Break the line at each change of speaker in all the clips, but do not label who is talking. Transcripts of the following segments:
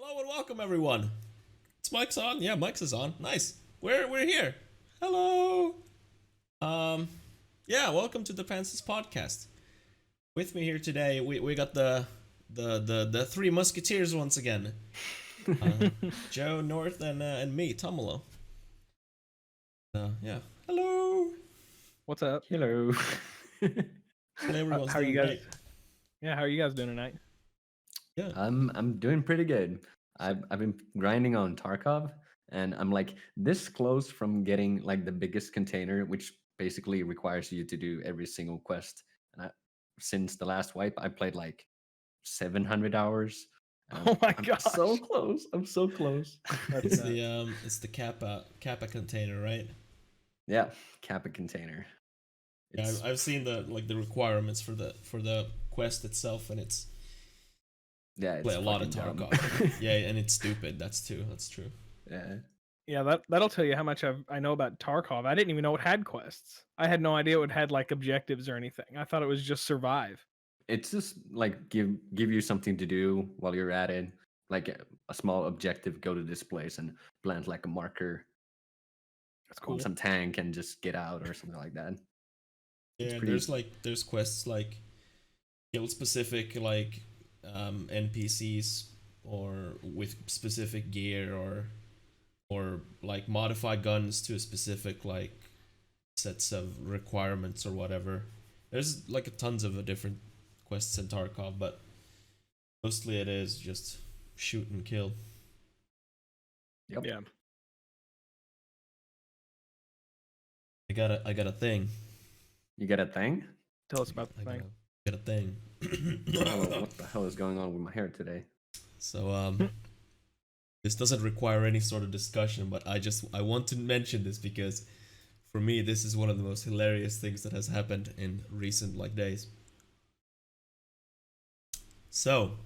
Hello and welcome everyone. It's Mike's on. Yeah, Mike's is on. Nice. We're here. Hello. Yeah, welcome to the Pantsless podcast. With me here today, we got the three musketeers once again. Joe, North, and me, Tumalo. Yeah. Hello.
What's up?
Hello.
Hopefully everyone's
How are you
doing
guys?
great.
Yeah, how are you guys doing tonight?
Yeah.
I'm doing pretty good. I've been grinding on Tarkov, and I'm like this close from getting like the biggest container, which basically requires you to do every single quest. And since the last wipe, I played like 700 hours.
Oh my
I'm
gosh.
so close. I'm so close.
It's the Kappa container, right?
Yeah, Kappa container.
Yeah, I've seen the requirements for the quest itself, and it's
it's
a lot of
fucking dumb.
Tarkov. Yeah, and it's stupid. That's true.
Yeah.
Yeah, that'll tell you how much I know about Tarkov. I didn't even know it had quests. I had no idea it had like objectives or anything. I thought it was just survive.
It's just like give you something to do while you're at it, like a small objective. Go to this place and plant like a marker
That's cool.
on some tank and just get out or something like that.
Yeah, there's quests like kill specific NPCs or with specific gear or like modify guns to a specific like sets of requirements or whatever. There's like tons of different quests in Tarkov, but mostly it is just shoot and kill.
Yep.
Yeah.
I got a thing.
You get a thing?
Tell us about the thing.
Got a thing.
Oh, what the hell is going on with my hair today?
So this doesn't require any sort of discussion, but I want to mention this because for me this is one of the most hilarious things that has happened in recent days. So,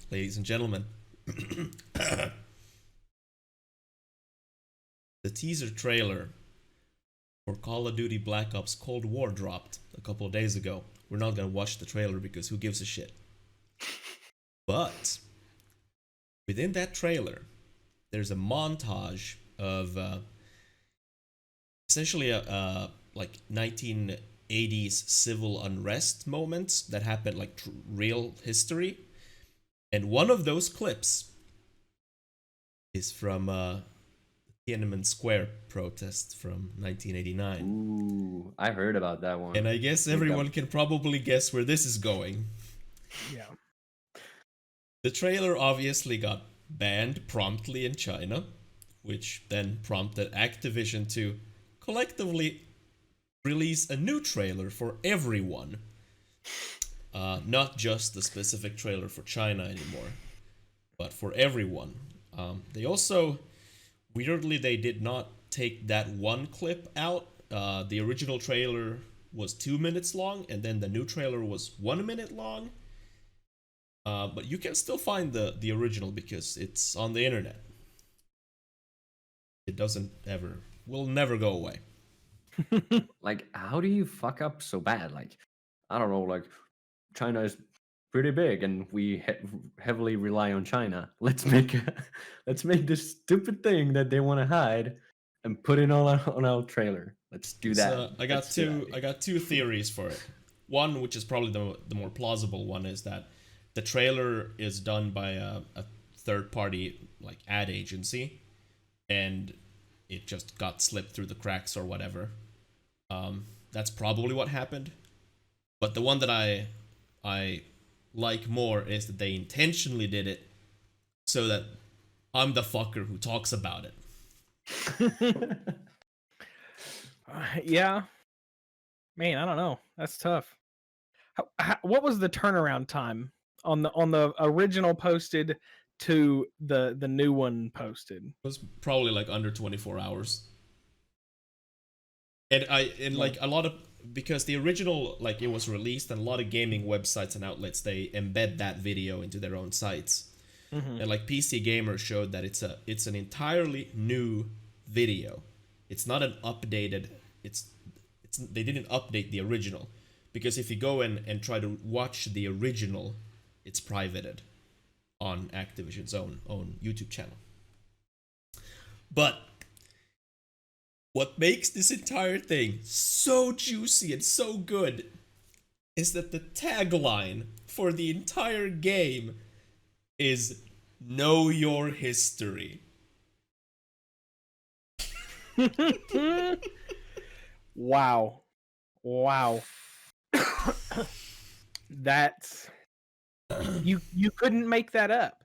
ladies and gentlemen, the teaser trailer for Call of Duty Black Ops Cold War dropped a couple of days ago. We're not gonna watch the trailer because who gives a shit? But within that trailer, there's a montage of essentially a like 1980s civil unrest moments that happened, like real history. And one of those clips is from Tiananmen Square protest from 1989.
Ooh, I heard about that one.
And I guess everyone can probably guess where this is going.
Yeah.
The trailer obviously got banned promptly in China, which then prompted Activision to collectively release a new trailer for everyone. Not just the specific trailer for China anymore, but for everyone. They also, weirdly, they did not take that one clip out. The original trailer was 2 minutes long, and then the new trailer was 1 minute long. But you can still find the original because it's on the internet. It will never go away.
Like, how do you fuck up so bad? Like, I don't know. Like, China is pretty big, and we heavily rely on China. Let's make this stupid thing that they want to hide and put it on our trailer. Let's do that.
I got two theories for it. One, which is probably the more plausible one, is that the trailer is done by a third party like ad agency, and it just got slipped through the cracks or whatever. That's probably what happened. But the one that I like more is that they intentionally did it so that I'm the fucker who talks about it.
Yeah. Man, I don't know. That's tough. What was the turnaround time on the original posted to the new one posted?
It was probably like under 24 hours. And like a lot of, because the original, like, it was released, and a lot of gaming websites and outlets, they embed that video into their own sites.
Mm-hmm.
And like PC Gamer showed that it's an entirely new video. It's not an updated. They didn't update the original, because if you go and try to watch the original, it's privated. on Activision's own YouTube channel. But what makes this entire thing so juicy and so good is that the tagline for the entire game is "Know Your History."
Wow. That's you couldn't make that up.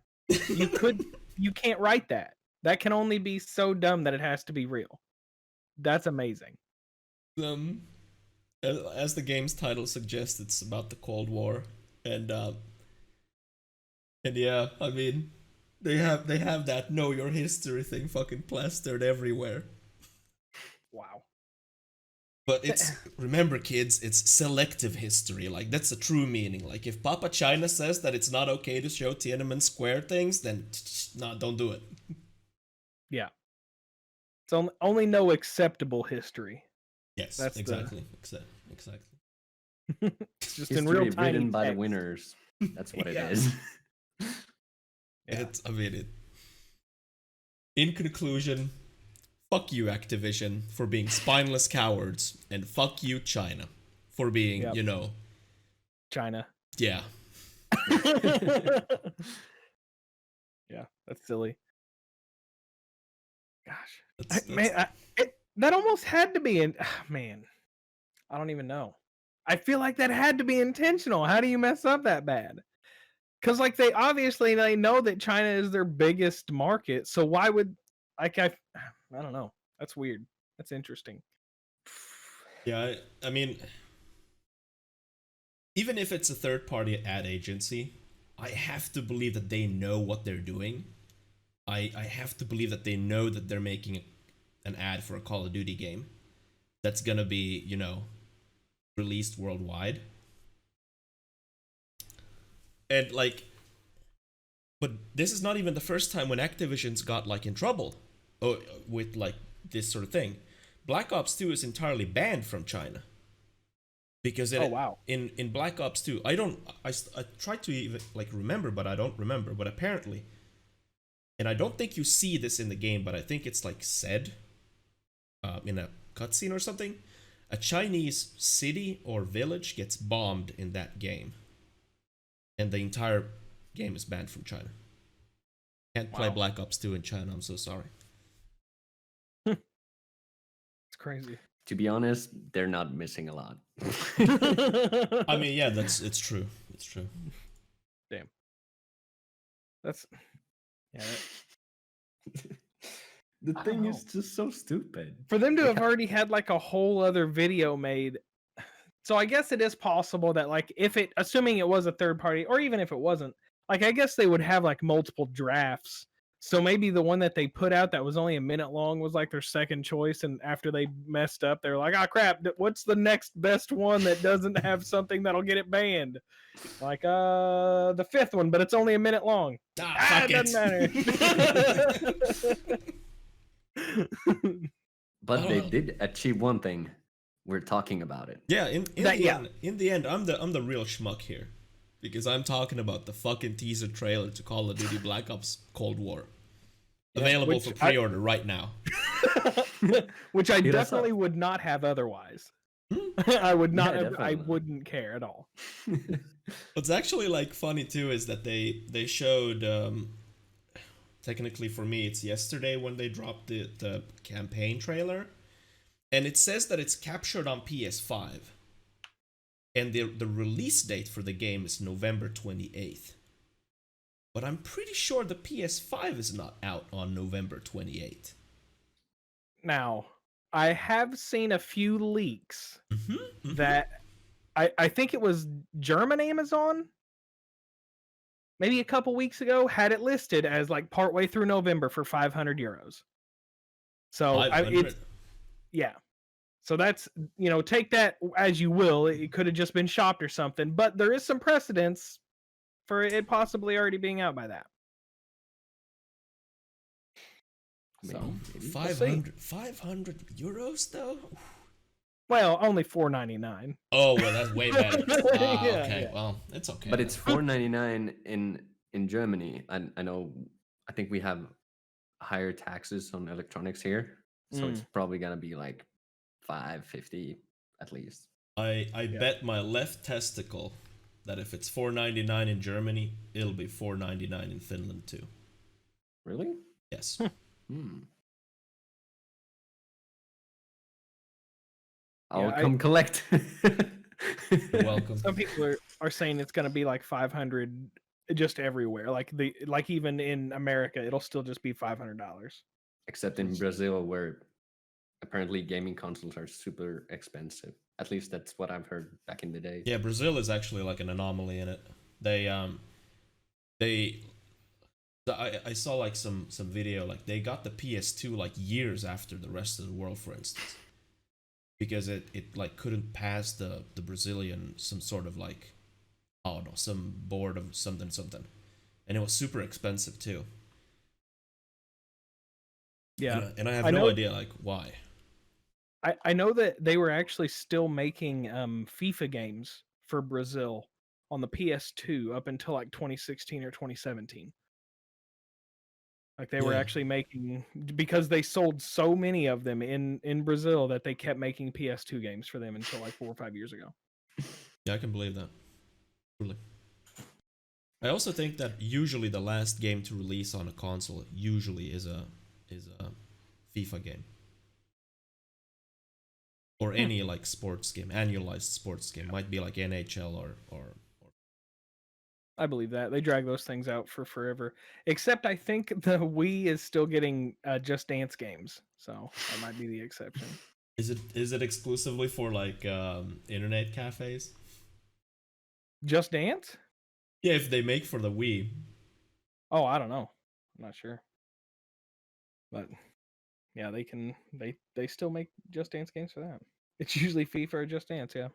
You can't write that. That can only be so dumb that it has to be real. That's amazing.
As the game's title suggests, it's about the Cold War, and yeah, I mean, they have that "Know Your History" thing fucking plastered everywhere.
Wow.
But it's, remember kids, it's selective history. Like, that's the true meaning. Like, if Papa China says that it's not okay to show Tiananmen Square things, then no, don't do it.
Yeah. It's only no acceptable history.
Yes,
That's
exactly. Exactly.
It's just
History
in real time.
written by the winners. That's what it
Yeah.
is.
Yeah.
In conclusion, fuck you, Activision, for being spineless cowards, and fuck you, China, for being,
Yep. China.
Yeah.
Yeah, that's silly. Gosh.
That's-
Man, that almost had to be man. I don't even know. I feel like that had to be intentional. How do you mess up that bad? Because like they know that China is their biggest market. So why would I don't know. That's weird. That's interesting.
Yeah, I mean, even if it's a third-party ad agency, I have to believe that they know what they're doing. I have to believe that they know that they're making an ad for a Call of Duty game that's gonna be, released worldwide. And like, but this is not even the first time when Activision's got like in trouble with like this sort of thing. Black Ops 2 is entirely banned from China. Because in Black Ops 2, I tried to even like remember, but I don't remember. But apparently, and I don't think you see this in the game, but I think it's like said in a cutscene or something. A Chinese city or village gets bombed in that game, and the entire game is banned from China. Can't play Black Ops 2 in China. I'm so sorry.
It's crazy.
To be honest, they're not missing a lot.
I mean, yeah, it's true. It's true.
Damn. That's
The
I
thing
don't
is just so stupid.
for them to have already had like a whole other video made. So I guess it is possible that like assuming it was a third party, or even if it wasn't, like I guess they would have like multiple drafts. So maybe the one that they put out that was only a minute long was like their second choice, and after they messed up, they're like, "Ah, crap! What's the next best one that doesn't have something that'll get it banned?" Like the fifth one, but it's only a minute long.
Fuck
it doesn't matter.
But they did achieve one thing. We're talking about it.
Yeah, in the end, I'm the real schmuck here, because I'm talking about the fucking teaser trailer to Call of Duty Black Ops Cold War, available for pre-order right now.
Which I definitely would not have otherwise. I would not.
Yeah,
I wouldn't care at all.
What's actually like funny too is that they showed. Technically, for me, it's yesterday when they dropped the campaign trailer, and it says that it's captured on PS5, and the release date for the game is November 28th. But I'm pretty sure the PS5 is not out on November 28th.
Now, I have seen a few leaks that I think it was German Amazon, maybe a couple weeks ago, had it listed as like partway through November for €500. So it's So that's, take that as you will. It could have just been shopped or something, but there is some precedence for it possibly already being out by that. So,
500 euros though?
Well, only $4.99.
Oh, well, that's way better. Okay,
Yeah.
well, it's okay.
But it's $4.99 in Germany, I know, I think we have higher taxes on electronics here, so it's probably gonna be like 550 at least.
I bet my left testicle that if it's $4.99 in Germany, it'll be $4.99 in Finland too.
Really?
Yes.
I'll come collect.
You're welcome.
Some people are saying it's going to be like 500 just everywhere. Like even in America, it'll still just be $500.
Except in Brazil, where apparently gaming consoles are super expensive. At least that's what I've heard back in the day.
Yeah, Brazil is actually like an anomaly in it. I saw like some video, like they got the PS2 like years after the rest of the world, for instance, because it like couldn't pass the Brazilian some sort of like, I don't know, some board of something, and it was super expensive too.
Yeah,
and I have no idea like why.
I know that they were actually still making FIFA games for Brazil on the PS2 up until like 2016 or 2017. Like they were actually making, because they sold so many of them in Brazil that they kept making PS2 games for them until like 4 or 5 years ago.
Yeah, I can believe that. Truly. I also think that usually the last game to release on a console usually is a FIFA game. Or any like sports game, annualized sports game. Might be like NHL or
I believe that. They drag those things out for forever. Except I think the Wii is still getting Just Dance games. So that might be the exception.
Is it exclusively for like internet cafes?
Just Dance?
Yeah, if they make for the Wii.
Oh, I don't know. I'm not sure. But yeah, they still make Just Dance games for that. It's usually FIFA or Just Dance, yeah.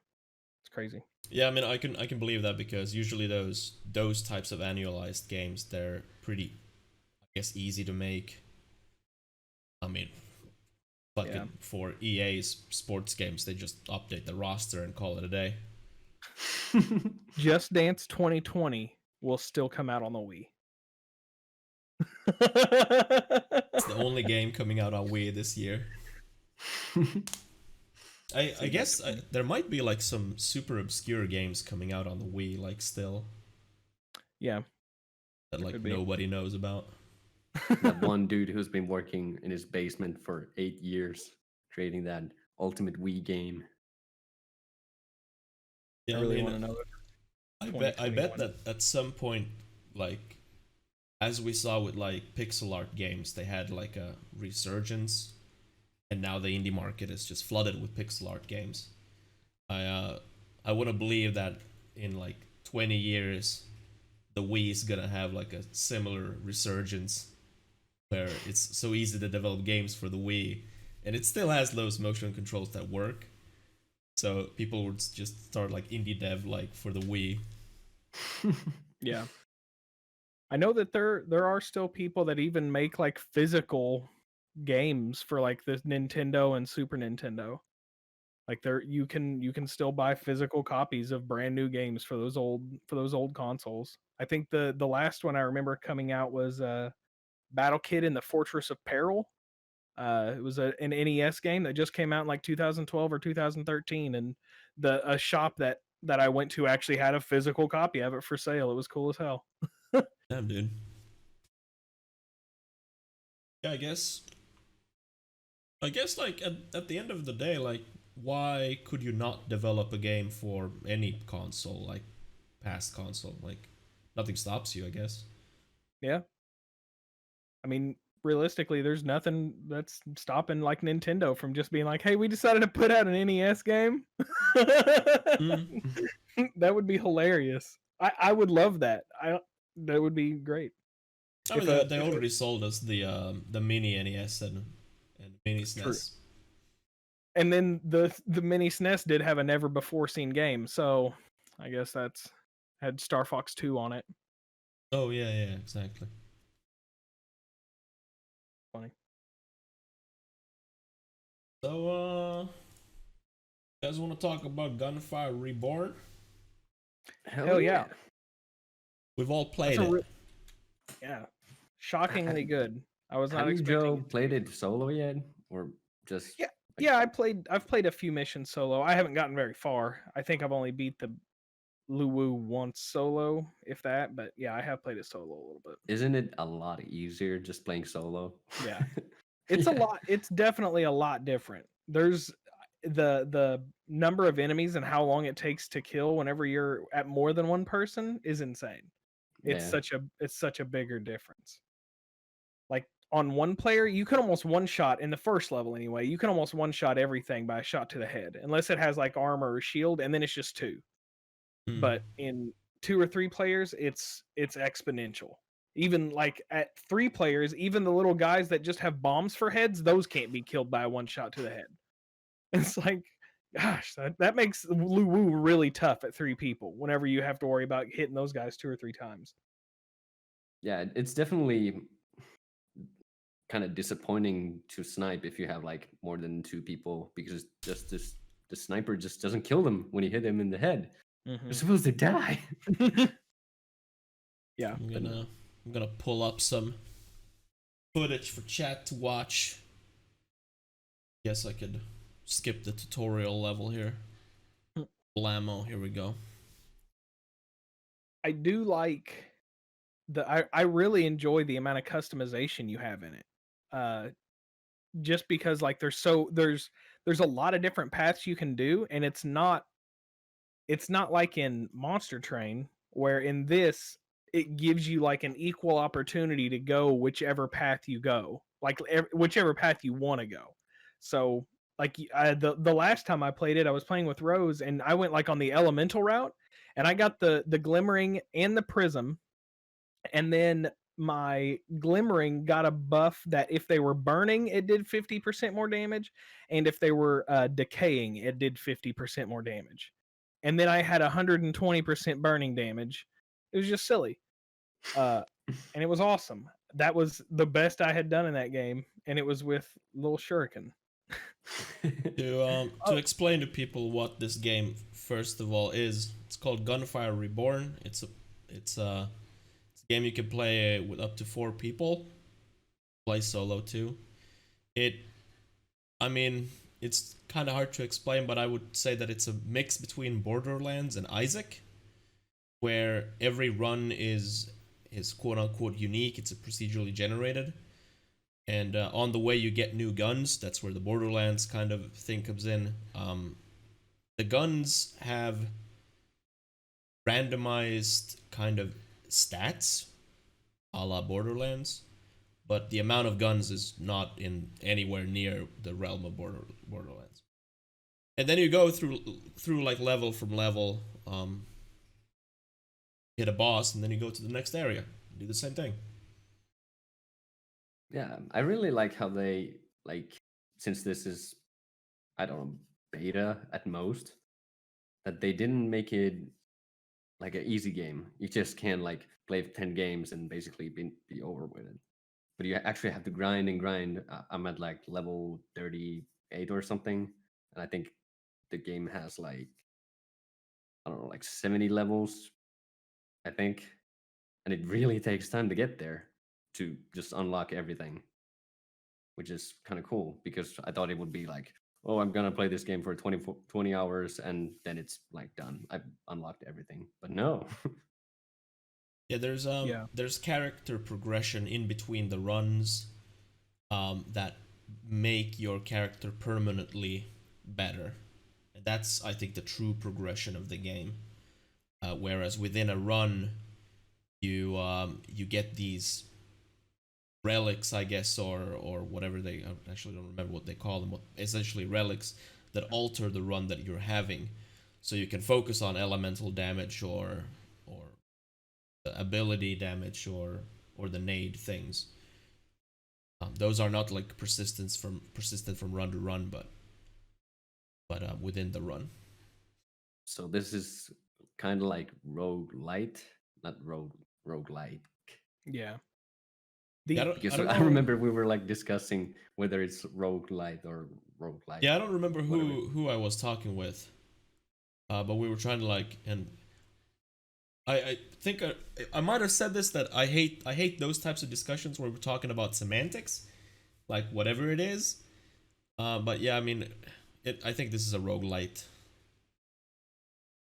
It's crazy.
Yeah, I mean I can believe that, because usually those types of annualized games, they're pretty, I guess, easy to make. I mean, fucking for EA's sports games, they just update the roster and call it a day.
Just Dance 2020 will still come out on the Wii.
It's the only game coming out on Wii this year. I guess there might be like some super obscure games coming out on the Wii, like still.
Yeah.
That like nobody knows about.
That one dude who's been working in his basement for 8 years creating that ultimate Wii game.
Yeah,
I really want to know it.
I bet that at some point, like as we saw with like pixel art games, they had like a resurgence, and now the indie market is just flooded with pixel art games. I want to believe that in like 20 years, the Wii is gonna have like a similar resurgence, where it's so easy to develop games for the Wii, and it still has those motion controls that work. So people would just start like indie dev like for the Wii.
Yeah. I know that there are still people that even make like physical games for like the Nintendo and Super Nintendo. Like you can still buy physical copies of brand new games for those old consoles. I think the last one I remember coming out was Battle Kid in the Fortress of Peril. It was an NES game that just came out in like 2012 or 2013, and a shop that I went to actually had a physical copy of it for sale. It was cool as hell.
Damn, dude. Yeah, I guess like at the end of the day, like why could you not develop a game for any console, like past console? Like nothing stops you, I guess.
Yeah. I mean, realistically, there's nothing that's stopping like Nintendo from just being like, hey, we decided to put out an NES game. That would be hilarious. I would love that. That would be great.
I mean, they already sold us the mini NES and mini SNES. True.
And then the mini SNES did have a never before seen game, so I guess had Star Fox 2 on it.
Oh yeah, exactly.
Funny.
So you guys want to talk about Gunfire Reborn?
Hell yeah.
We've all played it.
Yeah, shockingly good. I was not
Have you,
expecting
Joe,
it to
played
be.
it solo yet, or just
Yeah,
like,
yeah. I've played a few missions solo. I haven't gotten very far. I think I've only beat the Luwu once solo, if that. But yeah, I have played it solo a little bit.
isn't it a lot easier just playing solo?
Yeah, it's a
Yeah.
lot. It's definitely a lot different. There's the number of enemies and how long it takes to kill whenever you're at more than one person is insane.
Yeah.
It's such a bigger difference. Like on one player, you can almost one shot in the first level anyway. You can almost one shot everything by a shot to the head, unless it has like armor or shield, and then it's just two.
Hmm.
But in 2 or 3 players, it's exponential. Even like at 3 players, even the little guys that just have bombs for heads, those can't be killed by a one shot to the head. It's like, gosh, that makes Luwu really tough at 3 people. Whenever you have to worry about hitting those guys 2 or 3 times.
Yeah, it's definitely kind of disappointing to snipe if you have like more than 2 people, because just this the sniper just doesn't kill them when you hit them in the head. They're
Mhm.
supposed to die.
Yeah.
I'm gonna pull up some footage for chat to watch. Guess I could skip the tutorial level here. Blammo, here we go.
I do like I really enjoy the amount of customization you have in it. Just because like there's a lot of different paths you can do, and it's not like in Monster Train, where in this it gives you like an equal opportunity to go whichever path you go, like whichever path you want to go. So like the last time I played it, I was playing with Rose, and I went like on the elemental route, and I got the glimmering and the prism, and then my glimmering got a buff that if they were burning, it did 50% more damage, and if they were decaying, it did 50% more damage. And then I had 120% burning damage. It was just silly, and it was awesome. That was the best I had done in that game, and it was with Lil Shuriken.
To explain to people what this game first of all is, it's called Gunfire Reborn. It's a game you can play with up to 4 people. Play solo too. I mean, it's kind of hard to explain, but I would say that it's a mix between Borderlands and Isaac, where every run is quote unquote unique. It's a procedurally generated, and on the way you get new guns. That's where the Borderlands kind of thing comes in. The guns have randomized kind of stats, a la Borderlands, but the amount of guns is not in anywhere near the realm of Borderlands. And then you go through like level from level, hit a boss, and then you go to the next area, do the same thing.
Yeah, I really like how they, like, since this is, I don't know, beta at most, that they didn't make it like an easy game. You just can't like play 10 games and basically be over with it. But you actually have to grind and grind. I'm at like level 38 or something, and I think the game has like, I don't know, like 70 levels, I think, and it really takes time to get there to just unlock everything, which is kind of cool, because I thought it would be like, oh, I'm gonna play this game for 20 hours and then it's like done. I've unlocked everything. But no.
Yeah, there's character progression in between the runs, that make your character permanently better. And that's, I think, the true progression of the game. Whereas within a run, you get these relics, I guess, or whatever they, I actually don't remember what they call them. Essentially, relics that alter the run that you're having, so you can focus on elemental damage or ability damage or the nade things. Those are not like persistent from run to run, but within the run.
So this is kind of like roguelite, not roguelike.
Yeah.
Because I
know.
remember we were like discussing whether it's roguelite or roguelike.
Yeah, I don't remember who I was talking with, but we were trying to like, and I think I might have said this, that I hate those types of discussions where we're talking about semantics, like whatever it is. But yeah, I mean, I think this is a roguelite.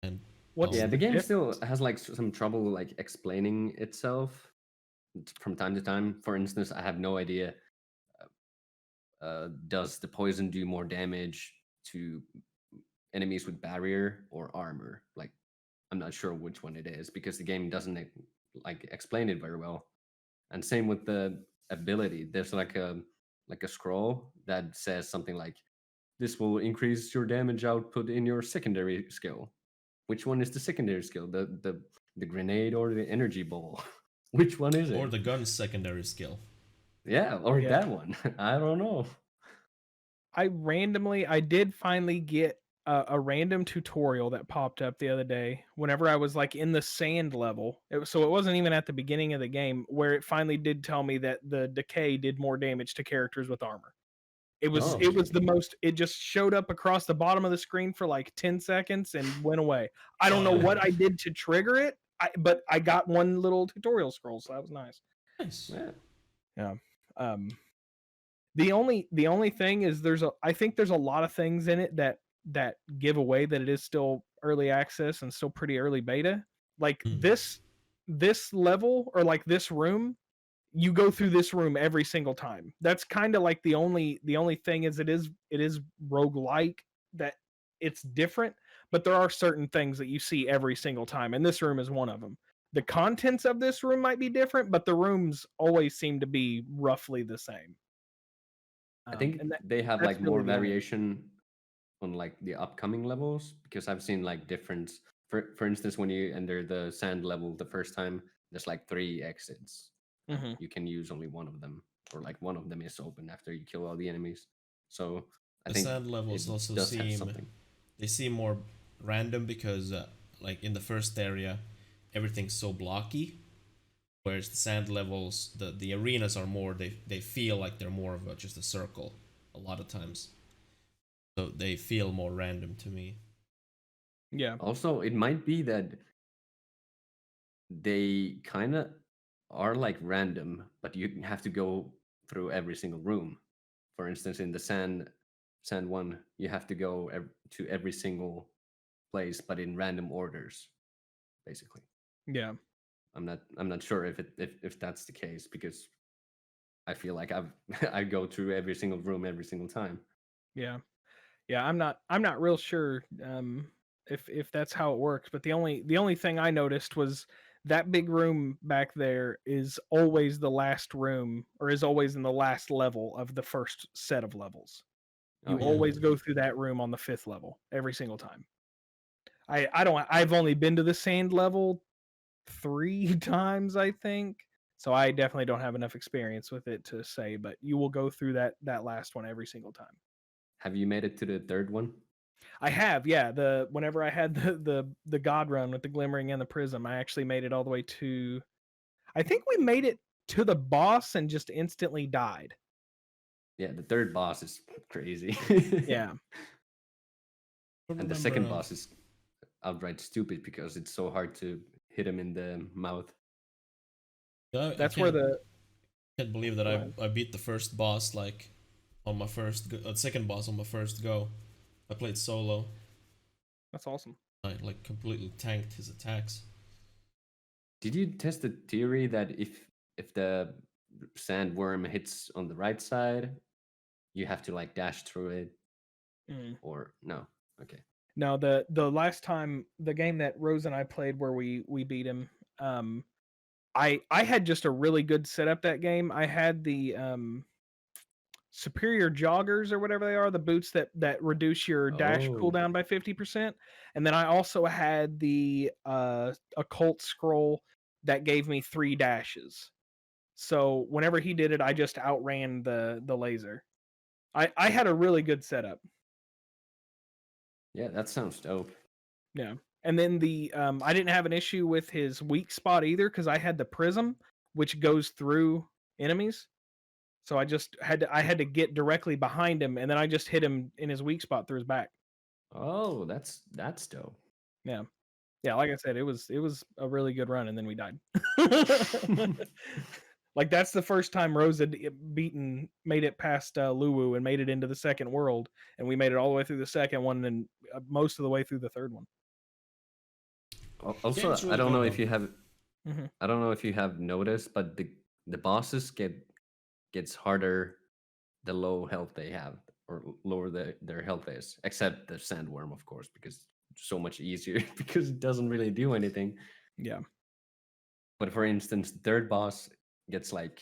And
What's
Yeah, the game
diff-
still has like some trouble like explaining itself from time to time. For instance, I have no idea. Does the poison do more damage to enemies with barrier or armor? Like, I'm not sure which one it is because the game doesn't like explain it very well. And same with the ability. There's like a scroll that says something like, "This will increase your damage output in your secondary skill." Which one is the secondary skill? The grenade or the energy ball? Which one is it?
or the gun's secondary skill.
Yeah, or
Yeah.
that one. I don't know.
I did finally get a random tutorial that popped up the other day whenever I was like in the sand level. So it wasn't even at the beginning of the game, where it finally did tell me that the decay did more damage to characters with armor. It was
Oh.
the most. It just showed up across the bottom of the screen for like 10 seconds and went away. I don't know what I did to trigger it, but I got one little tutorial scroll, so that was nice.
Nice.
Yeah.
Yeah. The only thing is I think there's a lot of things in it that give away that it is still early access and still pretty early beta. Like this level, or like this room, you go through this room every single time. That's kind of like the only thing is it is roguelike, that it's different, but there are certain things that you see every single time, and this room is one of them. The contents of this room might be different, but the rooms always seem to be roughly the same.
I think
and
they have
that's
like more
really the only-
variation on like the upcoming levels because I've seen like different. For instance, when you enter the sand level the first time, there's like 3 exits.
Mhm.
You can use only one of them, or like one of them is open after you kill all the enemies. So I
The
think
sand levels
it
also
does have
seem
something.
they seem more random because like in the first area, everything's so blocky, whereas the sand levels, the arenas are more, they feel like they're more of just a circle a lot of times, so they feel more random to me.
Yeah.
Also, it might be that they kind of are like random, but you have to go through every single room. For instance, in the sand one, you have to go to every single place, but in random orders, basically.
Yeah.
I'm not sure if that's the case because I feel like I go through every single room every single time.
Yeah. Yeah, I'm not real sure if that's how it works, but the only thing I noticed was that big room back there is always the last room, or is always in the last level of the first set of levels. You
Oh yeah.
always go through that room on the 5th level every single time. I've only been to the sand level 3 times, I think. So I definitely don't have enough experience with it to say, but you will go through that last one every single time.
Have you made it to the third one?
I have, yeah. Whenever I had the God run with the glimmering and the prism, I actually made it all the way to. I think we made it to the boss and just instantly died.
Yeah, the third boss is crazy.
Yeah,
And the second boss is outright stupid because it's so hard to hit him in the mouth.
that's where the.
Can't believe that
Go
I
ahead.
I beat the first boss like on my second boss on my first go. I played solo.
That's awesome.
I like completely tanked his attacks.
Did you test the theory that if the sandworm hits on the right side, you have to like dash through it,
Mm.
or no? Okay.
No, the last time, the game that Rose and I played where we beat him, I had just a really good setup that game. I had the superior joggers, or whatever they are, the boots that reduce your dash
Oh.
cooldown by 50%, and then I also had the occult scroll that gave me 3 dashes. So whenever he did it, I just outran the laser. I had a really good setup.
Yeah, that sounds dope.
Yeah. And then I didn't have an issue with his weak spot either, because I had the prism, which goes through enemies. So I had to get directly behind him, and then I just hit him in his weak spot through his back.
Oh, that's dope.
Yeah. Yeah, like I said, it was a really good run, and then we died. Like that's the first time Rose had made it past Luwu and made it into the second world, and we made it all the way through the second one and most of the way through the third one.
Also,
Game's really
I don't
good,
know
though.
if you have,
Mhm.
I don't know if you have noticed, but the bosses gets harder the low health they have, or lower their health is. Except the sandworm, of course, because it's so much easier because it doesn't really do anything.
Yeah.
But for instance, the third boss gets like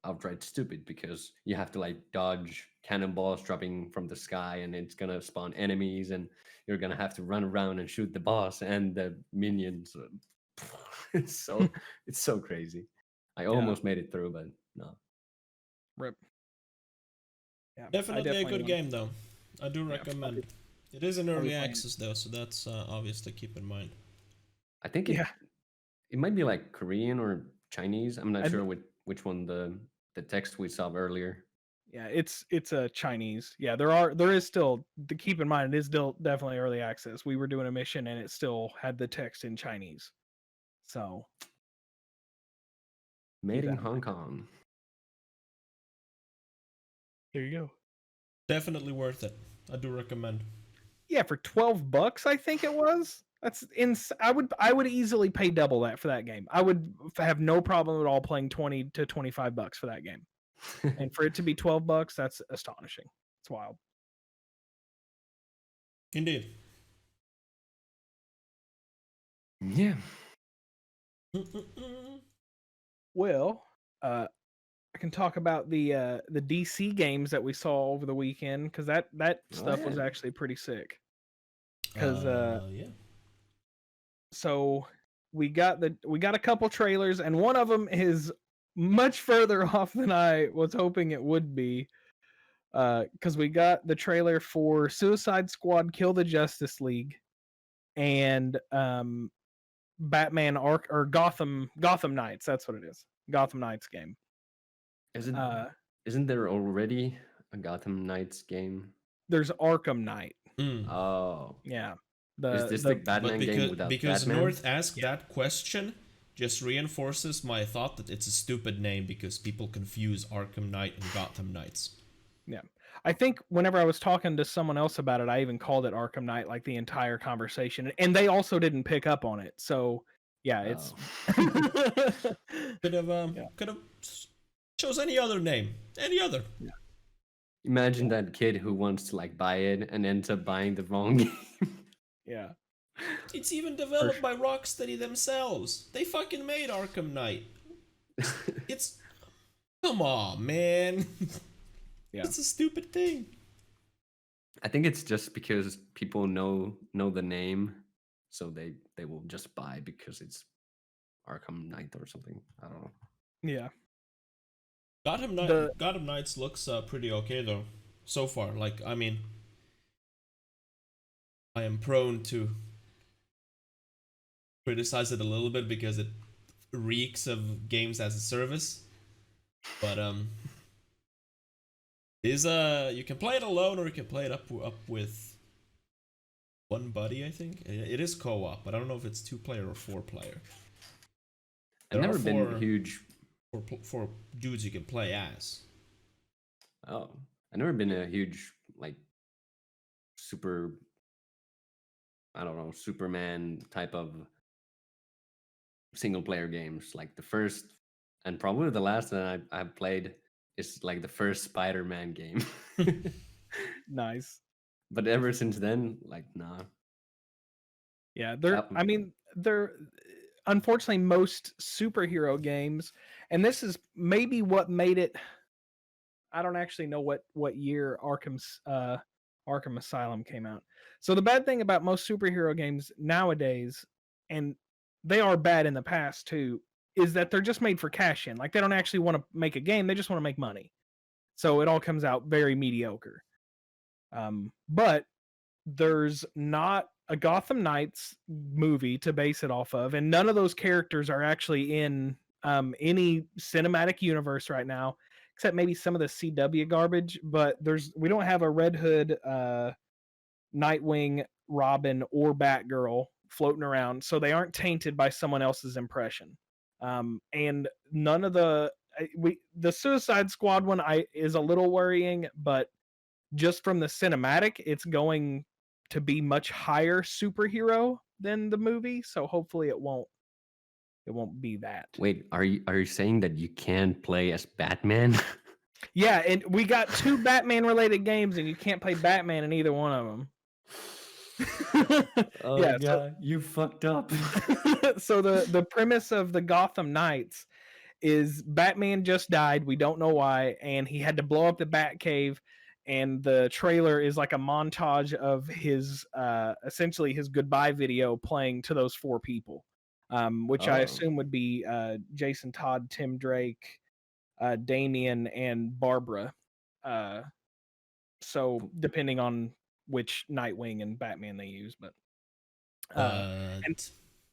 outright stupid because you have to like dodge cannonballs dropping from the sky, and it's gonna spawn enemies, and you're gonna have to run around and shoot the boss and the minions. It's so crazy. I almost made it through, but no.
Rip. Yeah,
Definitely a good game, though. I do
Yeah,
recommend. It is in early
playing it.
access, though, so that's obviously keep in mind.
I think it might be like Korean or Chinese. I'm not sure which one the text we saw earlier.
Yeah, it's a Chinese. Yeah, there is still, to keep in mind, it is still definitely early access. We were doing a mission and it still had the text in Chinese. So
Made in Hong Kong.
there you go.
Definitely worth it. I do recommend.
Yeah, for $12, I think it was. That's I would easily pay double that for that game. I would have no problem at all playing $20 to $25 for that game. And for it to be $12, that's astonishing. It's wild.
Indeed.
Yeah.
Well, I can talk about the DC games that we saw over the weekend, because that stuff was actually pretty sick. Because
yeah.
So we got a couple trailers, and one of them is much further off than I was hoping it would be. Because we got the trailer for Suicide Squad: Kill the Justice League, and Batman or Gotham Knights. That's what it is. Gotham Knights game.
Isn't there already a Gotham Knights game?
There's Arkham Knight.
Oh.
Yeah.
Is this the Batman game without
because
Batman?
North asked that question just reinforces my thought that it's a stupid name because people confuse Arkham Knight and Gotham Knights.
Yeah. I think whenever I was talking to someone else about it, I even called it Arkham Knight like the entire conversation, and they also didn't pick up on it. So yeah, it's
could have chose any other name. Any other.
Yeah.
Imagine that kid who wants to like buy it and ends up buying the wrong game.
Yeah.
It's even developed by Rocksteady themselves. They fucking made Arkham Knight. It's come on, man.
Yeah.
It's a stupid thing.
I think it's just because people know the name, so they will just buy because it's Arkham Knight or something. I don't know.
Yeah.
Gotham Knights looks pretty okay though so far. Like, I mean, I am prone to criticize it a little bit because it reeks of games as a service, but you can play it alone or you can play it up with one buddy. I think it is co-op, but I don't know if it's 2-player or 4-player.
I've never been huge
for dudes you can play as.
Oh, I've never been a huge like super, I don't know, Superman type of single player games. Like the first and probably the last that I've played is like the first Spider-Man game.
Nice.
But ever since then, like, nah.
Yeah, they're unfortunately most superhero games, and this is maybe what made it. I don't actually know what year Arkham Asylum came out. So the bad thing about most superhero games nowadays, and they are bad in the past too, is that they're just made for cash in. Like they don't actually want to make a game; they just want to make money. So it all comes out very mediocre. But there's not a Gotham Knights movie to base it off of, and none of those characters are actually in any cinematic universe right now, except maybe some of the CW garbage. But we don't have a Red Hood, Nightwing, Robin, or Batgirl floating around, so they aren't tainted by someone else's impression. And none of the Suicide Squad one is a little worrying, but just from the cinematic, it's going to be much higher superhero than the movie, so hopefully it won't be that.
Wait, are you saying that you can't play as Batman?
Yeah, and we got 2 Batman related games, and you can't play Batman in either one of them.
Oh
Yeah,
god, you fucked up.
so the premise of the Gotham Knights is Batman just died. We don't know why, and he had to blow up the Batcave. And the trailer is like a montage of his essentially his goodbye video playing to those 4 people, which I assume would be Jason Todd, Tim Drake, Damian, and Barbara. So depending on which Nightwing and Batman they use, but and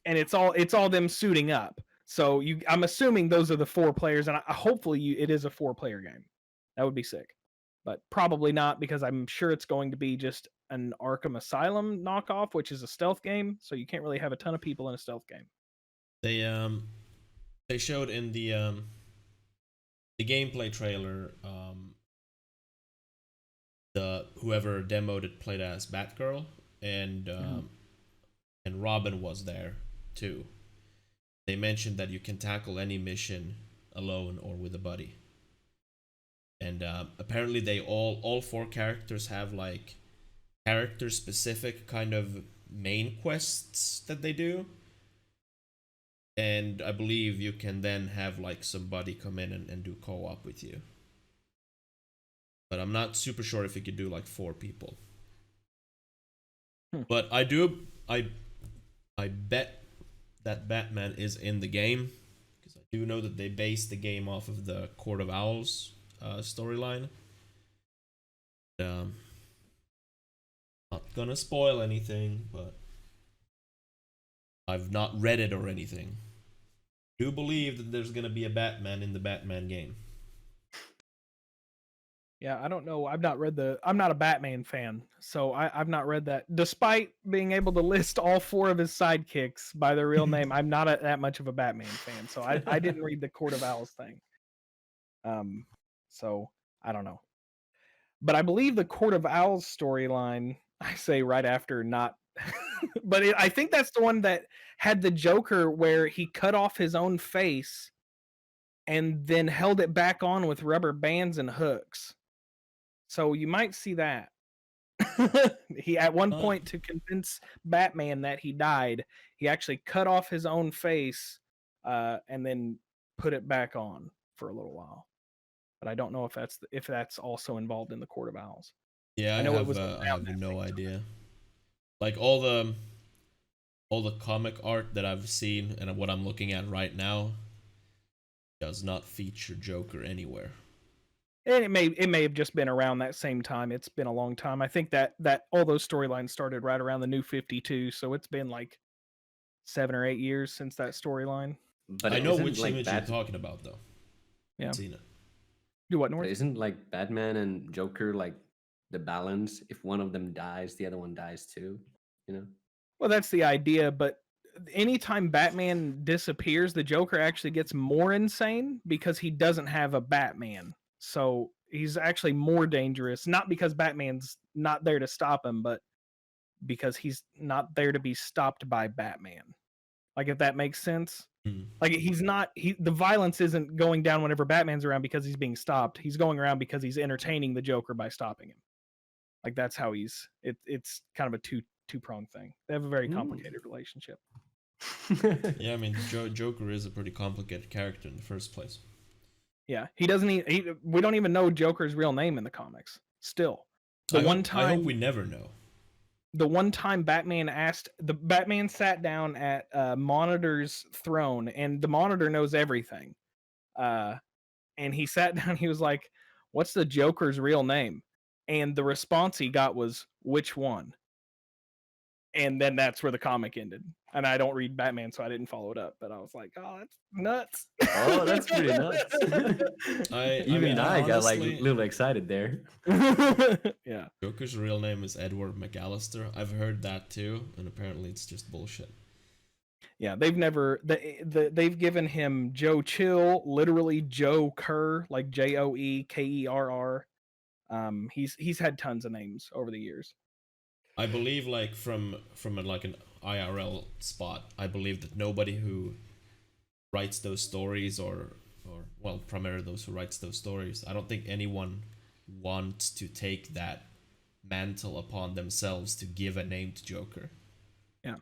it's all them suiting up. So I'm assuming those are the 4 players, and hopefully it is a 4-player game. That would be sick, but probably not, because I'm sure it's going to be just an Arkham Asylum knockoff, which is a stealth game. So you can't really have a ton of people in a stealth game.
They showed in the gameplay trailer the whoever demoed it played as Batgirl, and Robin was there too. They mentioned that you can tackle any mission alone or with a buddy. And apparently they all 4 characters have like character specific kind of main quests that they do. And I believe you can then have like somebody come in and do co-op with you. But I'm not super sure if you could do like 4 people. But I bet that Batman is in the game, because I do know that they based the game off of the Court of Owls storyline. Not gonna spoil anything, but I've not read it or anything. I do believe that there's gonna be a Batman in the Batman game.
Yeah, I don't know. I'm not a Batman fan, so I've not read that. Despite being able to list all 4 of his sidekicks by their real name, I'm not that much of a Batman fan, so I didn't read the Court of Owls thing. So I don't know. But I believe the Court of Owls storyline, I say right after not, but I think that's the one that had the Joker where he cut off his own face and then held it back on with rubber bands and hooks. So you might see that. He at one point, to convince Batman that he died, he actually cut off his own face and then put it back on for a little while. But I don't know if that's also involved in the Court of Owls.
Yeah, I have no idea. Like all the comic art that I've seen and what I'm looking at right now does not feature Joker anywhere.
And it may have just been around that same time. It's been a long time. I think that all those storylines started right around the New 52, so it's been like 7 or 8 years since that storyline.
But
I know which image you're talking about, though.
Yeah.
I've seen it.
Do what, North?
Isn't like Batman and Joker like the balance? If one of them dies, the other one dies too. You know.
Well, that's the idea, but anytime Batman disappears, the Joker actually gets more insane because he doesn't have a Batman. So he's actually more dangerous, not because Batman's not there to stop him, but because he's not there to be stopped by Batman. Like, if that makes sense. Like, the violence isn't going down whenever Batman's around because he's being stopped. He's going around because he's entertaining the Joker by stopping him. Like, that's how it's kind of a two-pronged thing. They have a very complicated relationship.
Yeah, I mean, Joker is a pretty complicated character in the first place.
Yeah, we don't even know Joker's real name in the comics. Still, I hope
we never know.
The one time Batman sat down at Monitor's throne, and the Monitor knows everything. And he sat down. He was like, "What's the Joker's real name?" And the response he got was, "Which one?" and then that's where the comic ended. And I don't read Batman, so I didn't follow it up. But I was like, oh, that's nuts.
Oh, that's pretty nuts. I got like a little excited there.
Yeah.
Joker's real name is Edward McAllister. I've heard that too, and apparently it's just bullshit.
Yeah, they've given him Joe Chill, literally Joe Kerr, like Joekerr. He's had tons of names over the years.
I believe, like from like an IRL spot, I believe that nobody who writes those stories, or well, primarily those who writes those stories, I don't think anyone wants to take that mantle upon themselves to give a name to Joker.
Yeah,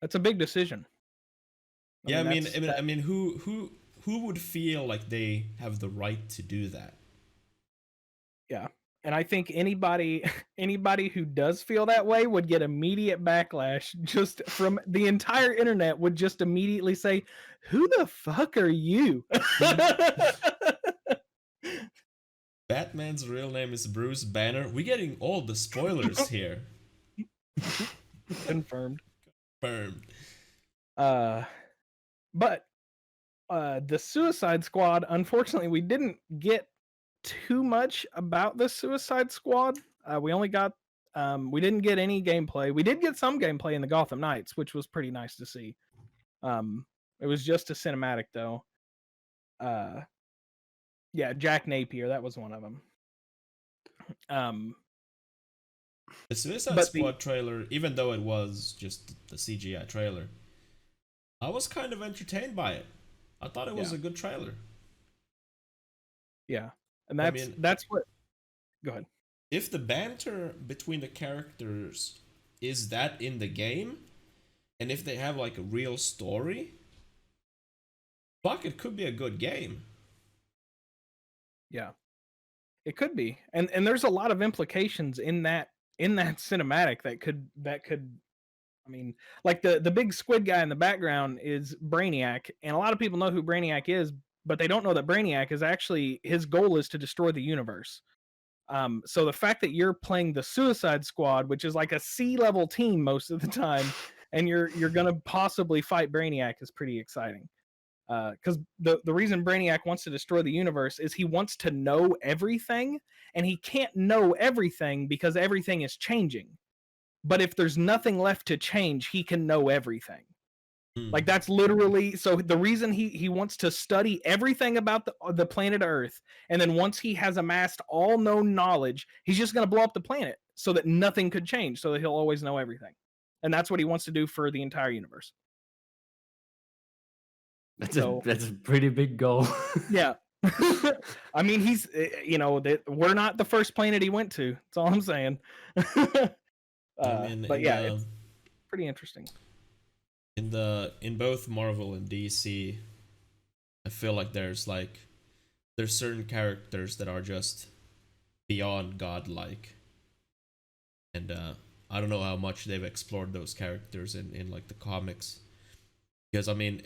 that's a big decision.
I mean, who would feel like they have the right to do that?
Yeah. And I think anybody who does feel that way would get immediate backlash just from the entire internet, would just immediately say, who the fuck are you?
Batman's real name is Bruce Banner. We're getting all the spoilers here.
Confirmed.
Confirmed.
But the Suicide Squad, unfortunately, we didn't get too much about the Suicide Squad. We only got we didn't get any gameplay. We did get some gameplay in the Gotham Knights, which was pretty nice to see. It was just a cinematic though. Yeah, Jack Napier, that was one of them.
The Suicide Squad trailer, even though it was just the CGI trailer, I was kind of entertained by it. I thought it was a good trailer.
Yeah. And that's what... Go ahead.
If the banter between the characters is that in the game, and if they have like a real story, fuck, it could be a good game.
Yeah. It could be. And there's a lot of implications in that cinematic that could I mean, like the big squid guy in the background is Brainiac, and a lot of people know who Brainiac is, but they don't know that Brainiac is actually, his goal is to destroy the universe. So the fact that you're playing the Suicide Squad, which is like a C-level team most of the time, and you're gonna possibly fight Brainiac is pretty exciting. Because the reason Brainiac wants to destroy the universe is he wants to know everything, and he can't know everything because everything is changing. But if there's nothing left to change, he can know everything. Like that's literally, so the reason he wants to study everything about the planet Earth, and then once he has amassed all known knowledge, he's just going to blow up the planet so that nothing could change, so that he'll always know everything. And that's what he wants to do for the entire universe.
That's a pretty big goal.
Yeah. I mean, he's, we're not the first planet he went to. That's all I'm saying. But yeah, it's pretty interesting.
In both Marvel and DC, I feel like there's certain characters that are just beyond godlike, and I don't know how much they've explored those characters in like the comics, because I mean,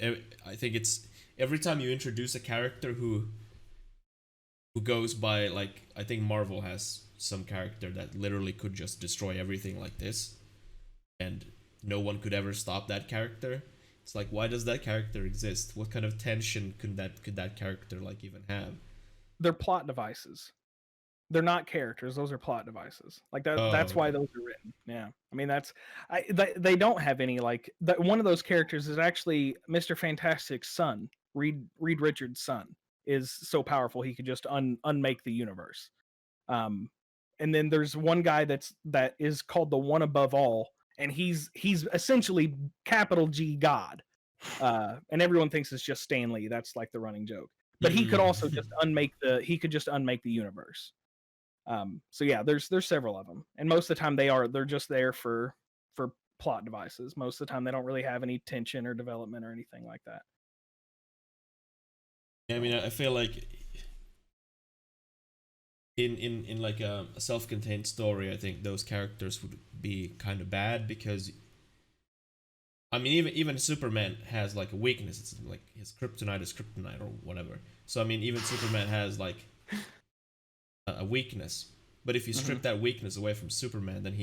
I think it's every time you introduce a character who goes by, like, I think Marvel has some character that literally could just destroy everything like this, and no one could ever stop that character. It's like, why does that character exist? What kind of tension could that character like even have?
They're plot devices. They're not characters. Those are plot devices. Like that. That's why those are written. Yeah. I mean, they don't have any like that. One of those characters is actually Mr. Fantastic's son. Reed Richards' son is so powerful he could just unmake the universe. And then there's one guy that is called the One Above All. And he's essentially capital G God, and everyone thinks it's just Stan Lee. That's like the running joke. But he could also just unmake the universe. So yeah, there's several of them, and most of the time they're just there for plot devices. Most of the time they don't really have any tension or development or anything like that.
I mean, I feel like in like a self-contained story, I think those characters would be kind of bad, because I mean, even Superman has like a weakness. It's like his kryptonite is kryptonite or whatever. So I mean, even Superman has like a weakness. But if you strip that weakness away from Superman, then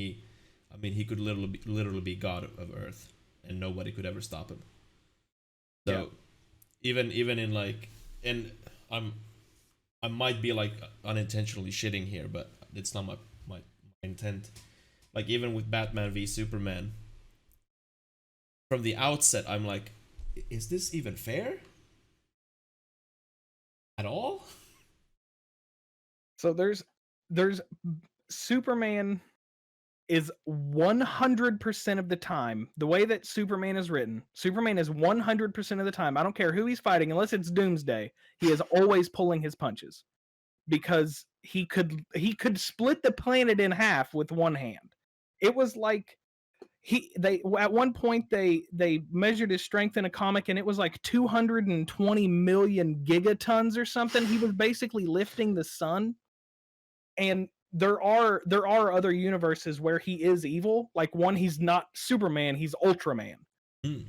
I mean, he could literally be god of Earth, and nobody could ever stop him. So even in like, and I might be like unintentionally shitting here, but it's not my intent. Like even with Batman v Superman, from the outset, I'm like, is this even fair? At all?
So there's Superman is 100% of the time, the way that Superman is written, Superman is 100% of the time, I don't care who he's fighting, unless it's Doomsday, he is always pulling his punches. Because he could split the planet in half with one hand. It was like they at one point they measured his strength in a comic and it was like 220 million gigatons or something. He was basically lifting the sun. And there are other universes where he is evil. Like one, he's not Superman, he's Ultraman.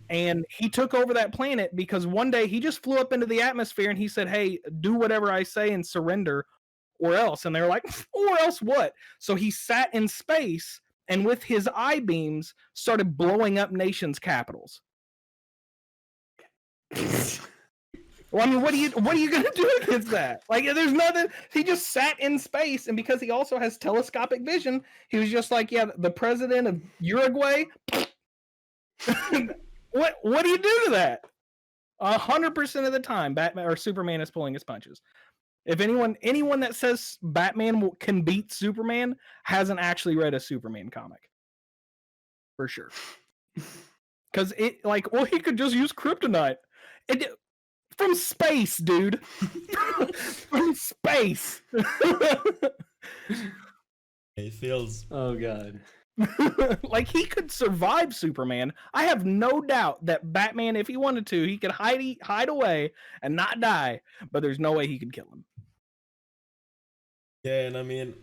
And he took over that planet because one day he just flew up into the atmosphere and he said, hey, do whatever I say and surrender or else. And they were like, or else what? So he sat in space and with his eye beams started blowing up nations' capitals. Well, I mean, what are you gonna do against that? Like, there's nothing. He just sat in space, and because he also has telescopic vision, he was just like, yeah, the president of Uruguay. What do you do to that? 100% of the time, Batman or Superman is pulling his punches. If anyone that says Batman can beat Superman hasn't actually read a Superman comic, for sure. Because it like, well, he could just use kryptonite. From space, dude. From space.
It feels.
Oh god.
Like he could survive Superman. I have no doubt that Batman, if he wanted to, he could hide away and not die. But there's no way he could kill him.
Yeah, and I mean,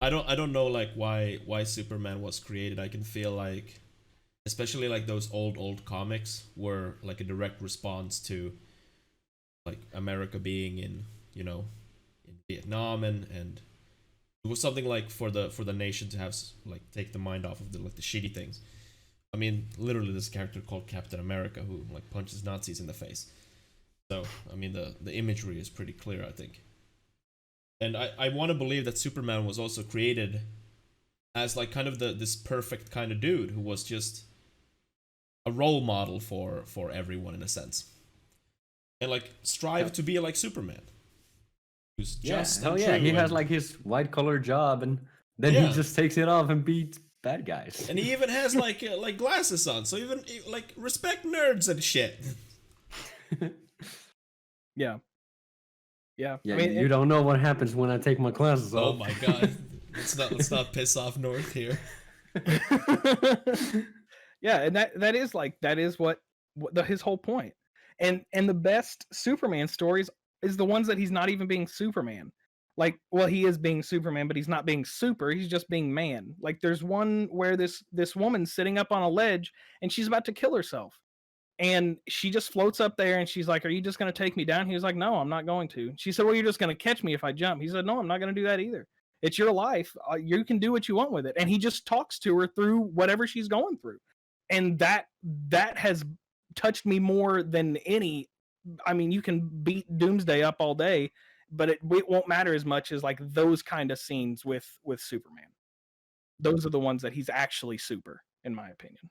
I don't know like why Superman was created. I can feel like, especially like those old comics were like a direct response to like America being in Vietnam, and it was something like for the nation to have like take the mind off of the shitty things. I mean, literally, this character called Captain America who like punches Nazis in the face. So I mean, the imagery is pretty clear, I think. And I want to believe that Superman was also created as like kind of this perfect kind of dude who was just a role model for everyone in a sense, and like strive to be like Superman, who's just
hell yeah, he has like his white collar job, and then he just takes it off and beats bad guys.
And he even has like glasses on, so even like respect nerds and shit.
Yeah. I
mean, you don't know what happens when I take my glasses off.
Oh my god, let's not piss off North here.
Yeah, and that is what his whole point. And the best Superman stories is the ones that he's not even being Superman. Like, well, he is being Superman, but he's not being super, he's just being man. Like there's one where this woman's sitting up on a ledge and she's about to kill herself. And she just floats up there and she's like, are you just going to take me down? He was like, no, I'm not going to. She said, well, you're just going to catch me if I jump. He said, no, I'm not going to do that either. It's your life. You can do what you want with it. And he just talks to her through whatever she's going through. And that has touched me more than any. I mean, you can beat Doomsday up all day, but it won't matter as much as like those kind of scenes with Superman. Those are the ones that he's actually super, in my opinion.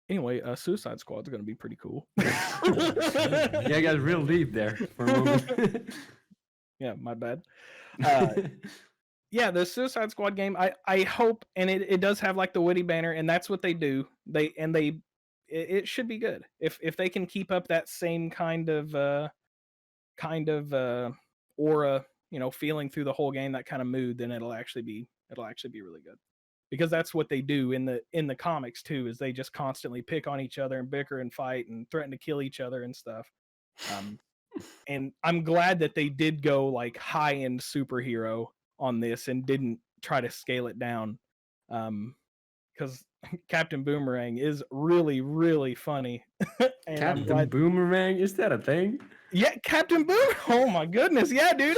Anyway, Suicide Squad's going to be pretty cool.
Yeah, I got real deep there for a moment.
Yeah, my bad. Yeah, the Suicide Squad game, I hope, and it does have like the witty banner, and that's what they do. It should be good. If they can keep up that same kind of aura, feeling through the whole game, that kind of mood, then it'll actually be really good. Because that's what they do in the comics too, is they just constantly pick on each other and bicker and fight and threaten to kill each other and stuff. And I'm glad that they did go like high-end superhero on this and didn't try to scale it down. Because Captain Boomerang is really, really funny. And
Captain Boomerang? Is that a thing?
Yeah, Captain Boomerang. Oh my goodness. Yeah, dude.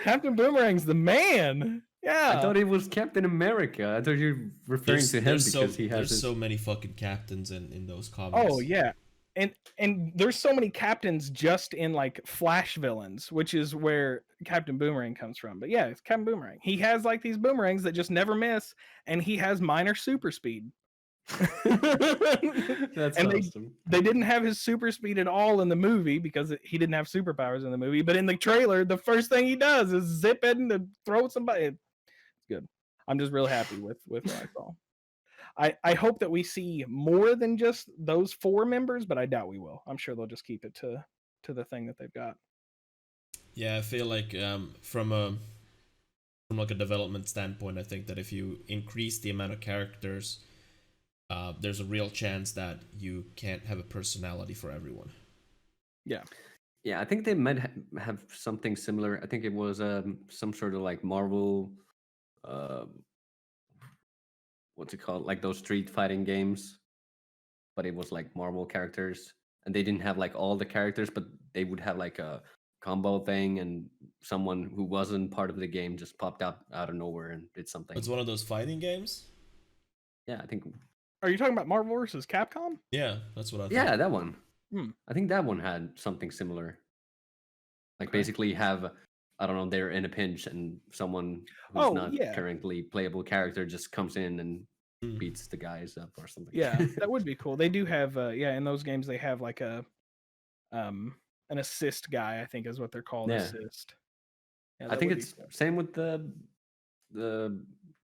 Captain Boomerang's the man. Yeah.
I thought it was Captain America. I thought you were referring to him because he has
there's so many fucking captains in those comics.
Oh yeah. And there's so many captains just in like Flash villains, which is where Captain Boomerang comes from. But yeah, it's Captain Boomerang. He has like these boomerangs that just never miss, and he has minor super speed.
That's
and
awesome.
They didn't have his super speed at all in the movie because he didn't have superpowers in the movie. But in the trailer, the first thing he does is zip in and throw somebody. It's good. I'm just real happy with what I saw. I hope that we see more than just those 4 members, but I doubt we will. I'm sure they'll just keep it to the thing that they've got.
Yeah, I feel like from like a development standpoint, I think that if you increase the amount of characters, there's a real chance that you can't have a personality for everyone.
Yeah.
Yeah, I think they might have something similar. I think it was some sort of like Marvel, what's it called? Like those street fighting games, but it was like Marvel characters, and they didn't have like all the characters, but they would have like a combo thing, and someone who wasn't part of the game just popped up out of nowhere and did something.
It's one of those fighting games.
Yeah, I think.
Are you talking about Marvel vs. Capcom?
Yeah, that's what I thought.
Yeah, that one.
Hmm.
I think that one had something similar. Like basically have, I don't know, they're in a pinch and someone who's not currently playable character just comes in and beats the guys up or something.
Yeah, that would be cool. They do have in those games they have like a an assist guy, I think is what they're called.
Yeah.
Assist. Yeah,
I think it's same with the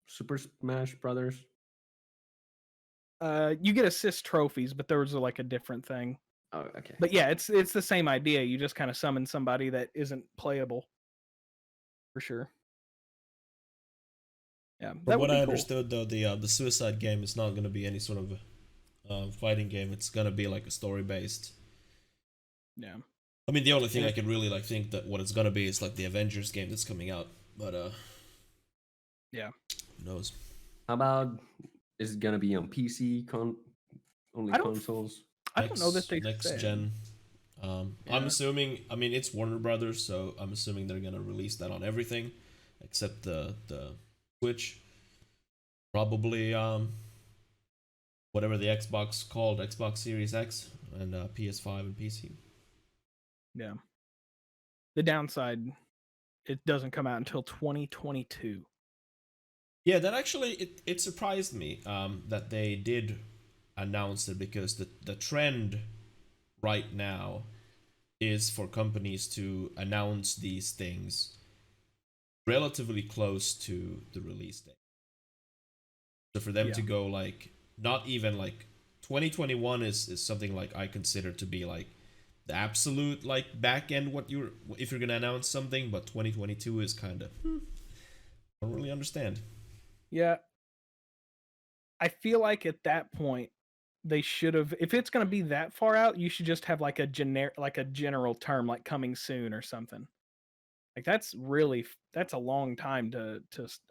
Super Smash Brothers.
You get assist trophies, but there was like a different thing.
Oh, okay.
But yeah, it's the same idea. You just kind of summon somebody that isn't playable. For sure. Yeah.
From what I understood, though, the Suicide game is not going to be any sort of fighting game. It's going to be like a story based.
Yeah.
I mean, the only thing I could really like think that what it's going to be is like the Avengers game that's coming out. But
yeah.
Who knows?
How about is it going to be on PC only consoles?
I don't know that they
next
said.
gen. I'm assuming. I mean, it's Warner Brothers, so I'm assuming they're gonna release that on everything, except the Switch. Probably whatever the Xbox called, Xbox Series X and PS5 and PC.
Yeah. The downside, it doesn't come out until 2022.
Yeah, that actually it surprised me that they did announce it, because the trend right now is for companies to announce these things relatively close to the release date. So for them to go like not even like 2021 is something like I consider to be like the absolute like back end if you're gonna announce something, but 2022 is kind of I don't really understand.
Yeah. I feel like at that point they should have, if it's going to be that far out, you should just have like a general term like coming soon or something. Like that's a long time to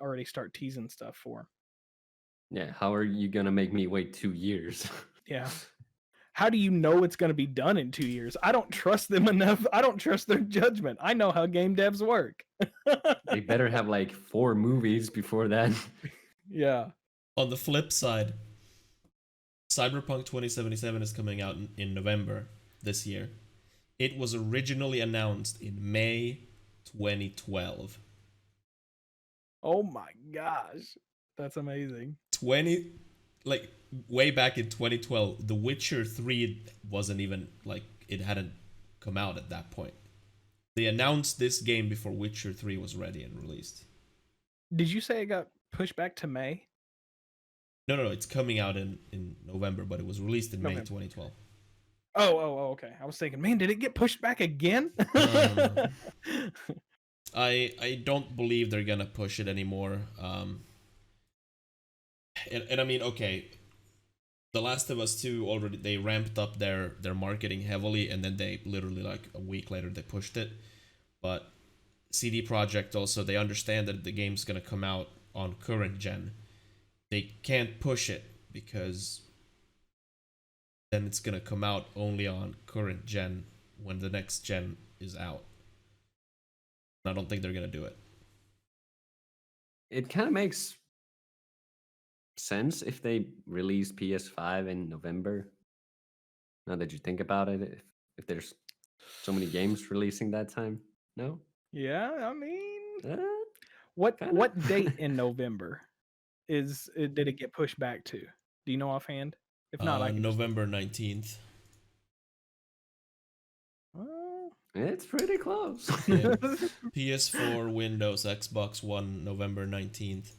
already start teasing stuff for.
Yeah, how are you going to make me wait 2 years?
Yeah. How do you know it's going to be done in 2 years? I don't trust them enough. I don't trust their judgment. I know how game devs work.
They better have like 4 movies before that.
Yeah.
On the flip side, Cyberpunk 2077 is coming out in November this year. It was originally announced in May 2012.
Oh my gosh. That's amazing.
Way back in 2012, The Witcher 3 wasn't even, like, it hadn't come out at that point. They announced this game before Witcher 3 was ready and released.
Did you say it got pushed back to May?
No, it's coming out in November, but it was released in May 2012.
Oh, okay. I was thinking, man, did it get pushed back again?
I don't believe they're gonna push it anymore. And I mean, okay, The Last of Us 2 already, they ramped up their marketing heavily, and then they literally like a week later they pushed it. But CD Projekt also, they understand that the game's gonna come out on current gen. They can't push it because then it's gonna come out only on current gen when the next gen is out. I don't think they're gonna do it.
it kind of makes sense if they release PS5 in November. Now that you think about it, if there's so many games releasing that time, no?
Yeah, I mean,
Uh,
what
kinda.
date in November did it get pushed back to? Do you know offhand? If not, I can just
November 19th.
Well,
It's pretty close.
Yeah. PS4, Windows, Xbox One, November 19th.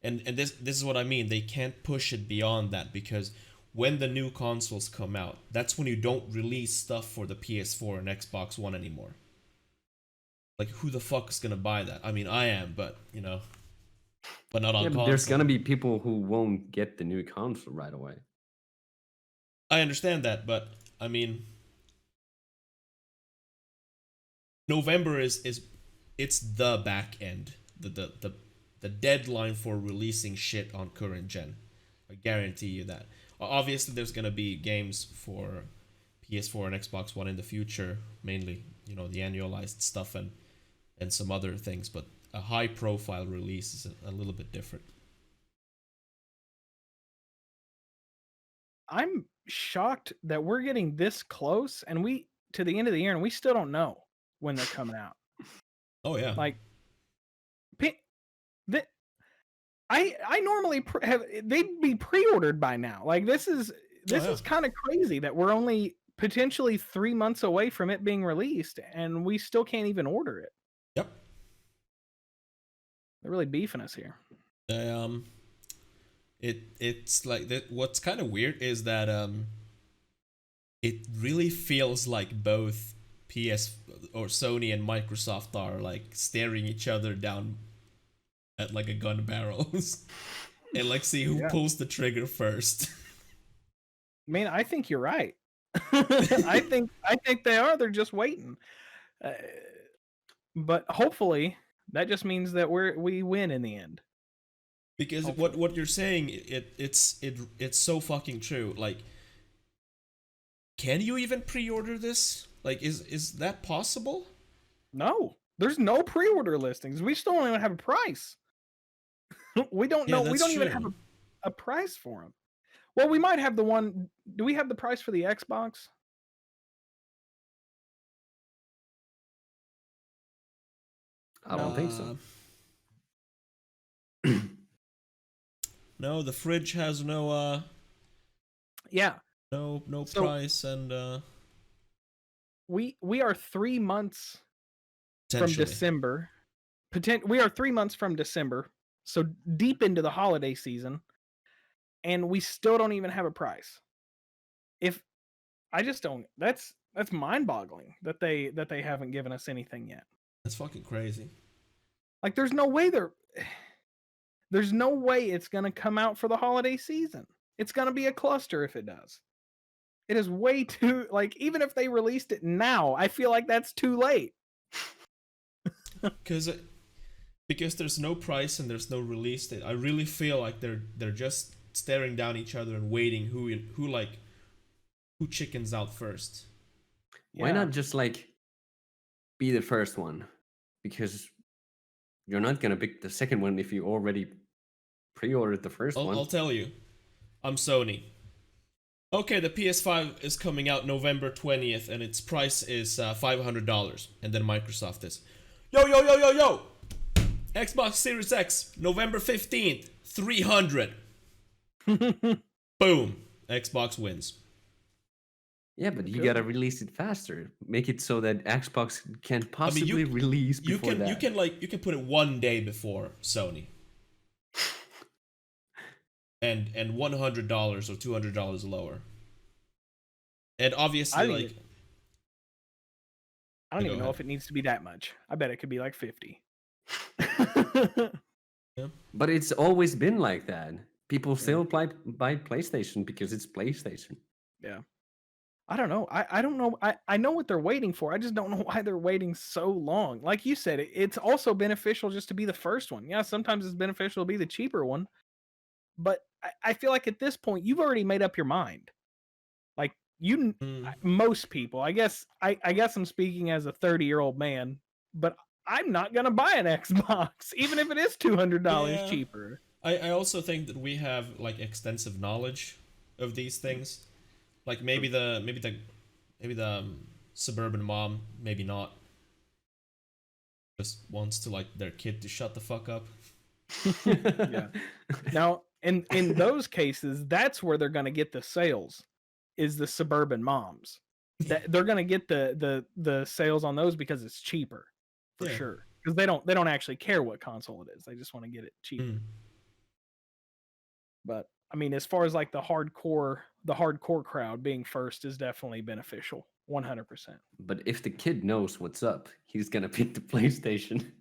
And this is what I mean. They can't push it beyond that because when the new consoles come out, that's when you don't release stuff for the PS4 and Xbox One anymore. Like, who the fuck is gonna buy that? I mean, I am, but but not on console.
There's gonna be people who won't get the new console right away.
I understand that, but I mean, November is it's the back end, the deadline for releasing shit on current gen. I guarantee you that. Obviously, there's gonna be games for PS4 and Xbox One in the future, mainly the annualized stuff and some other things, but a high profile release is a little bit different.
I'm shocked that we're getting this close and to the end of the year and we still don't know when they're coming out.
Oh yeah.
Like I normally they'd be pre-ordered by now. Like this is kind of crazy that we're only potentially 3 months away from it being released and we still can't even order it.
Yep.
They're really beefing us here.
It's like that. What's kind of weird is that it really feels like both PS or Sony and Microsoft are like staring each other down at like a gun barrels and like see who pulls the trigger first.
Man, I think you're right. I think they are. They're just waiting. But hopefully that just means that we win in the end.
Because what you're saying, it's so fucking true. Like, can you even pre-order this? Like, is that possible?
No, there's no pre-order listings. We still don't even have a price. We don't know. We don't even have a price for them. Well, we might have the one. Do we have the price for the Xbox?
I don't think so.
No, the fridge has no
yeah.
No price, and
we are 3 months from December. We are 3 months from December, so deep into the holiday season, and we still don't even have a price. If I just don't, that's mind-boggling that they haven't given us anything yet.
That's fucking crazy.
Like, there's no way it's gonna come out for the holiday season. It's gonna be a cluster if it does. It is way too, like, even if they released it now, I feel like that's too late.
Because there's no price and there's no release date. I really feel like they're just staring down each other and waiting who chickens out first.
Why not just like be the first one? Because you're not gonna pick the second one if you already pre-ordered the first one.
I'll tell you. I'm Sony. Okay, the PS5 is coming out November 20th, and its price is $500. And then Microsoft is, yo! Xbox Series X, November 15th, $300. Boom. Xbox wins.
Yeah, but you gotta release it faster. Make it so that Xbox can possibly release before that.
You can put it 1 day before Sony. And $100 or $200 lower. And obviously,
I don't even know if it needs to be that much. I bet it could be like 50.
Yeah.
But it's always been like that. People still buy PlayStation because it's PlayStation.
Yeah. I don't know. I don't know. I know what they're waiting for. I just don't know why they're waiting so long. Like you said, it's also beneficial just to be the first one. Yeah, sometimes it's beneficial to be the cheaper one. But I feel like at this point, you've already made up your mind. Like, most people, I guess I'm speaking as a 30-year-old man, but I'm not gonna buy an Xbox, even if it is $200
Yeah.
cheaper.
I also think that we have like extensive knowledge of these things. Like maybe the suburban mom, maybe not, just wants to like their kid to shut the fuck up.
Yeah. Now, in those cases, that's where they're gonna get the sales, is the suburban moms. They're gonna get the sales on those because it's cheaper, for
Yeah.
sure. Because they don't actually care what console it is. They just want to get it cheaper.
Mm.
But I mean, as far as like the hardcore crowd, being first is definitely beneficial, 100%.
But if the kid knows what's up, he's gonna pick the PlayStation.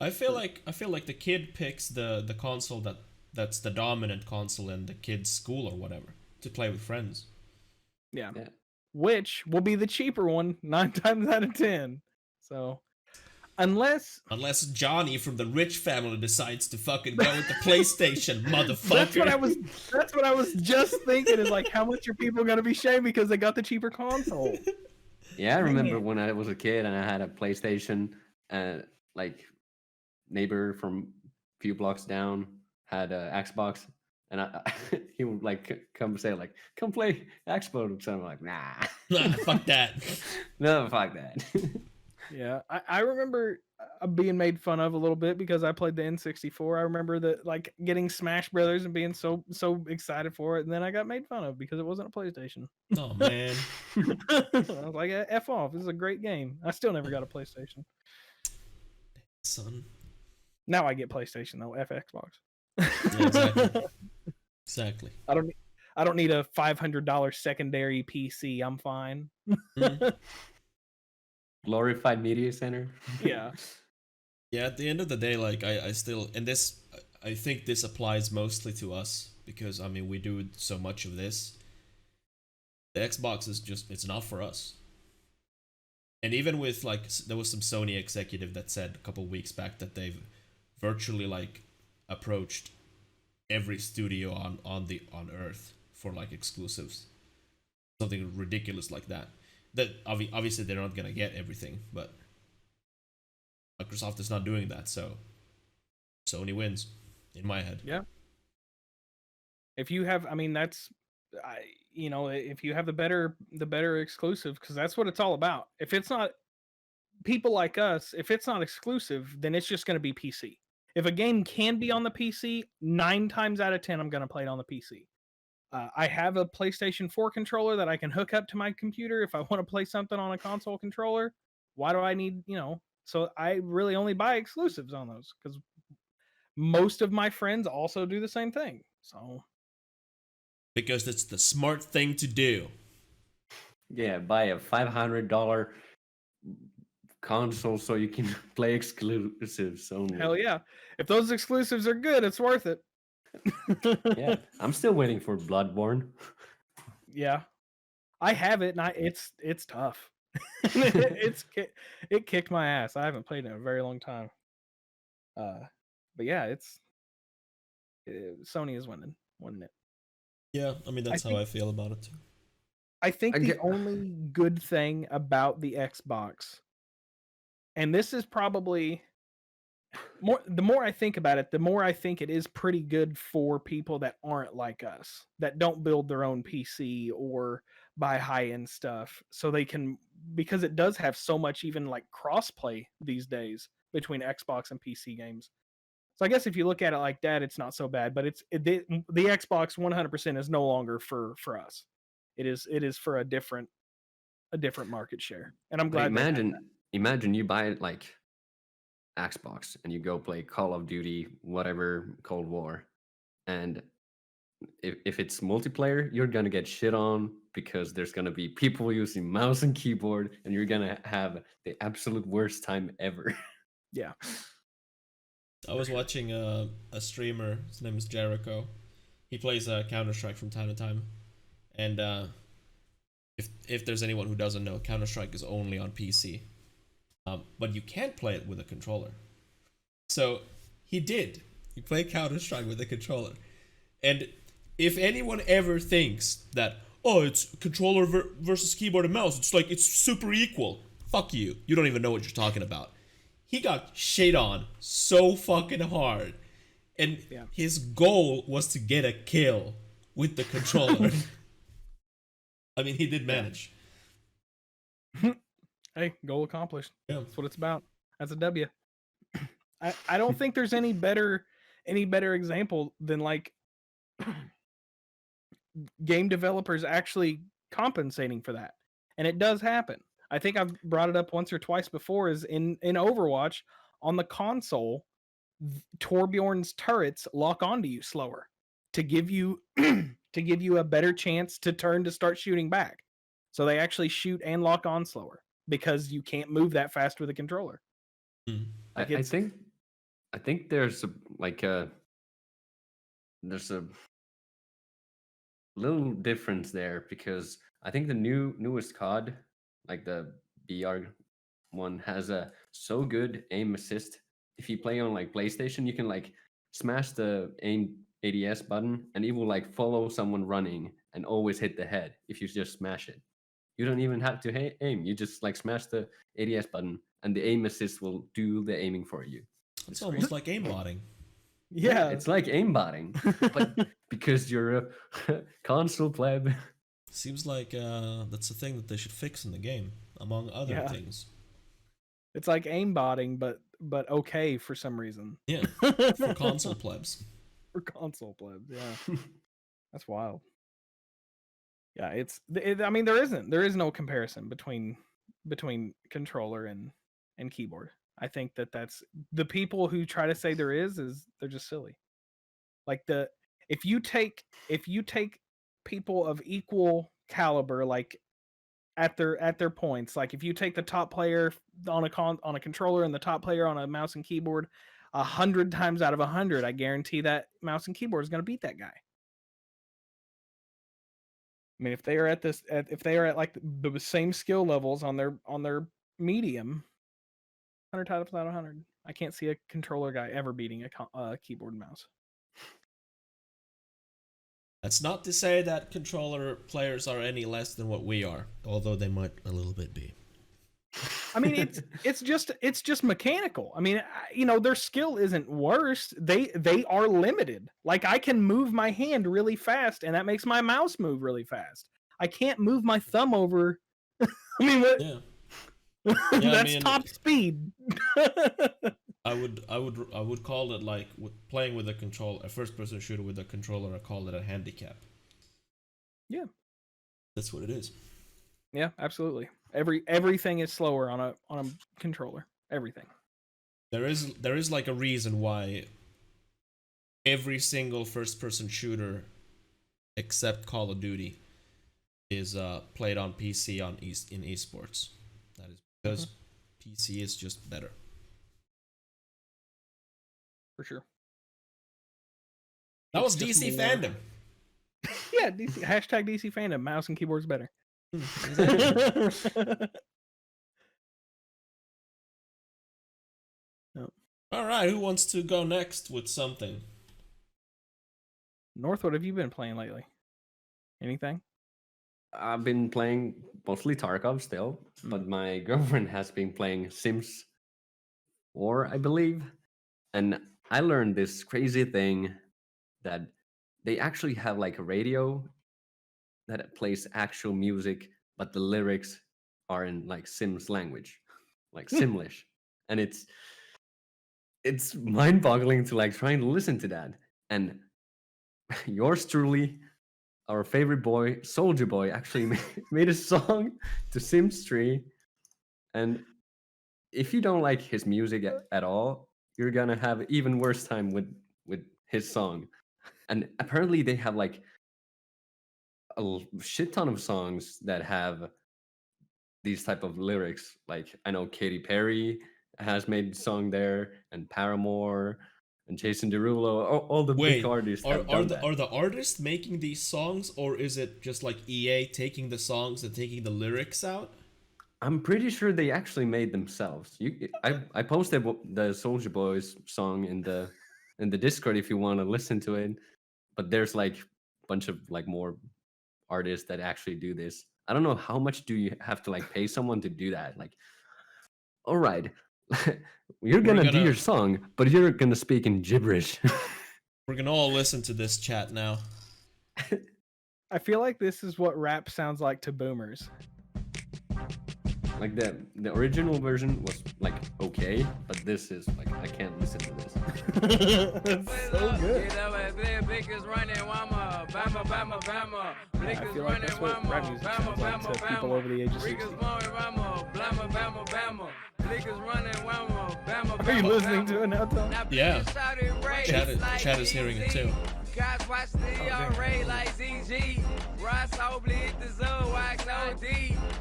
I feel like the kid picks the console that's the dominant console in the kid's school or whatever to play with friends.
Yeah.
Yeah.
Which will be the cheaper one 9 times out of 10. So unless
Johnny from the rich family decides to fucking go with the PlayStation, motherfucker.
that's what I was just thinking, is like, how much are people gonna be shamed because they got the cheaper console?
Yeah, I remember when I was a kid and I had a PlayStation, like neighbor from a few blocks down had a Xbox, and he would like come say like, "Come play Xbox," and I'm like, "Nah,
Fuck that."
no, fuck that."
Yeah, I remember being made fun of a little bit because I played the N64. I remember that, like, getting Smash Brothers and being so excited for it, and then I got made fun of because it wasn't a PlayStation.
Oh man.
I was like, F off, this is a great game. I still never got a PlayStation.
Son.
Now I get PlayStation though, Xbox.
Yeah, exactly. Exactly.
I don't need a $500 secondary PC. I'm fine.
Glorified media center.
Yeah.
Yeah, at the end of the day, like I still, and this, I think this applies mostly to us because I mean we do so much of this. The Xbox is just, it's not for us. And even with like, there was some Sony executive that said a couple weeks back that they've virtually like approached every studio on Earth for like exclusives, something ridiculous like that. That obviously they're not gonna get everything, but Microsoft is not doing that, so Sony wins in my head.
Yeah. If you have, I mean, that's, if you have the better exclusive, because that's what it's all about. If it's not, people like us, if it's not exclusive, then it's just going to be PC. If a game can be on the PC, 9 times out of 10, I'm going to play it on the PC. I have a PlayStation 4 controller that I can hook up to my computer if I want to play something on a console controller. Why do I need, So I really only buy exclusives on those because most of my friends also do the same thing. So
because it's the smart thing to do.
Yeah, buy a $500 console so you can play exclusives only.
Hell yeah! If those exclusives are good, it's worth it.
Yeah, I'm still waiting for Bloodborne.
Yeah, I have it, and it's tough. It kicked my ass. I haven't played in a very long time. But yeah, Sony is winning it.
Yeah, I mean that's how I feel about it too.
I think the only good thing about the Xbox, and this is probably the more I think about it, the more I think it is pretty good for people that aren't like us, that don't build their own PC or buy high-end stuff, so they can, because it does have so much even like cross-play these days between Xbox and PC games. So I guess if you look at it like that, it's not so bad, but the Xbox 100% is no longer for us. It is for a different market share, and I'm glad.
Imagine you buy like Xbox and you go play Call of Duty, whatever, Cold War, and if it's multiplayer, you're gonna get shit on because there's gonna be people using mouse and keyboard, and you're gonna have the absolute worst time ever.
Yeah.
I was watching a streamer. His name is Jericho. He plays Counter-Strike from time to time, and if there's anyone who doesn't know, Counter-Strike is only on PC. But you can't play it with a controller. So he did. He played Counter-Strike with a controller. And if anyone ever thinks that, oh, it's controller versus keyboard and mouse, it's like it's super equal. Fuck you. You don't even know what you're talking about. he got shit on so fucking hard. And his goal was to get a kill with the controller. I mean, he did manage.
Hey, goal accomplished.
Yeah.
That's what it's about. That's a W. I don't think there's any better example than like game developers actually compensating for that. And it does happen. I think I've brought it up once or twice before, is in Overwatch on the console, Torbjorn's turrets lock onto you slower to give you a better chance to turn to start shooting back. So they actually shoot and lock on slower because you can't move that fast with a controller.
Like I think there's a little difference there, because I think the newest COD, like the BR one, has a so good aim assist. If you play on like PlayStation, you can like smash the aim ADS button and it will like follow someone running and always hit the head if you just smash it. You don't even have to aim. You just like smash the ADS button and the aim assist will do the aiming for you.
It's almost like aimbotting.
Yeah,
it's like aimbotting, but because you're a console pleb.
Seems like that's a thing that they should fix in the game, among other things.
It's like aimbotting, but okay for some reason.
Yeah, for console plebs.
For console plebs, yeah. That's wild. Yeah, I mean, there is no comparison between controller and keyboard. I think that's the people who try to say there is they're just silly. Like if you take people of equal caliber, like at their points, like if you take the top player on a controller and the top player on a mouse and keyboard, 100 times out of 100, I guarantee that mouse and keyboard is going to beat that guy. I mean, if they are at like the same skill levels on their medium, 100 times out of 100, I can't see a controller guy ever beating a keyboard and mouse.
That's not to say that controller players are any less than what we are, although they might a little bit be.
I mean, it's just mechanical. I mean, their skill isn't worse. They are limited. Like, I can move my hand really fast, and that makes my mouse move really fast. I can't move my thumb over. I mean, what?
Yeah.
That's top speed.
I would call it like playing with a first-person shooter with a controller. I call it a handicap.
Yeah,
that's what it is.
Yeah, absolutely. Everything is slower on a controller. Everything.
There is like a reason why every single first-person shooter except Call of Duty is played on PC in esports. That is because PC is just better.
For sure.
That was DC Fandom.
Yeah, DC Fandom. Mouse and keyboard's better.
All right, who wants to go next with something?
North, what have you been playing lately? Anything?
I've been playing mostly Tarkov still, but my girlfriend has been playing Sims 4, I believe. And I learned this crazy thing that they actually have like a radio that plays actual music, but the lyrics are in like Sims language, like Simlish. And it's mind-boggling to like try and listen to that. And yours truly, our favorite boy, Soldier Boy, actually made a song to Sims 3. And if you don't like his music at all, you're gonna have even worse time with his song. And apparently they have like a shit ton of songs that have these type of lyrics. Like I know Katy Perry has made a song there, and Paramore, and Jason Derulo, all the big artists have done that.
Are the artists making these songs, or is it just like EA taking the songs and taking the lyrics out?
I'm pretty sure they actually made themselves. I posted the Soldier Boys song in the Discord if you want to listen to it. But there's like a bunch of like more artists that actually do this. I don't know how much do you have to like pay someone to do that. Like, all right, You're gonna do
gonna-
your song, but you're gonna speak in gibberish.
We're gonna all listen to this chat now.
I feel like this is what rap sounds like to boomers.
Like the original version was like okay, but this is like I can't listen to this.
It's so good.
I
feel like that's what rap music sounds like to people over the age of 60. Are you listening to it now, Tom?
Yeah. Chat is hearing it too.
Guys watch the array like ZG. Ross Obley hit the zoo, wax OD.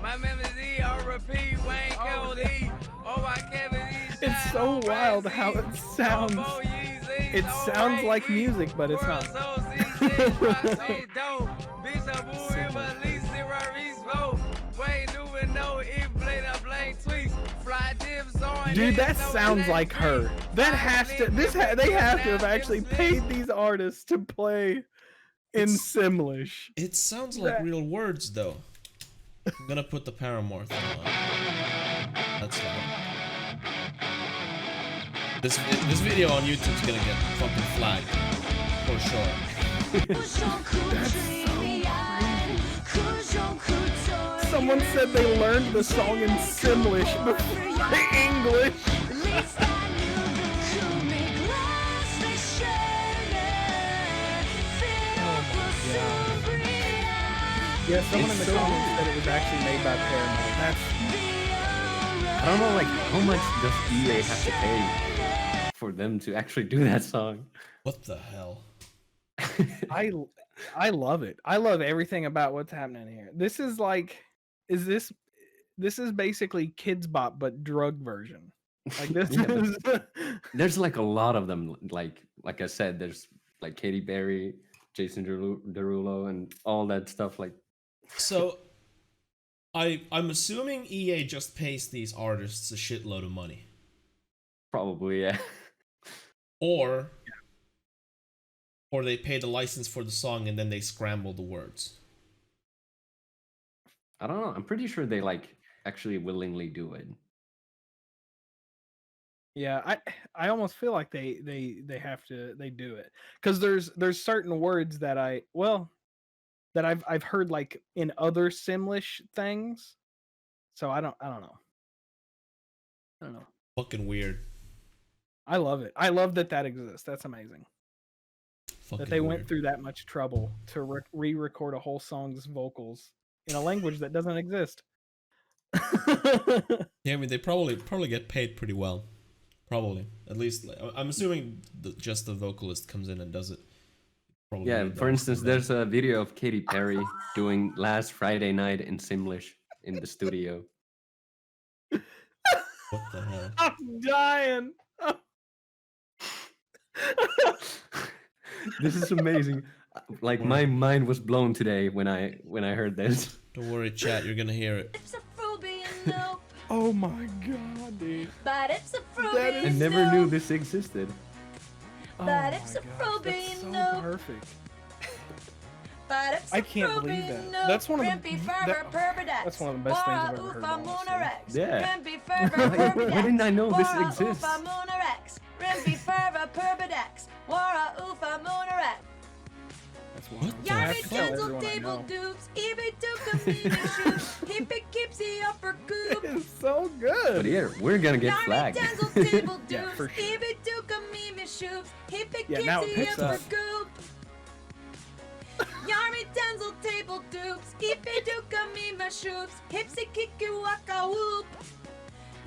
My memory on repeat, Wayne Cody. Oh, I can't believe
It's so wild how it sounds. It sounds like music, but it's not. Dude, that sounds like her. That has to. They have to have actually paid these artists to play in Simlish.
It sounds like real words though. I'm gonna put the Paramore thing on. That's loud. This video on YouTube's gonna get fucking flagged for sure.
Someone said they learned the song in Simlish before English. Yeah, someone in the comments said it was actually made by Paramount. That's
I don't know, like how much does EA have to pay for them to actually do that song?
What the hell?
I love it. I love everything about what's happening here. This is like, this is basically Kids Bop but drug version. Like this
Yeah, but-
is.
There's like a lot of them. Like I said, there's like Katy Perry, Jason Derulo, and all that stuff. Like,
So, I'm assuming EA just pays these artists a shitload of money,
probably, yeah.
or they pay the license for the song and then they scramble the words.
I don't know. I'm pretty sure they like actually willingly do it.
Yeah, I almost feel like they have to do it because there's certain words that I've heard like in other Simlish things, so I don't know.
Fucking weird.
I love it. I love that exists. That's amazing.
Fucking
That they
weird.
went through that much trouble to re-record a whole song's vocals in a language that doesn't exist.
Yeah, I mean they probably get paid pretty well. Probably, at least I'm assuming just the vocalist comes in and does it. Probably
Yeah,
does.
for instance, there's a video of Katy Perry doing Last Friday Night in Simlish in the studio.
What the hell?
I'm dying.
This is amazing. Like my mind was blown today when I heard this.
Don't worry, chat. You're gonna hear it.
It's a Fruby and nope,
Oh my god, dude.
but it's a
That
Fruby
I
is-
never knew this existed.
Oh
But
my
it's a
gosh,
Fruby
that's so
nope.
perfect.
But it's
I
a
can't
Fruby
believe that.
nope.
That's one of the-
Rimpy
that-
fervor perbidex.
that's one of the best things I've ever
Wara
heard,
ufa
honestly.
moonarex.
Yeah.
Rimpy fervor
Why
perbidex.
didn't I know this
Wara
exists?
ufa moonarex. Rimpy fervor perbidex. Wara ufa moonarex.
That's wild.
What the
I have
Yarmy
to tell
dental
everyone I
table
know.
dupes. Ebe duka mimi shoes. Hippie keepsy upper goop.
It's so
But
good.
here, we're gonna get
Yarmy
flagged.
dental table
Yeah,
dupes.
for sure.
Ebe duka mimi shoes. Hippie
Yeah, now it
keepsy
picks
upper
up.
goop. Yarmy dental table dupes. Ebe duka mimi shoes. Hipsy kiki waka whoop.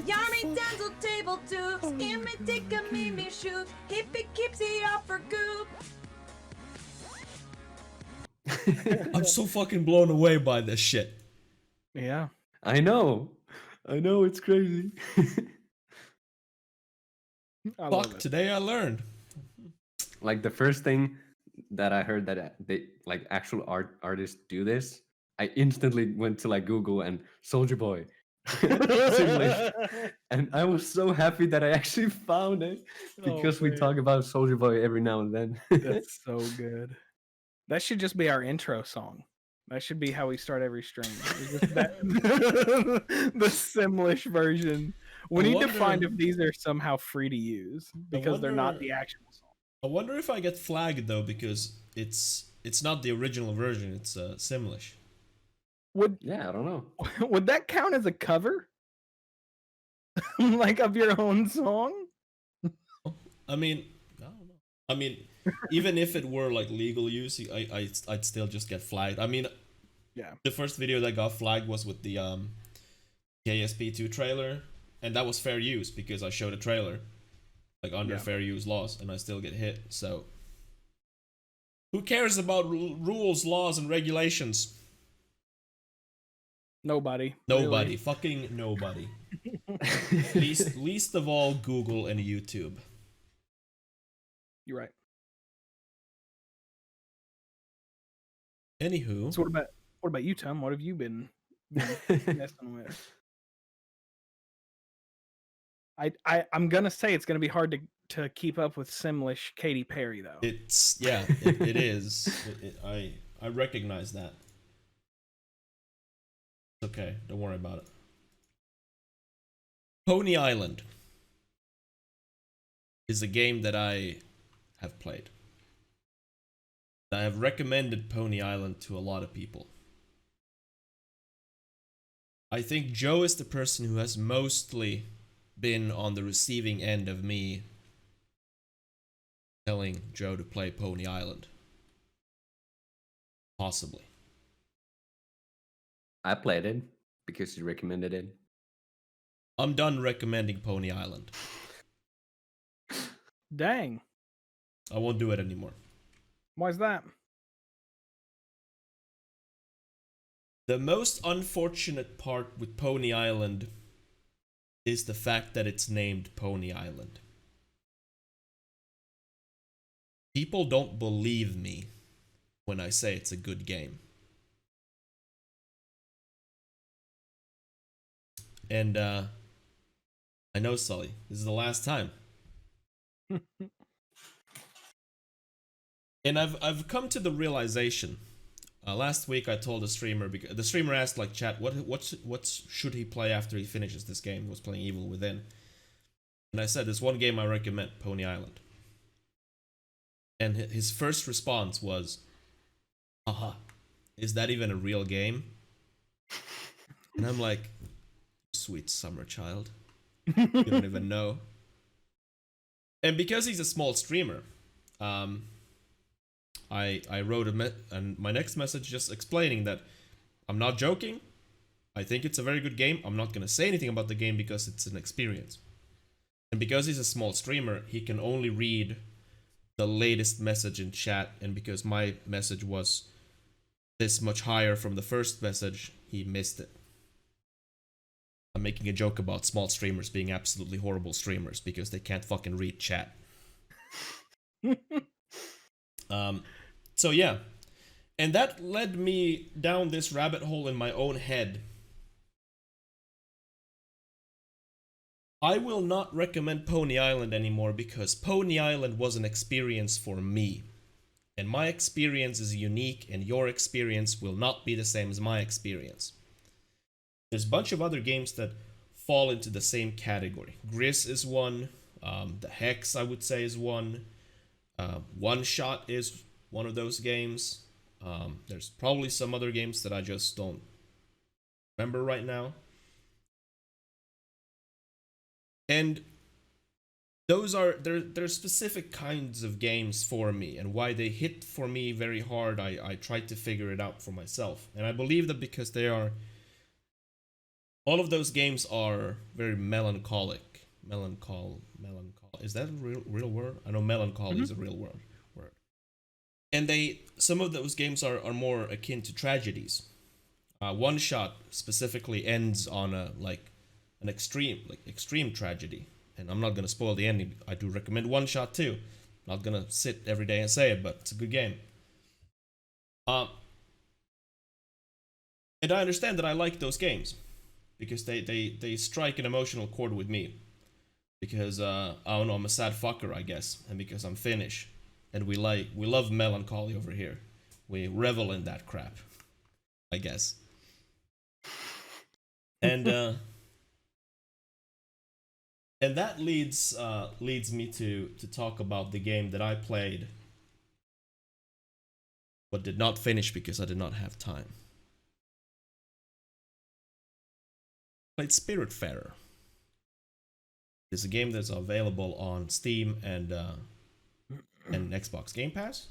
Yarmy dental table dupes. Ime dika mimi shoes. Hippie keepsy upper goop.
I'm so fucking blown away by this shit.
Yeah.
I know, it's crazy.
I love
Fuck,
it.
today I learned.
Like the first thing that I heard that they like actual artists do this, I instantly went to like Google and Soldier Boy. Simlish. And I was so happy that I actually found it because we
man.
talk about Soldier Boy every now and then.
That's so good. That should just be our intro song. That should be how we start every stream. It's just the Simlish version We
I
need
wonder-
to find if these are somehow free to use because they're not
wonder-
the actual song.
I wonder if I get flagged though because it's not the original version. It's Simlish.
Yeah, I don't know.
Would that count as a cover? Like of your own song?
I mean, I don't know. I mean, even if it were like legal use, I'd still just get flagged. I mean,
Yeah.
the first video that got flagged was with the KSP2 trailer, and that was fair use because I showed a trailer, like under
Yeah.
fair use laws, and I still get hit. So, who cares about rules, laws, and regulations?
Nobody.
Nobody,
really.
fucking nobody. least of all Google and YouTube.
You're right.
Anywho,
So what about you, Tom? What have you been messing with? I'm gonna say it's gonna be hard to keep up with Simlish Katy Perry though.
it is. I recognize that. It's okay, don't worry about it. Pony Island is a game that I have played. I have recommended Pony Island to a lot of people. I think Joe is the person who has mostly been on the receiving end of me telling Joe to play Pony Island. Possibly.
I played it because you recommended it.
I'm done recommending Pony Island.
Dang.
I won't do it anymore.
Why's that?
The most unfortunate part with Pony Island is the fact that it's named Pony Island. People don't believe me when I say it's a good game. And I know, Sully, this is the last time. And I've come to the realization. Last week I told the streamer, because the streamer asked like chat, what should he play after he finishes this game? He was playing Evil Within, and I said there's one game I recommend, Pony Island. And his first response was, "Haha, is that even a real game?" And I'm like, "Sweet summer child, you don't even know." And because he's a small streamer, I wrote my next message just explaining that I'm not joking. I think it's a very good game. I'm not going to say anything about the game because it's an experience. And because he's a small streamer, he can only read the latest message in chat. And because my message was this much higher from the first message, he missed it. I'm making a joke about small streamers being absolutely horrible streamers because they can't fucking read chat. So yeah, and that led me down this rabbit hole in my own head. I will not recommend Pony Island anymore because Pony Island was an experience for me. And my experience is unique and your experience will not be the same as my experience. There's a bunch of other games that fall into the same category. Gris is one, the Hex I would say is one, One Shot is one of those games. There's probably some other games that I just don't remember right now. And those are they're specific kinds of games for me, and why they hit for me very hard, I tried to figure it out for myself. And I believe that because they are, all of those games are very melancholic. Is that a real word? I know melancholy is a real word. And some of those games are more akin to tragedies. One Shot specifically ends on an extreme tragedy. And I'm not gonna spoil the ending. I do recommend One Shot too. I'm not gonna sit every day and say it, but it's a good game. And I understand that I like those games because they strike an emotional chord with me. Because I don't know, I'm a sad fucker, I guess, and because I'm Finnish. And we love melancholy over here. We revel in that crap, I guess. And And that leads me to talk about the game that I played, but did not finish because I did not have time. Played Spiritfarer. It's a game that's available on Steam and Xbox Game Pass.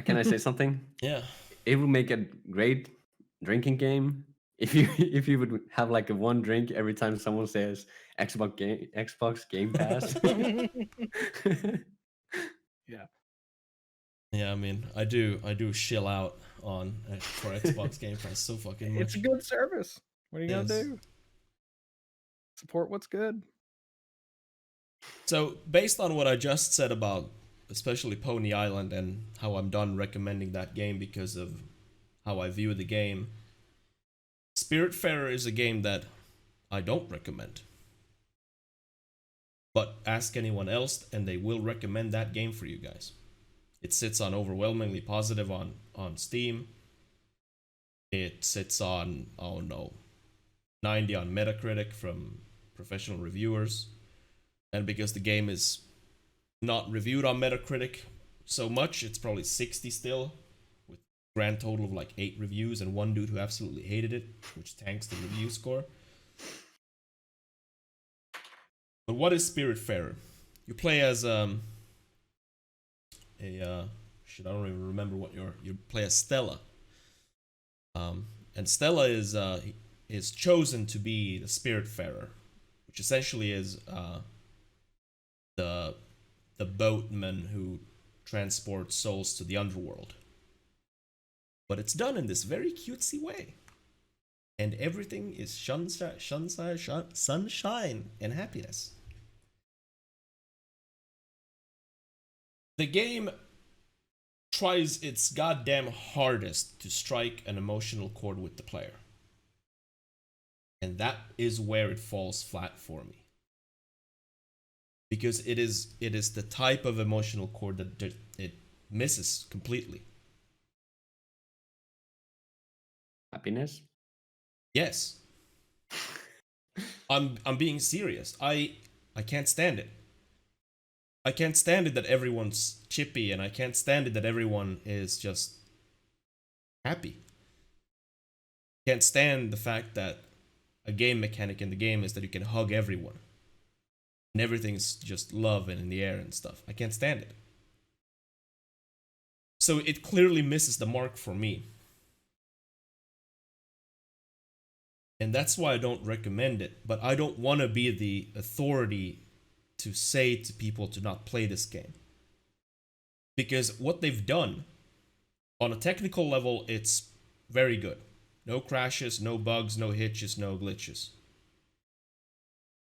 Can I say something?
Yeah.
It would make a great drinking game if you would have like a one drink every time someone says Xbox Game Pass.
Yeah.
Yeah, I mean, I do shill out on for Xbox Game Pass so fucking much.
It's a good service. What are you gonna
Yes.
do? Support what's good.
So, based on what I just said about especially Pony Island and how I'm done recommending that game because of how I view the game, Spiritfarer is a game that I don't recommend. But ask anyone else and they will recommend that game for you guys. It sits on overwhelmingly positive on Steam. It sits on, 90 on Metacritic from professional reviewers. And because the game is not reviewed on Metacritic so much, it's probably 60 still, with a grand total of like 8 reviews and one dude who absolutely hated it, which tanks the review score. But what is Spiritfarer? You play as I don't even remember what you play as Stella. And Stella is chosen to be the Spiritfarer, which essentially is the boatman who transports souls to the underworld. But it's done in this very cutesy way. And everything is sunshine and happiness. The game tries its goddamn hardest to strike an emotional chord with the player. And that is where it falls flat for me. Because it is the type of emotional chord that it misses completely.
Happiness?
Yes. I'm being serious. I can't stand it. I can't stand it that everyone's chippy, and I can't stand it that everyone is just happy. Can't stand the fact that a game mechanic in the game is that you can hug everyone. And everything's just love and in the air and stuff. I can't stand it. So it clearly misses the mark for me. And that's why I don't recommend it. But I don't want to be the authority to say to people to not play this game. Because what they've done, on a technical level, it's very good. No crashes, no bugs, no hitches, no glitches.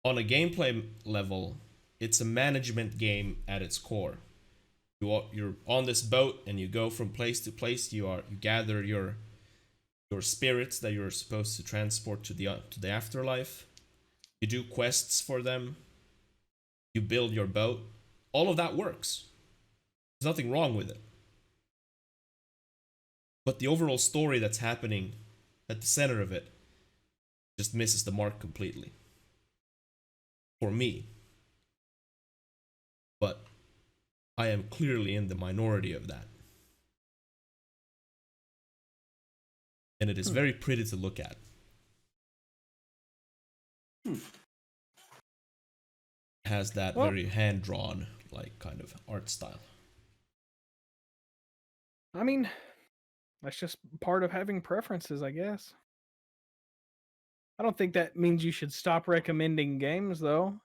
On a gameplay level, it's a management game at its core. You're on this boat and you go from place to place. You gather your spirits that you're supposed to transport to the afterlife. You do quests for them. You build your boat. All of that works. There's nothing wrong with it. But the overall story that's happening at the center of it just misses the mark completely. For me. But I am clearly in the minority of that. And it is very pretty to look at. Has that very hand-drawn, like, kind of art style.
I mean, that's just part of having preferences, I guess. I don't think that means you should stop recommending games, though.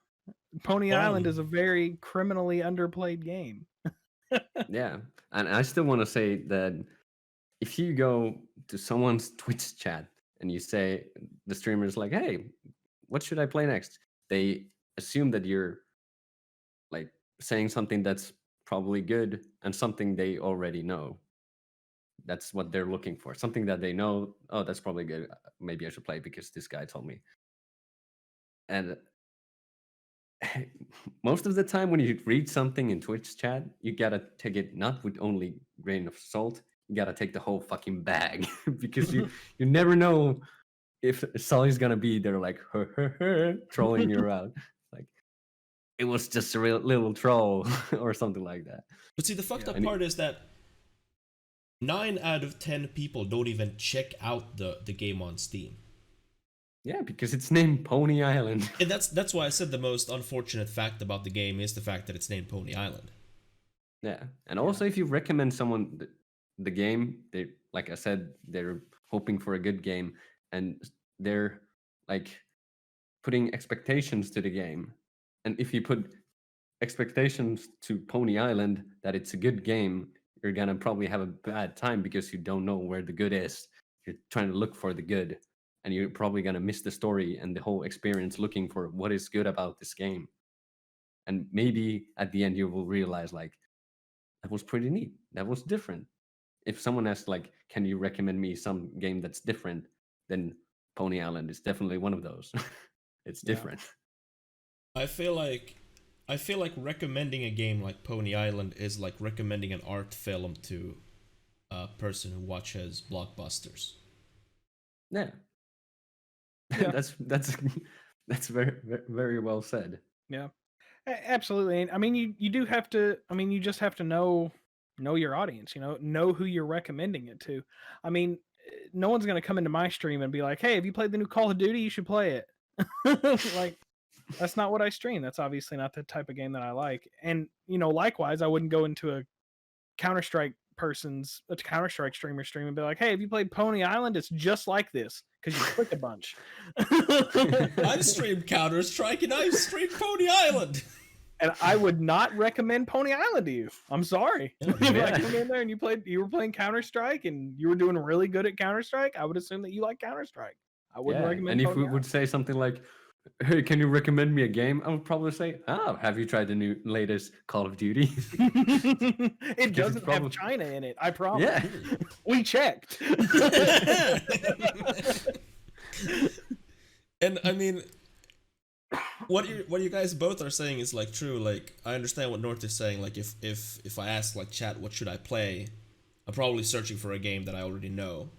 Pony Island is a very criminally underplayed game.
Yeah, and I still want to say that if you go to someone's Twitch chat and you say, the streamer's like, hey, what should I play next? They assume that you're like saying something that's probably good and something they already know. That's what they're looking for. Something that they know, oh, that's probably good. Maybe I should play because this guy told me. And most of the time when you read something in Twitch chat, you gotta take it not with only grain of salt. You gotta take the whole fucking bag because you never know if Sully's gonna be there like trolling you around, like it was just a real little troll or something like that.
But see, the fucked up
and
part is that 9 out of 10 people don't even check out the game on Steam.
Yeah, because it's named Pony Island.
And that's why I said the most unfortunate fact about the game is the fact that it's named Pony Island.
Yeah, and also if you recommend someone the game, they, like I said, they're hoping for a good game, and they're like putting expectations to the game. And if you put expectations to Pony Island that it's a good game, you're gonna probably have a bad time because you don't know where the good is. You're trying to look for the good, and you're probably gonna miss the story and the whole experience looking for what is good about this game. And maybe at the end you will realize like, that was pretty neat. That was different. If someone asks like, can you recommend me some game that's different, then Pony Island is definitely one of those. It's different.
I feel like recommending a game like Pony Island is like recommending an art film to a person who watches blockbusters.
Yeah.
Yeah.
that's very, very well said.
Yeah, absolutely. And I mean, you do have to. I mean, you just have to know your audience. Know who you're recommending it to. I mean, no one's gonna come into my stream and be like, "Hey, have you played the new Call of Duty? You should play it." Like, that's not what I stream. That's obviously not the type of game that I like. And likewise, I wouldn't go into a Counter-Strike streamer stream and be like, "Hey, have you played Pony Island? It's just like this," because you click a bunch.
I've streamed Counter-Strike and I've streamed Pony Island.
And I would not recommend Pony Island to you. I'm sorry. If I came in there and you were playing Counter-Strike and you were doing really good at Counter-Strike, I would assume that you like Counter-Strike. I wouldn't recommend.
And
Pony
if we
Island.
would say something like, "Hey, can you recommend me a game?" I would probably say, "Oh, have you tried the latest Call of Duty?"
It doesn't have China in it. I promise.
Yeah,
we checked.
And I mean, what you guys both are saying is like true. Like, I understand what North is saying. Like, if I ask like chat, what should I play, I'm probably searching for a game that I already know.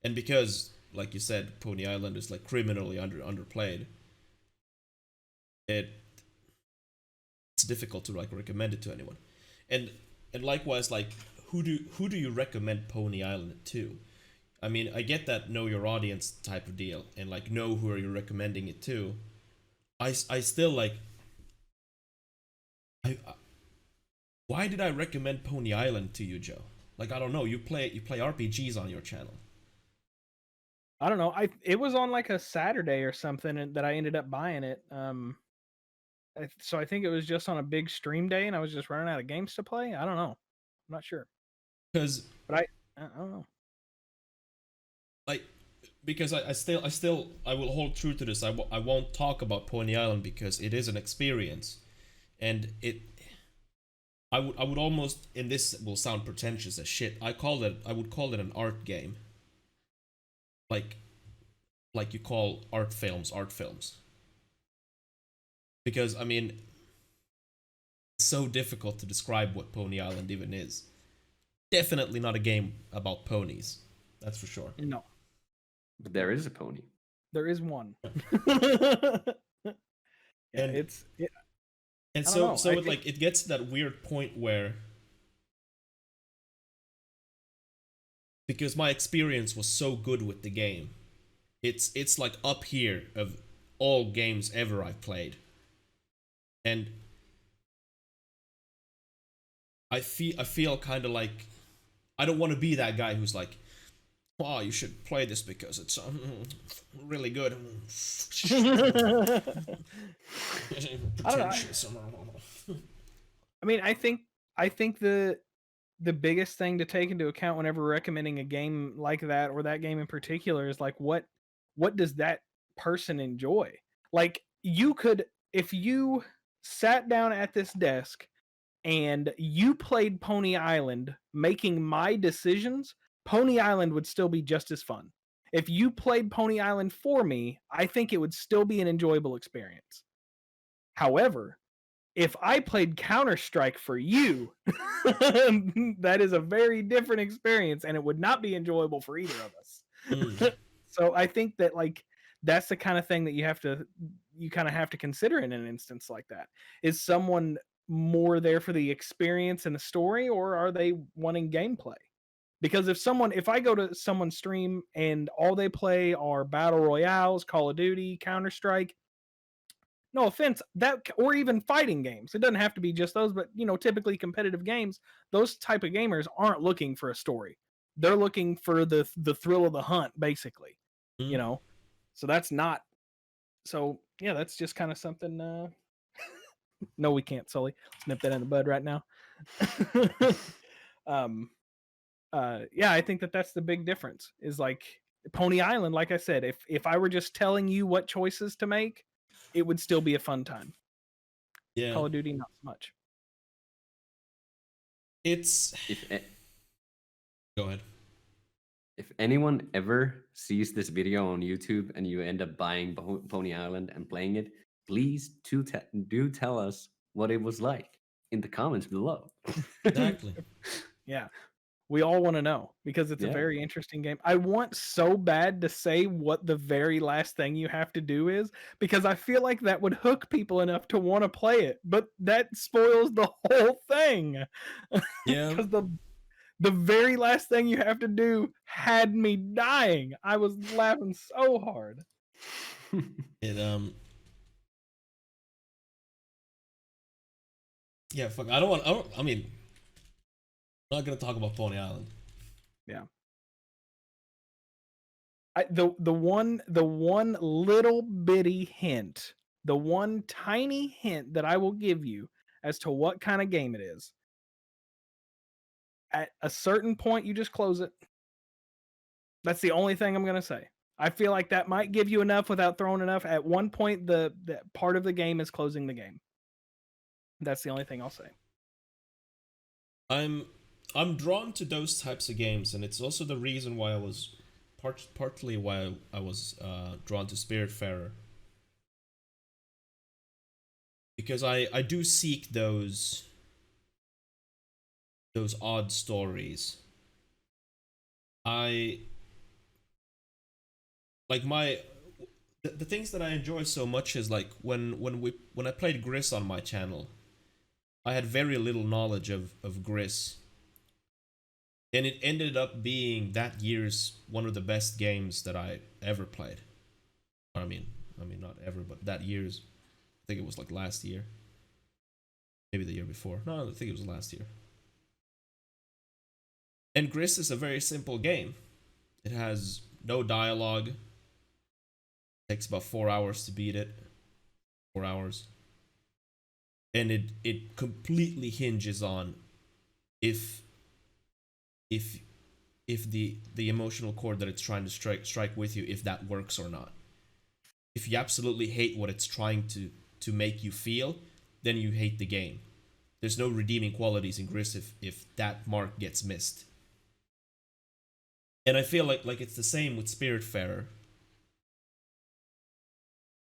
And because, like you said, Pony Island is like criminally underplayed, it's difficult to like recommend it to anyone. And likewise, like, who do you recommend Pony Island to? I mean, I get that know your audience type of deal, and like know who are you recommending it to. I still like. Why did I recommend Pony Island to you, Joe? Like, I don't know. You play RPGs on your channel.
I don't know. It was on like a Saturday or something that I ended up buying it. So I think it was just on a big stream day, and I was just running out of games to play. I don't know. I'm not sure. But I don't know.
Like, because I will hold true to this. I won't talk about Pony Island because it is an experience, and I would almost, and this will sound pretentious as shit, I would call it an art game. Like you call art films. Because I mean, it's so difficult to describe what Pony Island even is. Definitely not a game about ponies. That's for sure.
No.
But there is a pony.
There is one.
And so it gets to that weird point where, because my experience was so good with the game, it's like up here of all games ever I've played. And I feel kind of like I don't want to be that guy who's like, "Oh, you should play this because it's really good."
I mean, I think the biggest thing to take into account whenever recommending a game like that, or that game in particular, is like what does that person enjoy? Like, you could, if you sat down at this desk and you played Pony Island making my decisions, Pony Island would still be just as fun. If you played Pony Island for me, I think it would still be an enjoyable experience. However, if I played Counter-Strike for you, that is a very different experience, and it would not be enjoyable for either of us. So I think that like that's the kind of thing that you kind of have to consider in an instance like that. Is someone more there for the experience and the story, or are they wanting gameplay? Because if I go to someone's stream and all they play are battle royales, Call of Duty, Counter-Strike, no offense, or even fighting games. It doesn't have to be just those, but typically competitive games, those type of gamers aren't looking for a story. They're looking for the thrill of the hunt, basically.
Mm.
So that's not. So yeah, that's just kind of something. No, we can't, Sully. Let's nip that in the bud right now. Yeah, I think that's the big difference. Is like Pony Island. Like I said, if I were just telling you what choices to make, it would still be a fun time.
Yeah.
Call of Duty, not so much.
It's. Go ahead.
If anyone ever sees this video on YouTube and you end up buying Pony Island and playing it, please do tell us what it was like in the comments below.
Exactly.
Yeah. We all want to know because it's a very interesting game. I want so bad to say what the very last thing you have to do is, because I feel like that would hook people enough to want to play it, but that spoils the whole thing.
Yeah.
Because the very last thing you have to do had me dying. I was laughing so hard.
Yeah, fuck. I mean, I'm not gonna talk about Pony Island.
Yeah. The one little bitty hint, the one tiny hint that I will give you as to what kind of game it is. At a certain point, you just close it. That's the only thing I'm gonna say. I feel like that might give you enough without throwing enough. At one point, the part of the game is closing the game. That's the only thing I'll say.
I'm drawn to those types of games, and it's also the reason why I was partly why I was drawn to Spiritfarer, because I do seek those odd stories. I like the things that I enjoy so much is like when I played Gris on my channel, I had very little knowledge of Gris. And it ended up being that year's one of the best games that I ever played. I mean not ever, but that year's. I think it was like last year. Maybe the year before. No, I think it was last year. And Gris is a very simple game. It has no dialogue. It takes about 4 hours to beat it. 4 hours. And it completely hinges on if the emotional chord that it's trying to strike with you, if that works or not. If you absolutely hate what it's trying to make you feel, then you hate the game. There's no redeeming qualities in Gris if that mark gets missed. And I feel like it's the same with Spiritfarer.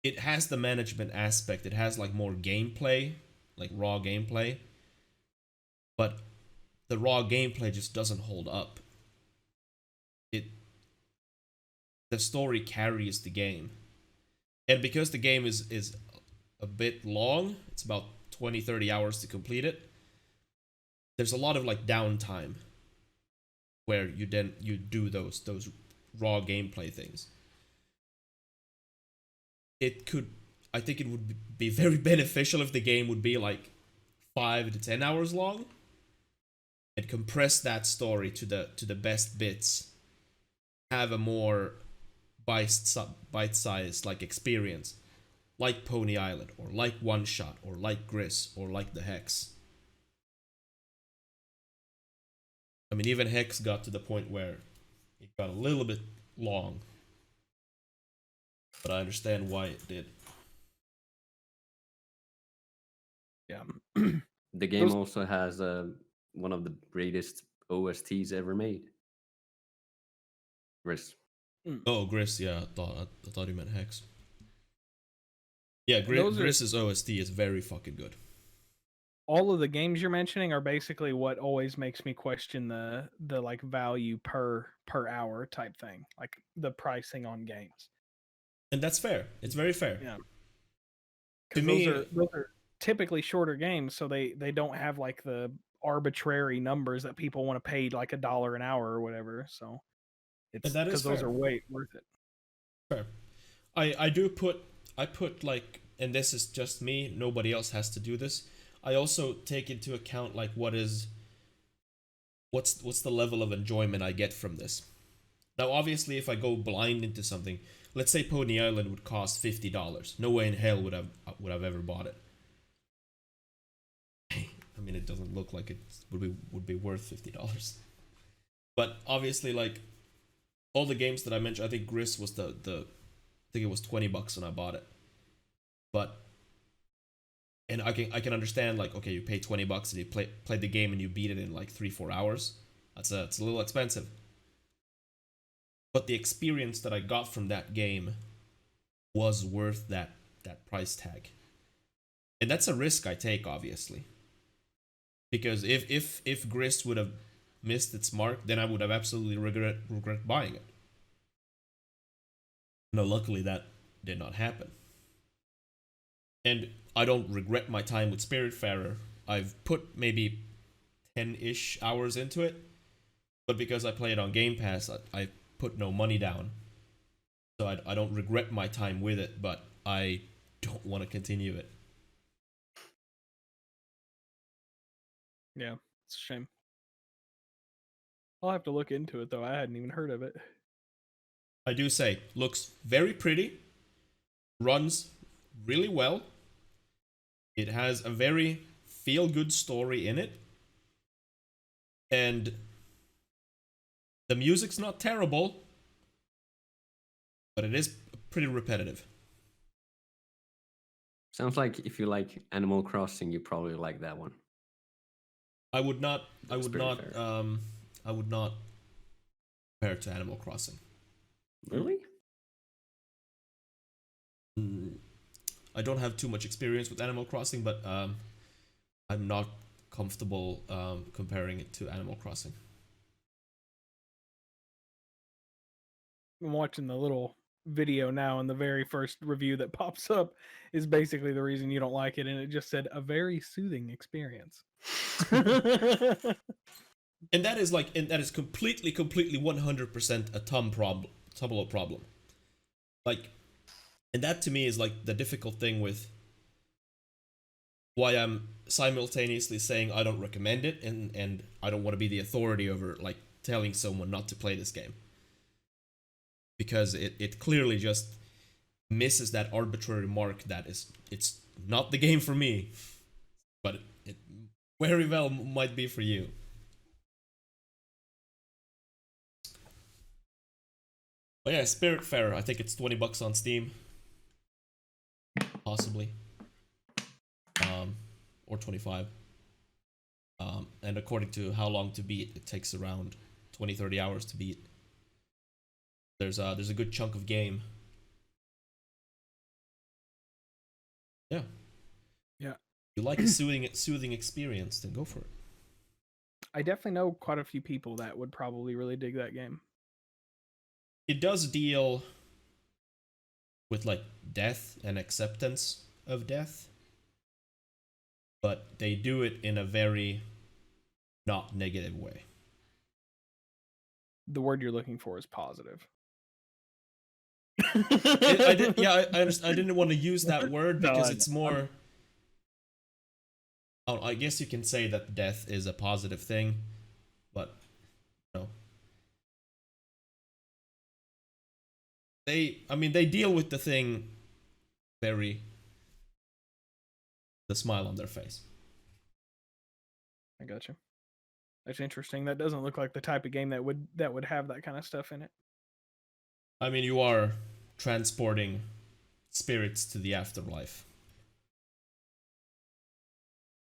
It has the management aspect. It has like more gameplay, like raw gameplay. But the raw gameplay just doesn't hold up. The story carries the game. And because the game is a bit long, it's about 20-30 hours to complete it, there's a lot of like downtime where you do those raw gameplay things. I think it would be very beneficial if the game would be like 5 to 10 hours long and compress that story to the best bits, have a more bite-sized like experience, like Pony Island, or like One Shot, or like Gris, or like the Hex. I mean, even Hex got to the point where it got a little bit long, but I understand why it did.
Yeah.
The game also has one of the greatest OSTs ever made. Gris.
Oh, Gris, yeah, I thought you meant Hex. Yeah, Gris's OST is very fucking good.
all of the games you're mentioning are basically what always makes me question the like value per hour type thing, like the pricing on games.
And that's fair. It's very fair.
Yeah.
To
Because
me,
those are typically shorter games, so they don't have like the arbitrary numbers that people want to pay like $1 an hour or whatever. So it's
and that is
because those
fair.
are way worth it.
Fair. I put like, and this is just me, nobody else has to do this. I also take into account like what's the level of enjoyment I get from this. Now obviously if I go blind into something, let's say Pony Island would cost $50. No way in hell would I've ever bought it. I mean, it doesn't look like it would be worth $50. But obviously, like all the games that I mentioned, I think Gris was I think it was $20 when I bought it. But and I can understand, like, okay, you pay $20 and you play the game and you beat it in like 3-4 hours. It's a little expensive. But the experience that I got from that game was worth that price tag. And that's a risk I take, obviously. Because if Grist would have missed its mark, then I would have absolutely regret buying it. No, luckily that did not happen. And I don't regret my time with Spiritfarer. I've put maybe 10-ish hours into it, but because I play it on Game Pass, I put no money down. So I don't regret my time with it, but I don't want to continue it.
Yeah, it's a shame. I'll have to look into it though. I hadn't even heard of it.
I do say, looks very pretty, runs really well. It has a very feel-good story in it. And the music's not terrible, but it is pretty repetitive.
Sounds like if you like Animal Crossing, you probably like that one.
I would not compare it to Animal Crossing.
Really?
I don't have too much experience with Animal Crossing, but I'm not comfortable comparing it to Animal Crossing.
I'm watching the little video now, and the very first review that pops up is basically the reason you don't like it, and it just said a very soothing experience.
And that is completely 100% a Tumblr problem. Like, and that to me is like the difficult thing with why I'm simultaneously saying I don't recommend it and I don't want to be the authority over like telling someone not to play this game. Because it clearly just misses that arbitrary mark that it's not the game for me, but it very well might be for you. But yeah, Spiritfarer, I think it's $20 on Steam. Possibly. Or 25. And according to how long to beat, it takes around 20-30 hours to beat. There's a good chunk of game. Yeah.
Yeah.
If you like a soothing experience, then go for it.
I definitely know quite a few people that would probably really dig that game.
It does deal with like death and acceptance of death, but they do it in a very not negative way.
The word you're looking for is positive.
I didn't want to use that word because it's more. Oh, I guess you can say that death is a positive thing, but no. They deal with the thing very. The smile on their face.
I got you. That's interesting. That doesn't look like the type of game that would have that kind of stuff in it.
I mean, you are transporting spirits to the afterlife.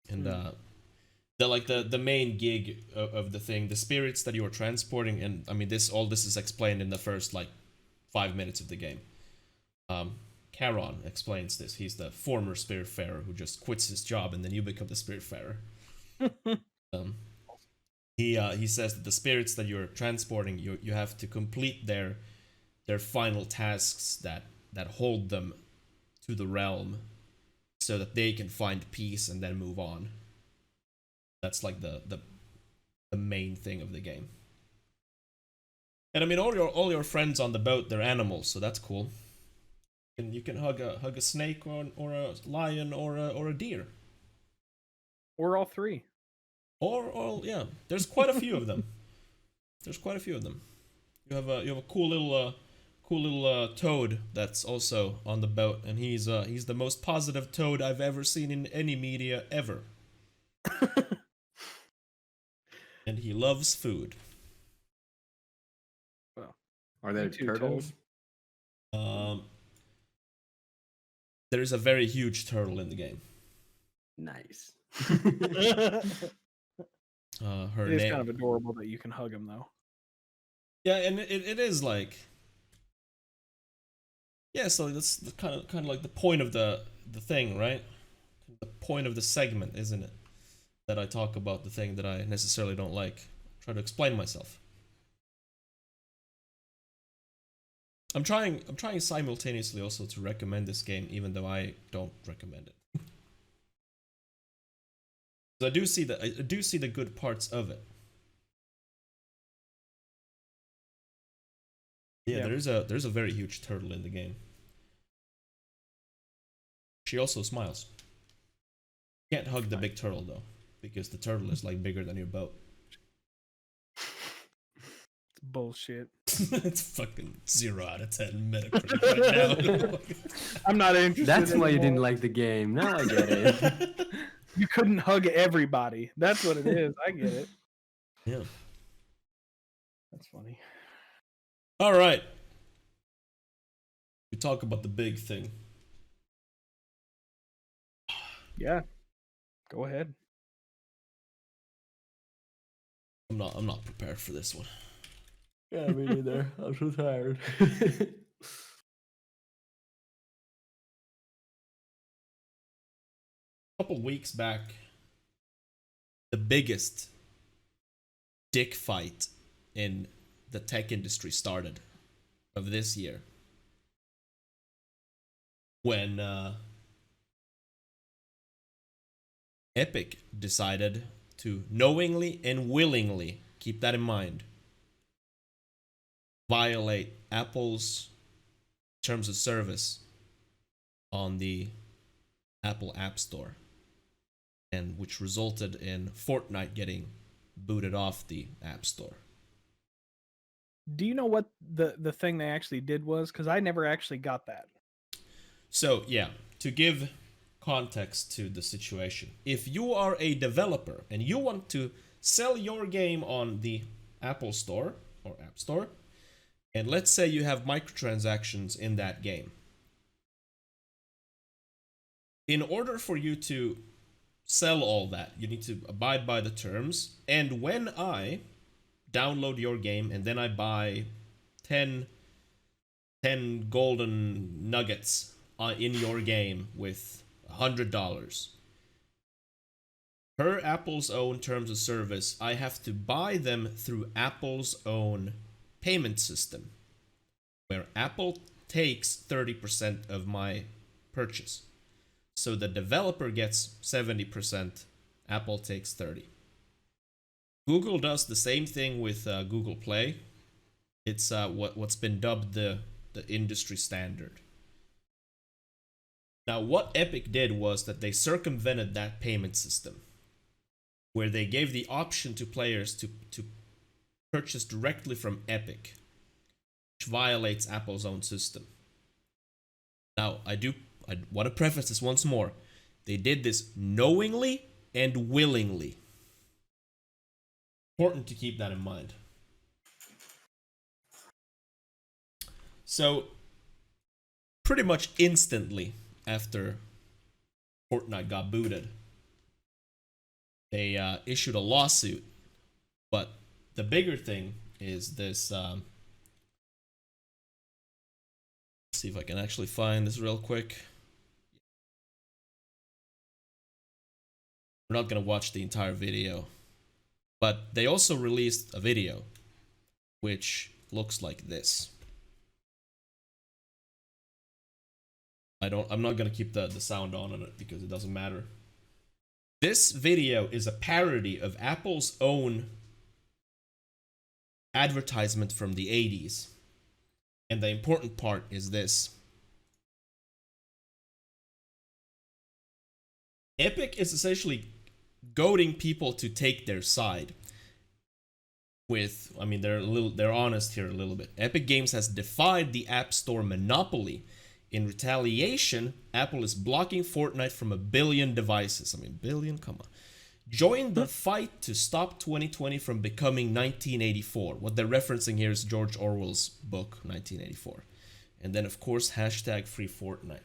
And the main gig of the thing, the spirits that you are transporting, and I mean all this is explained in the first like 5 minutes of the game. Charon explains this. He's the former Spiritfarer who just quits his job, and then you become the Spiritfarer. He says that the spirits that you're transporting, you have to complete their final tasks that hold them to the realm, so that they can find peace and then move on. That's like the main thing of the game. And I mean, all your friends on the boat, they're animals, so that's cool. And you can hug a snake or a lion or a deer.
Or all three.
Or yeah, there's quite a few of them. There's quite a few of them. You have a cool little toad that's also on the boat, and he's the most positive toad I've ever seen in any media ever. And he loves food.
Well,
Are there
too,
turtles?
There's a very huge turtle in the game.
Nice.
Her
it is
name.
kind of adorable that you can hug him, though.
Yeah, and it is like. Yeah, so that's kind of like the point of the thing, right? The point of the segment, isn't it? That I talk about the thing that I necessarily don't like. Try to explain myself. I'm trying simultaneously also to recommend this game, even though I don't recommend it. I do see the good parts of it. Yeah, there's a very huge turtle in the game. She also smiles. Can't hug the big turtle though, because the turtle is like bigger than your boat.
It's bullshit.
It's fucking 0 out of 10 Metacritic right now.
I'm not interested.
That's why you
anymore.
didn't like the game. Now I get it.
You couldn't hug everybody. That's what it is. I get it.
Yeah.
That's funny.
All right. We talk about the big thing.
Yeah. Go ahead.
I'm not prepared for this one.
Yeah, me neither. I'm so tired.
A couple weeks back, the biggest dick fight in the tech industry started of this year. When Epic decided to knowingly and willingly, keep that in mind, violate Apple's terms of service on the Apple App Store, and which resulted in Fortnite getting booted off the App Store.
Do you know what the thing they actually did was? Because I never actually got that.
So yeah, to give context to the situation, if you are a developer and you want to sell your game on the Apple Store or App Store, and let's say you have microtransactions in that game, in order for you to sell all that, you need to abide by the terms. And when I download your game and then I buy 10 golden nuggets in your game with $100, per Apple's own terms of service, I have to buy them through Apple's own payment system, where Apple takes 30% of my purchase. So the developer gets 70%, Apple takes 30%. Google does the same thing with Google Play. It's what's been dubbed the industry standard. Now, what Epic did was that they circumvented that payment system, where they gave the option to players to purchase directly from Epic, which violates Apple's own system. Now, I want to preface this once more. They did this knowingly and willingly. Important to keep that in mind. So, pretty much instantly after Fortnite got booted, they issued a lawsuit. But the bigger thing is this See if I can actually find this real quick. We're not gonna watch the entire video, but they also released a video which looks like this. I'm not gonna keep the sound on it because it doesn't matter. This video is a parody of Apple's own advertisement from the 80s. And the important part is this. Epic is essentially goading people to take their side. I mean, they're honest here a little bit. Epic Games has defied the App Store monopoly. In retaliation, Apple is blocking Fortnite from 1 billion devices. I mean, billion, come on. Join the fight to stop 2020 from becoming 1984. What they're referencing here is George Orwell's book, 1984. And then, of course, hashtag free Fortnite.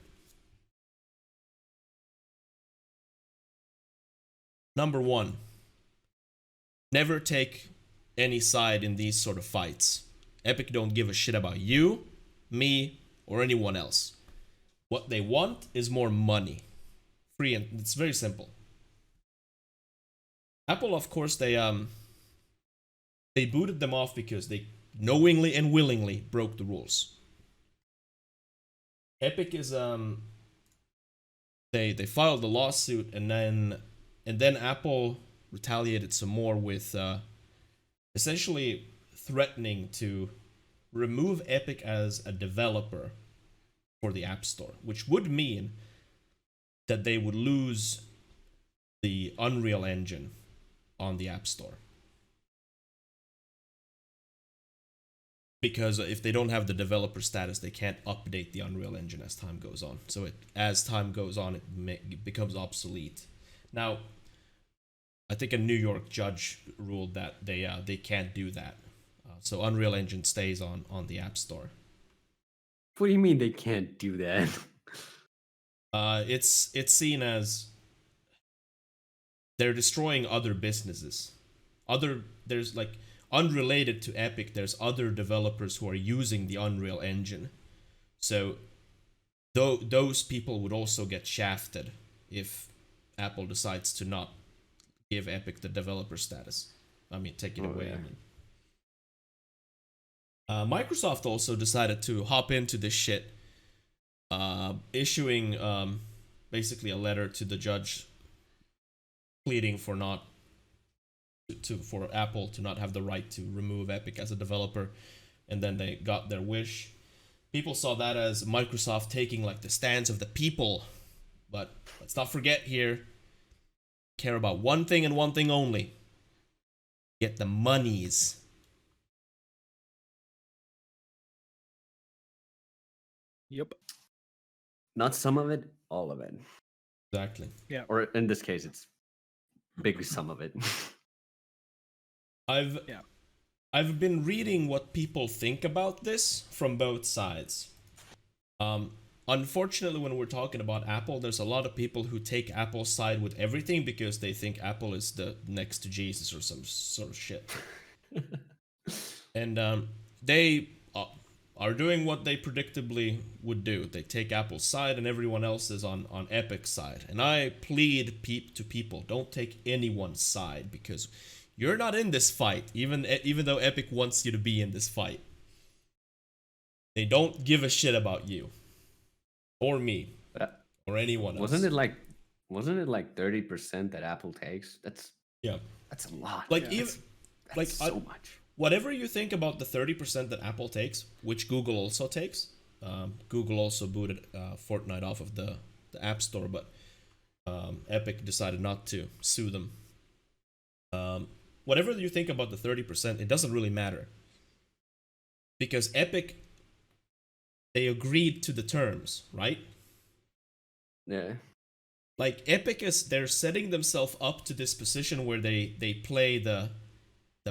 Number 1. Never take any side in these sort of fights. Epic don't give a shit about you, me, or anyone else. What they want is more money. Free, and it's very simple. Apple, of course, they booted them off because they knowingly and willingly broke the rules. Epic is they filed a lawsuit, and then Apple retaliated some more with essentially threatening to remove Epic as a developer for the App Store, which would mean that they would lose the Unreal Engine on the App Store. Because if they don't have the developer status, they can't update the Unreal Engine as time goes on. So as time goes on, it becomes obsolete. Now, I think a New York judge ruled that they can't do that. So Unreal Engine stays on the App Store.
What do you mean they can't do that?
It's seen as they're destroying other businesses. There's like unrelated to Epic, there's other developers who are using the Unreal Engine. So those people would also get shafted if Apple decides to not give Epic the developer status. I mean, take it away.
Yeah.
I mean. Microsoft also decided to hop into this shit, issuing basically a letter to the judge pleading for Apple to not have the right to remove Epic as a developer, and then they got their wish. People saw that as Microsoft taking like the stance of the people, but let's not forget here, care about one thing and one thing only: get the monies.
Yep.
Not some of it, all of it.
Exactly.
Yeah.
Or in this case, it's big some of it.
I've been reading what people think about this from both sides. Unfortunately, when we're talking about Apple, there's a lot of people who take Apple's side with everything because they think Apple is the next to Jesus or some sort of shit. And they are doing what they predictably would do. They take Apple's side and everyone else is on Epic's side. And I plead to people, don't take anyone's side because you're not in this fight, even though Epic wants you to be in this fight. They don't give a shit about you. Or me. Or anyone else.
Wasn't it like 30% that Apple takes? That's a lot.
Like
that's so much.
Whatever you think about the 30% that Apple takes, which Google also takes, Google also booted Fortnite off of the App Store, but Epic decided not to sue them. Whatever you think about the 30%, it doesn't really matter. Because Epic, they agreed to the terms, right?
Yeah.
Like, Epic they're setting themselves up to this position where they play the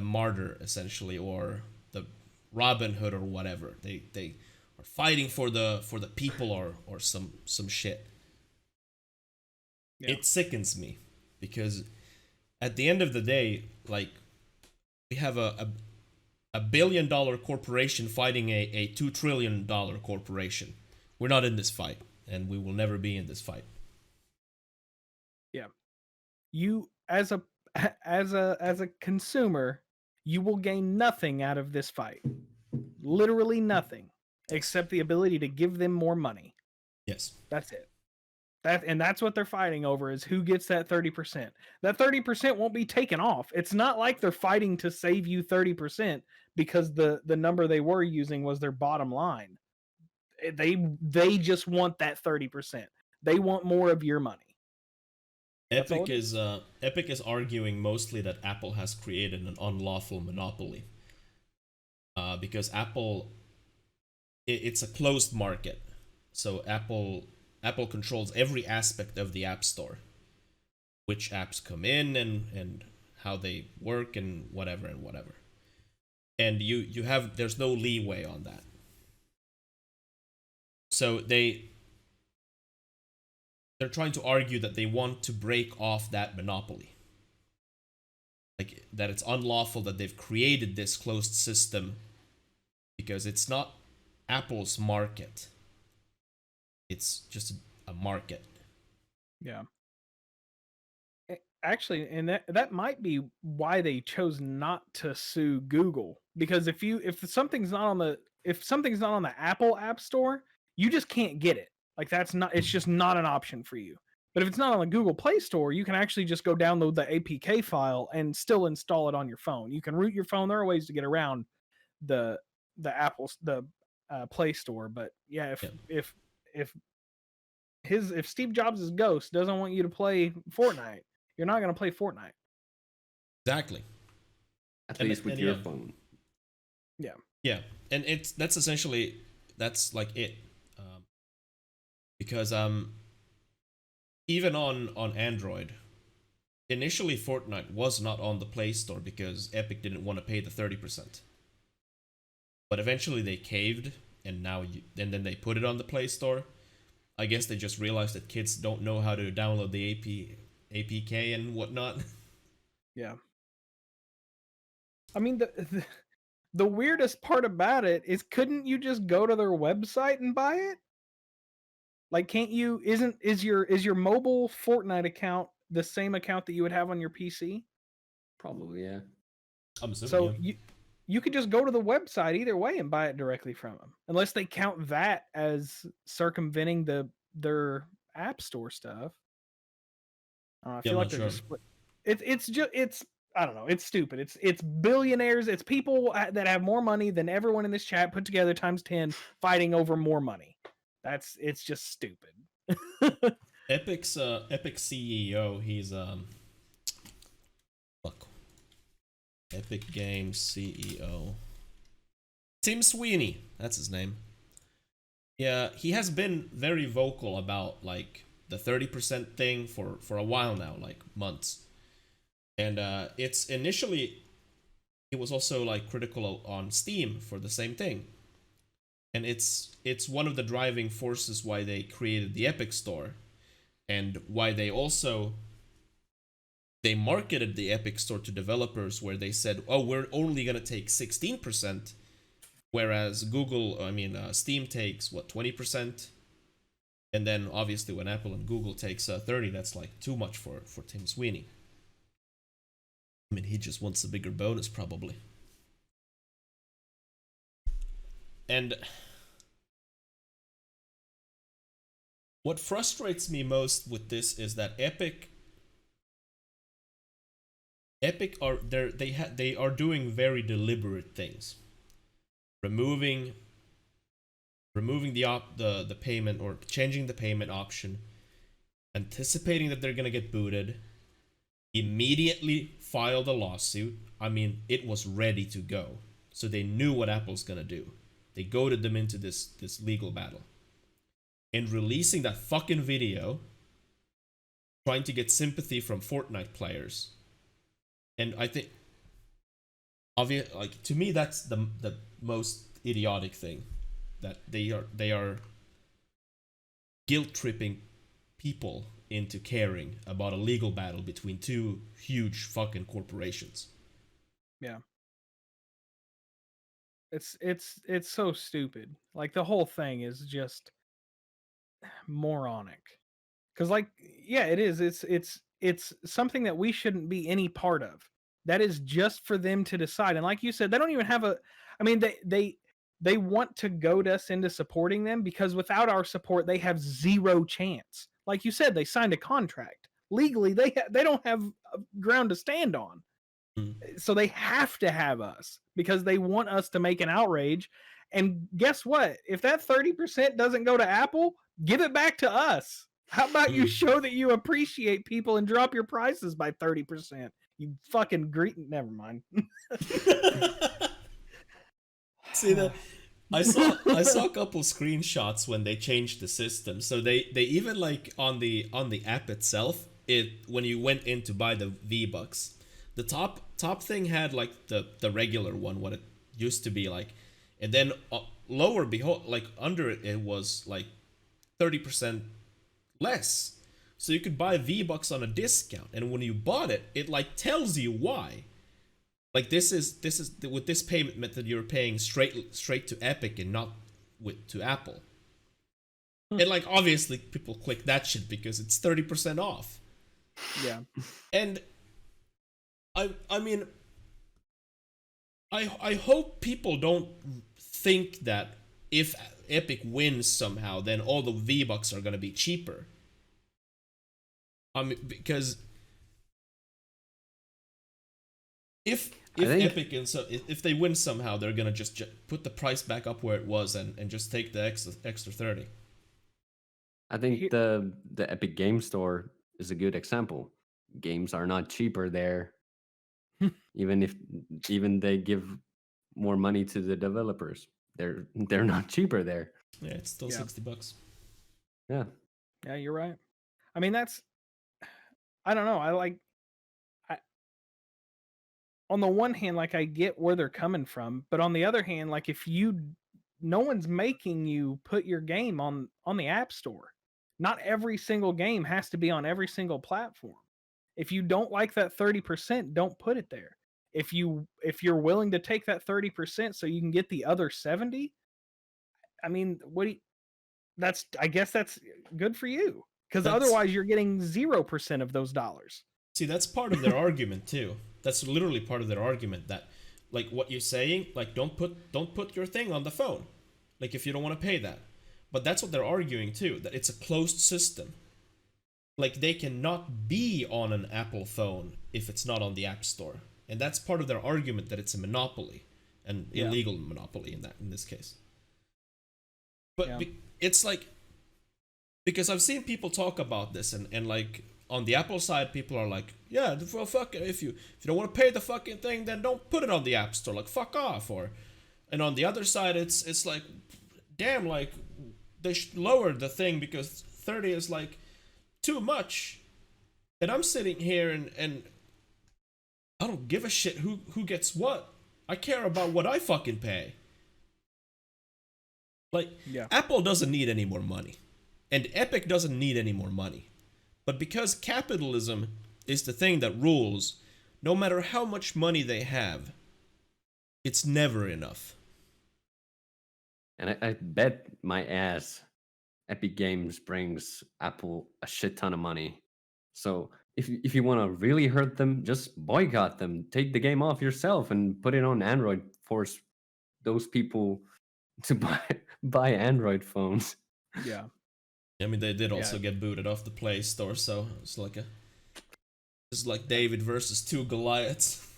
martyr, essentially, or the Robin Hood or whatever. They are fighting for the people or some shit. Yeah. It sickens me because at the end of the day, like, we have a $1 billion corporation fighting a $2 trillion corporation. we're not in this fight, and we will never be in this fight.
You as a as a consumer, you will gain nothing out of this fight. Literally nothing, except the ability to give them more money.
Yes.
That's it. That's what they're fighting over, is who gets that 30%. That 30% won't be taken off. It's not like they're fighting to save you 30% because the number they were using was their bottom line. They just want that 30%. They want more of your money. That's all
Epic is arguing mostly that Apple has created an unlawful monopoly. Because Apple, it's a closed market, so Apple controls every aspect of the App Store, which apps come in and how they work and whatever. And there's no leeway on that. So they're trying to argue that they want to break off that monopoly. Like, that it's unlawful that they've created this closed system because it's not Apple's market. It's just a market.
Yeah. Actually, and that might be why they chose not to sue Google, because if something's not on the Apple App Store, you just can't get it. Like, it's just not an option for you. But if it's not on the Google Play Store, you can actually just go download the APK file and still install it on your phone. You can root your phone. There are ways to get around the Play Store. But yeah, if Steve Jobs' ghost doesn't want you to play Fortnite, you're not going to play Fortnite.
Exactly.
At least with your phone.
Yeah.
Yeah, and that's like it. Because even on Android, initially Fortnite was not on the Play Store because Epic didn't want to pay the 30%. But eventually they caved, and then they put it on the Play Store. I guess they just realized that kids don't know how to download the APK and whatnot.
Yeah. I mean, the weirdest part about it is, couldn't you just go to their website and buy it? Like, can't you? Is your mobile Fortnite account the same account that you would have on your PC?
Probably, yeah.
I'm assuming,
So
yeah.
you could just go to the website either way and buy it directly from them, unless they count that as circumventing their App Store stuff. I feel like they're just split. It's I don't know. It's stupid. It's billionaires. It's people that have more money than everyone in this chat put together times 10 fighting over more money. It's just stupid.
Epic's Epic CEO, he's Epic Games CEO, Tim Sweeney, that's his name. Yeah, he has been very vocal about like the 30% thing for a while now, like months. And it's initially, he was also like critical on Steam for the same thing. And it's one of the driving forces why they created the Epic Store, and why they marketed the Epic Store to developers, where they said, oh, we're only going to take 16%, whereas Steam takes 20%. And then obviously when Apple and Google takes 30, that's like too much for Tim Sweeney. I mean, he just wants a bigger bonus probably. And what frustrates me most with this is that Epic are doing very deliberate things. Removing the payment, or changing the payment option, anticipating that they're gonna get booted, immediately filed a lawsuit. I mean, it was ready to go. So they knew what Apple's gonna do. They goaded them into this legal battle. And releasing that fucking video, trying to get sympathy from Fortnite players. And I think, to me, that's the most idiotic thing, that they are guilt tripping people into caring about a legal battle between two huge fucking corporations.
Yeah. It's so stupid. Like, the whole thing is just moronic. Because, like, yeah, it is. It's something that we shouldn't be any part of. That is just for them to decide. And like you said, they don't even have a. I mean, they want to goad us into supporting them because without our support, they have zero chance. Like you said, they signed a contract legally. They don't have ground to stand on. So they have to have us because they want us to make an outrage. And guess what? If that 30% doesn't go to Apple, give it back to us. How about you show that you appreciate people and drop your prices by 30%? You fucking never mind.
See that? I saw a couple screenshots when they changed the system. So they even like on the app itself, when you went in to buy the V-Bucks, the top thing had like the regular one, what it used to be like, and then lower behold, like under it was like 30% less. So you could buy V-Bucks on a discount, and when you bought it, it like tells you why. Like this is with this payment method you're paying straight to Epic and not to Apple. And like obviously people click that shit because it's 30% off.
Yeah.
And I mean I hope people don't think that if Epic wins somehow, then all the V-Bucks are gonna be cheaper. Because if Epic and if they win somehow, they're gonna just put the price back up where it was and just take the extra 30.
I think the Epic Game Store is a good example. Games are not cheaper there, even they give more money to the developers. They're not cheaper there.
Yeah, it's still $60.
Yeah.
Yeah, you're right. I mean, I don't know. On the one hand, like I get where they're coming from, but on the other hand, like no one's making you put your game on the App Store. Not every single game has to be on every single platform. If you don't like that 30%, don't put it there. If you're willing to take that 30% so you can get the other 70, I mean, I guess that's good for you. Because otherwise you're getting 0% of those dollars.
See, that's part of their argument too. That's literally part of their argument, that like what you're saying, like don't put your thing on the phone, like if you don't want to pay that. But that's what they're arguing too, that it's a closed system. Like they cannot be on an Apple phone if it's not on the App Store. And that's part of their argument, that it's a monopoly, an illegal monopoly in this case. But it's like, because I've seen people talk about this and like on the Apple side, people are like, yeah, well, fuck it. If you don't want to pay the fucking thing, then don't put it on the App Store. Like, fuck off. And on the other side, it's like, damn, like they should lower the thing because 30 is like too much. And I'm sitting here and I don't give a shit who gets what. I care about what I fucking pay. Like, Apple doesn't need any more money. And Epic doesn't need any more money. But because capitalism is the thing that rules, no matter how much money they have, it's never enough.
And I bet my ass Epic Games brings Apple a shit ton of money. So if you want to really hurt them, just boycott them. Take the game off yourself and put it on Android. Force those people to buy Android phones.
Yeah.
I mean, they did also get booted off the Play Store, so it's like David versus two Goliaths.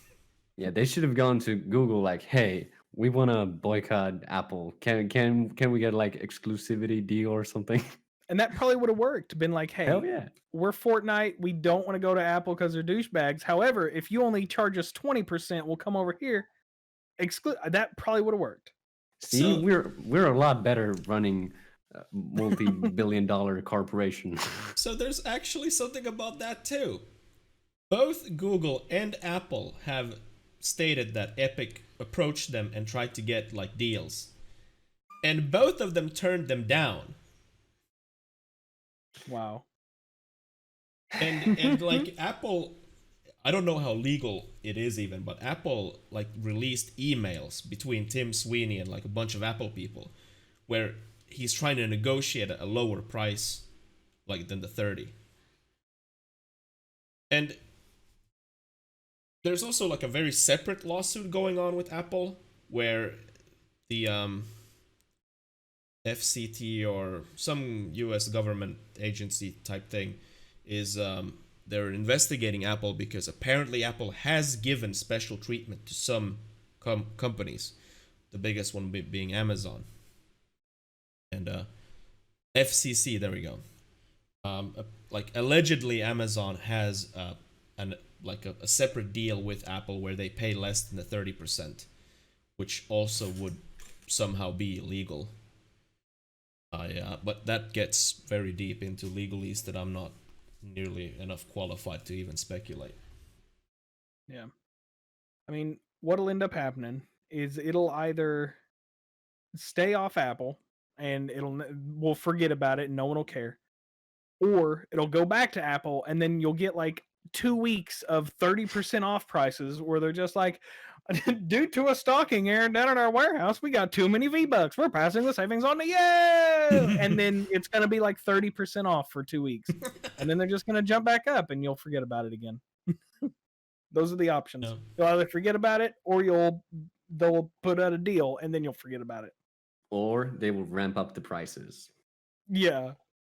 Yeah, they should have gone to Google like, hey, we want to boycott Apple. Can we get like exclusivity deal or something?
And that probably would have worked. Been like, hey,
hell yeah,
we're Fortnite. We don't want to go to Apple because they're douchebags. However, if you only charge us 20%, we'll come over here. That probably would have worked.
See, we're a lot better running multi-billion-dollar corporation.
So there's actually something about that too. Both Google and Apple have stated that Epic approached them and tried to get like deals, and both of them turned them down.
Wow.
And like Apple, I don't know how legal it is even, but Apple like released emails between Tim Sweeney and like a bunch of Apple people where he's trying to negotiate a lower price, like than the 30. And there's also like a very separate lawsuit going on with Apple, where the FCT or some US government agency type thing is they're investigating Apple because apparently Apple has given special treatment to some companies, the biggest one being Amazon. And FCC, there we go. Like allegedly Amazon has a separate deal with Apple where they pay less than the 30%, which also would somehow be illegal. But that gets very deep into legalese that I'm not nearly enough qualified to even speculate.
Yeah. I mean, what'll end up happening is it'll either stay off Apple and we'll forget about it and no one will care, or it'll go back to Apple and then you'll get like 2 weeks of 30% off prices where they're just like, due to a stocking error down in our warehouse, we got too many V-Bucks. We're passing the savings on to you. And then it's going to be like 30% off for 2 weeks. And then they're just going to jump back up and you'll forget about it again. Those are the options.
No.
You'll either forget about it or they'll put out a deal and then you'll forget about it.
Or they will ramp up the prices.
Yeah.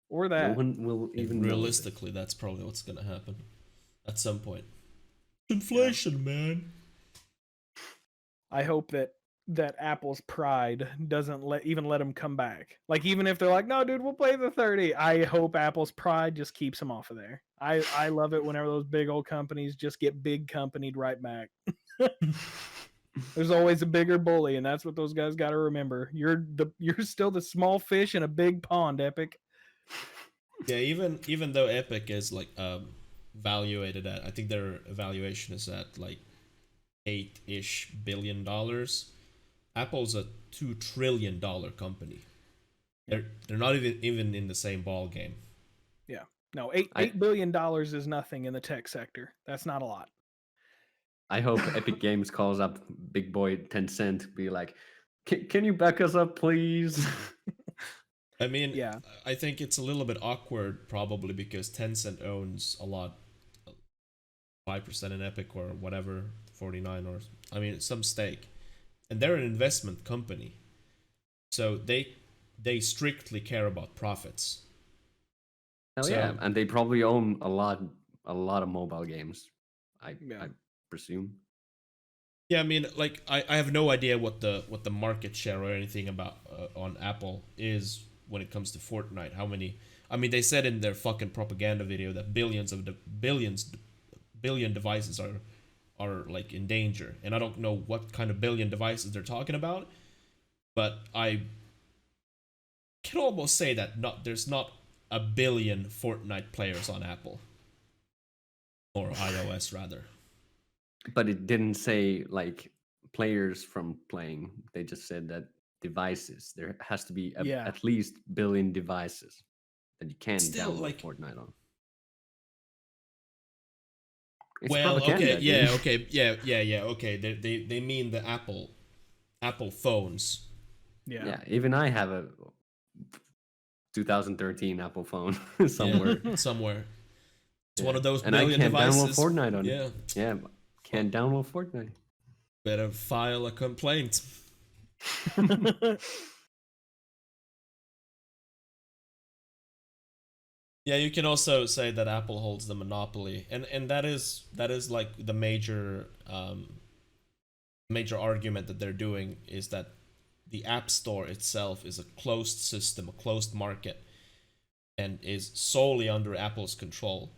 Or that.
No one will even
realistically, that's probably what's going to happen at some point. Inflation, man.
I hope that Apple's pride doesn't let them come back. Like, even if they're like, no, dude, we'll play the 30. I hope Apple's pride just keeps them off of there. I love it whenever those big old companies just get big companied right back. There's always a bigger bully, and that's what those guys got to remember. You're still the small fish in a big pond, Epic.
Yeah, even though Epic is like valuated at, I think their evaluation is at like $8-ish billion. Apple's a $2 trillion company. They're not even in the same ball game.
Yeah, no, $8 billion is nothing in the tech sector. That's not a lot.
I hope Epic Games calls up big boy Tencent, be like, can you back us up, please?
I mean,
yeah.
I think it's a little bit awkward probably because Tencent owns a lot, 5% in Epic or whatever, 49 or, I mean, some stake. And they're an investment company. So they strictly care about profits.
Hell yeah, and they probably own a lot of mobile games, I presume.
Yeah, I mean, like I have no idea what the market share or anything about on Apple is when it comes to Fortnite. How many? I mean, they said in their fucking propaganda video that billion devices are like in danger, and I don't know what kind of billion devices they're talking about, but I can almost say that there's not a billion Fortnite players on Apple or iOS rather.
But it didn't say like players from playing. They just said that devices. There has to be at least billion devices that you can download like Fortnite on. It's
well,
propaganda,
okay. They mean the Apple phones.
Yeah. Even I have a 2013 Apple phone somewhere.
Yeah, somewhere. It's one of those
and
billion devices.
I can't download Fortnite on it. Yeah. Can't download Fortnite.
Better file a complaint. Yeah, you can also say that Apple holds the monopoly, and that is like the major argument that they're doing is that the App Store itself is a closed system, a closed market, and is solely under Apple's control,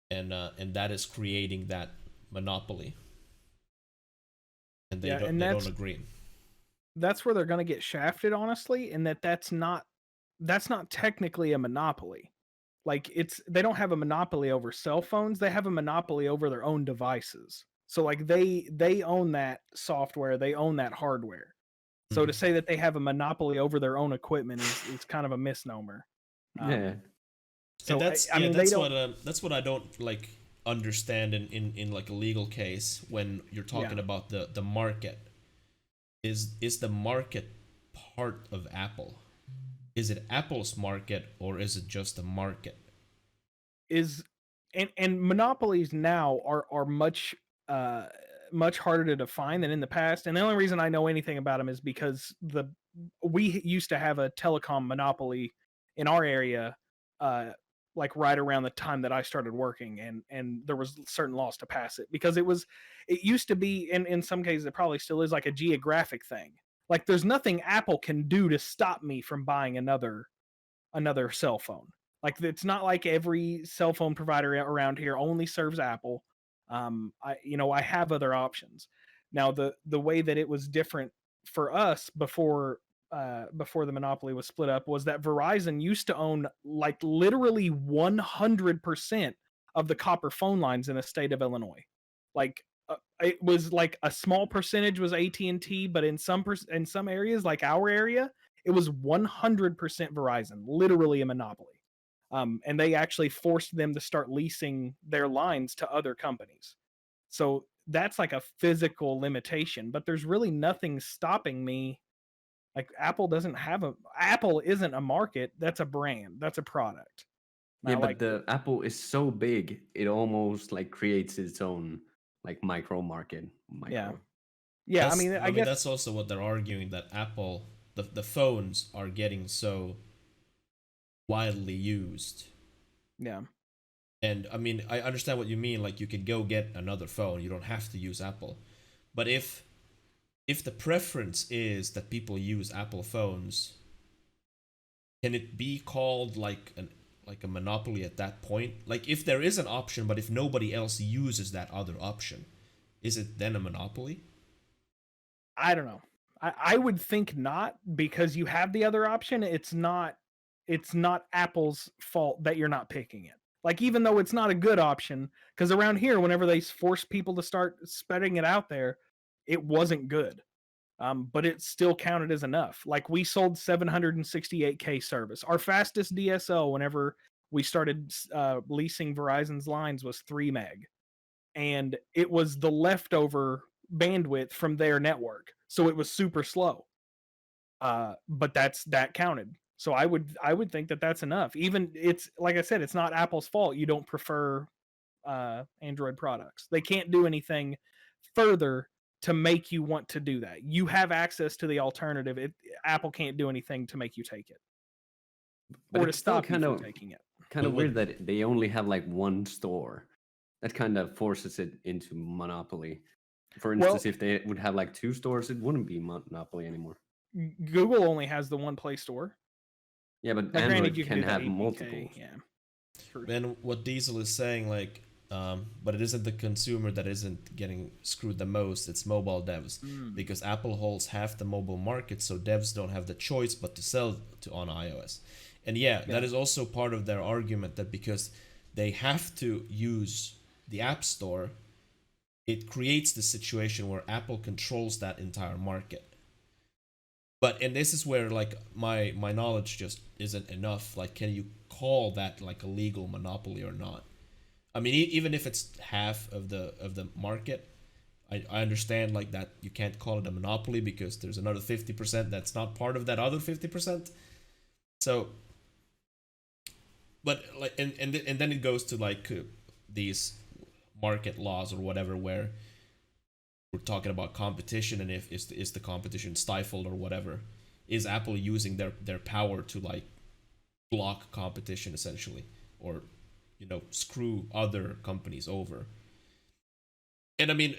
and that is creating that monopoly, and they don't agree.
That's where they're going to get shafted, honestly, in that's not technically a monopoly. Like, they don't have a monopoly over cell phones, they have a monopoly over their own devices. So like they own that software, they own that hardware. So to say that they have a monopoly over their own equipment is kind of a misnomer.
So that's what I don't like understand in like a legal case when you're talking about the market. Is the market part of Apple? Is it Apple's market or is it just a market?
Is and monopolies now are much much harder to define than in the past. And the only reason I know anything about them is because we used to have a telecom monopoly in our area, like right around the time that I started working, and there was certain laws to pass it because it used to be, and in some cases it probably still is, like a geographic thing. Like there's nothing Apple can do to stop me from buying another cell phone. Like it's not like every cell phone provider around here only serves Apple. I have other options. Now the way that it was different for us before the monopoly was split up was that Verizon used to own like literally 100% of the copper phone lines in the state of Illinois. Like it was like a small percentage was AT&T, but in some areas like our area, it was 100% Verizon, literally a monopoly. And they actually forced them to start leasing their lines to other companies. So that's like a physical limitation, but there's really nothing stopping me. Like Apple isn't a market, that's a brand, that's a product.
Yeah,
Now,
but
like,
the Apple is so big, it almost like creates its own like micro market.
yeah.
Micro.
Yeah,
That's,
I mean, I guess
that's also what they're arguing, that Apple, the phones are getting so widely used.
yeah.
And I mean, I understand what you mean. Like you could go get another phone. You don't have to use Apple. But if the preference is that people use Apple phones, can it be called like a monopoly at that point? Like if there is an option, but if nobody else uses that other option, is it then a monopoly?
I don't know. I would think not, because you have the other option. It's not Apple's fault that you're not picking it. Like even though it's not a good option, because around here, whenever they force people to start spreading it out there, it wasn't good. But it still counted as enough. Like we sold 768K service. Our fastest DSL, whenever we started leasing Verizon's lines, was 3 meg, and it was the leftover bandwidth from their network, so it was super slow. But that counted. So I would think that that's enough. Even it's like I said, it's not Apple's fault you don't prefer Android products. They can't do anything further to make you want to do that. You have access to the alternative. Apple can't do anything to make you take it,
But
or to
it's still
stop you from taking it.
kind of
But
weird that they only have like one store. That kind of forces it into monopoly. For
Well,
instance, if they would have like 2 stores, it wouldn't be monopoly anymore.
Google only has the one Play Store.
Yeah, but
Now,
Android
granted, you can
can
do the
have
APK,
multiple.
yeah. True.
then what Diesel is saying, like, but it isn't the consumer that isn't getting screwed the most, it's mobile devs. Because Apple holds half the mobile market, so devs don't have the choice but to sell on iOS. And yeah, that is also part of their argument, that because they have to use the App Store, it creates the situation where Apple controls that entire market. And this is where like my knowledge just isn't enough. Like, can you call that like a legal monopoly or not? I mean, even if it's half of the market, I understand like that you can't call it a monopoly because there's another 50% that's not part of that other 50%. So, but like, and then it goes to like these market laws or whatever, where we're talking about competition, and if is the competition stifled or whatever, is Apple using their power to like block competition essentially, or screw other companies over? And I mean,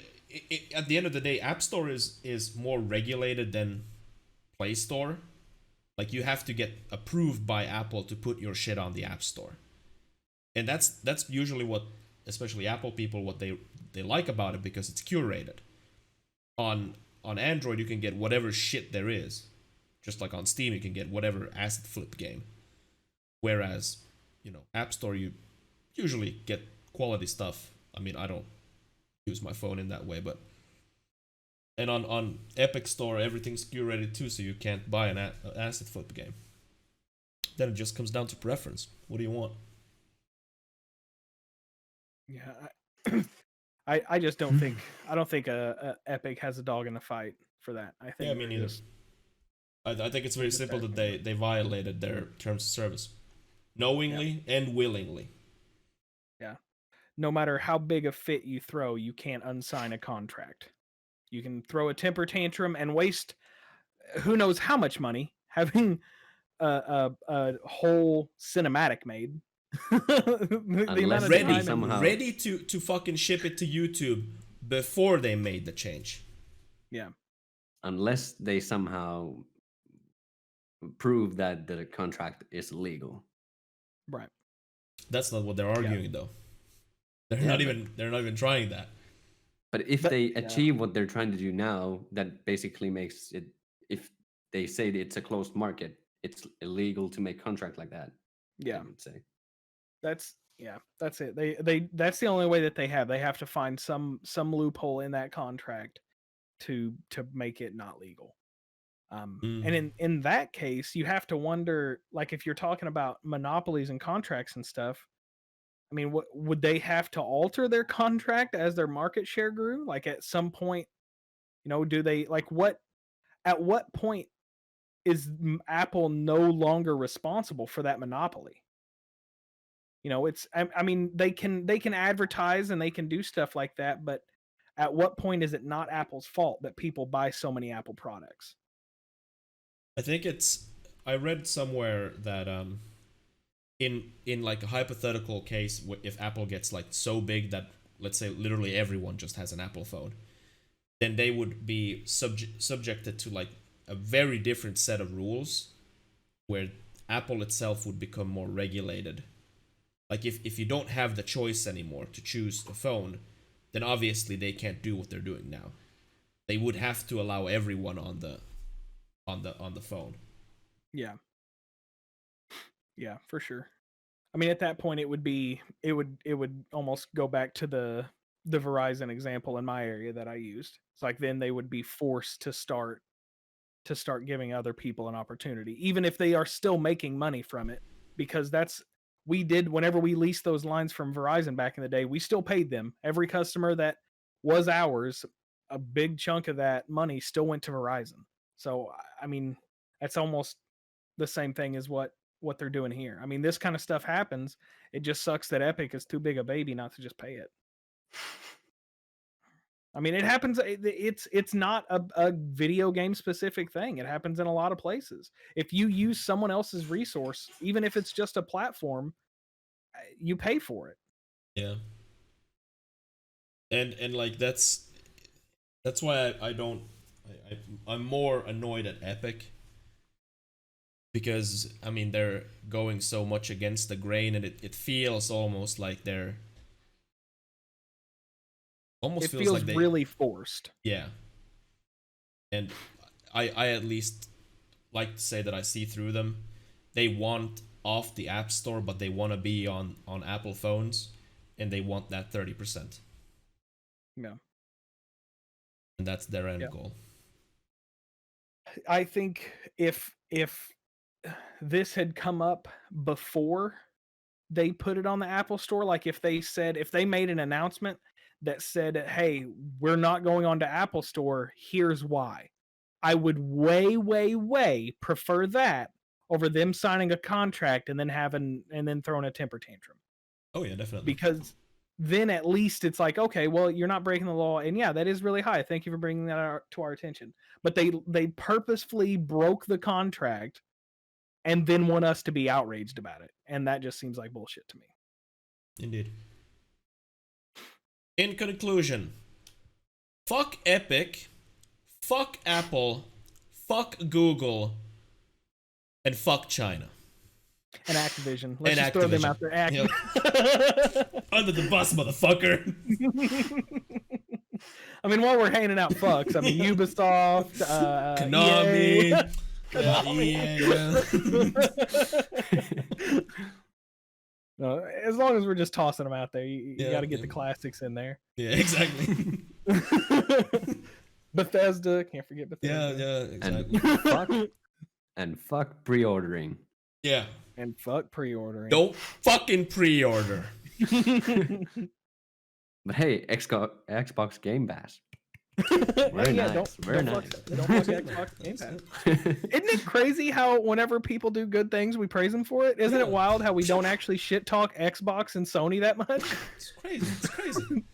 at the end of the day, App Store is more regulated than Play Store. Like you have to get approved by Apple to put your shit on the App Store, and that's usually what, especially Apple people, what they like about it, because it's curated. On Android, you can get whatever shit there is, just like on Steam, you can get whatever asset flip game. Whereas, App Store, you usually get quality stuff. I mean, I don't use my phone in that way, but and on Epic Store, everything's curated too, so you can't buy an asset flip game. Then it just comes down to preference. What do you want?
Yeah, I just don't think Epic has a dog in the fight for that. I think
Yeah, me neither. I think it's very simple that they violated their terms of service, knowingly and willingly.
Yeah. No matter how big a fit you throw, you can't unsign a contract. You can throw a temper tantrum and waste who knows how much money having a whole cinematic made. The amount of
Ready
time and-
somehow.
Ready to fucking ship it to YouTube before they made the change.
Yeah.
Unless they somehow prove that the contract is illegal.
Right.
That's not what they're arguing though. They're
Yeah,
not even trying that.
But if they achieve what they're trying to do now, that basically makes it, if they say that it's a closed market, it's illegal to make contract like that.
Yeah.
I would say.
That's it. They that's the only way that they have. They have to find some loophole in that contract to make it not legal. And in that case, you have to wonder, like, if you're talking about monopolies and contracts and stuff, I mean, what would they have to alter their contract as their market share grew? Like, at some point, do they, like, at what point is Apple no longer responsible for that monopoly? It's, I mean, they can advertise and they can do stuff like that, but at what point is it not Apple's fault that people buy so many Apple products?
I think I read somewhere that in like a hypothetical case, if Apple gets like so big that, let's say, literally everyone just has an Apple phone, then they would be subjected to like a very different set of rules, where Apple itself would become more regulated. Like if you don't have the choice anymore to choose a phone, then obviously they can't do what they're doing now. They would have to allow everyone on the phone.
Yeah. Yeah, for sure. I mean, at that point, it would almost go back to the Verizon example in my area that I used. It's like then they would be forced to start giving other people an opportunity, even if they are still making money from it, because whenever we leased those lines from Verizon back in the day, we still paid them. Every customer that was ours, a big chunk of that money still went to Verizon. So, I mean, that's almost the same thing as what they're doing here. I mean, this kind of stuff happens. It just sucks that Epic is too big a baby not to just pay it. I mean, it happens. It's not a video game specific thing. It happens in a lot of places. If you use someone else's resource, even if it's just a platform, you pay for it.
Yeah. And like that's why I'm more annoyed at Epic, because I mean they're going so much against the grain, and it feels almost like they're
it feels like really forced.
Yeah. And I at least like to say that I see through them. They want off the App Store, but they want to be on Apple phones, and they want that 30%.
Yeah.
And that's their end goal.
I think if this had come up before they put it on the Apple Store, like if they made an announcement that said, hey, we're not going on to Apple Store, here's why, I would way, way, way prefer that over them signing a contract and then throwing a temper tantrum.
Oh yeah, definitely.
Because then at least it's like, okay, well, you're not breaking the law, and yeah, that is really high. Thank you for bringing that to our attention. But they purposefully broke the contract and then want us to be outraged about it, and that just seems like bullshit to me.
Indeed. In conclusion, fuck Epic, fuck Apple, fuck Google, and fuck China.
And Activision. Let's just throw them out there. Yep.
Under the bus, motherfucker.
I mean, while we're handing out fucks, I mean, Ubisoft,
Konami.
No, as long as we're just tossing them out there, you got to get the classics in there.
Yeah, exactly.
Bethesda, can't forget Bethesda.
Yeah, exactly.
And fuck pre-ordering.
Yeah.
And fuck pre-ordering.
Don't fucking pre-order.
But hey, Xbox Game Pass. Very
Yeah,
nice. Very
don't
nice.
Don't fuck Xbox Game Pass. Isn't it crazy how whenever people do good things, we praise them for it? Isn't it wild how we don't actually shit talk Xbox and Sony that much
It's crazy. It's crazy.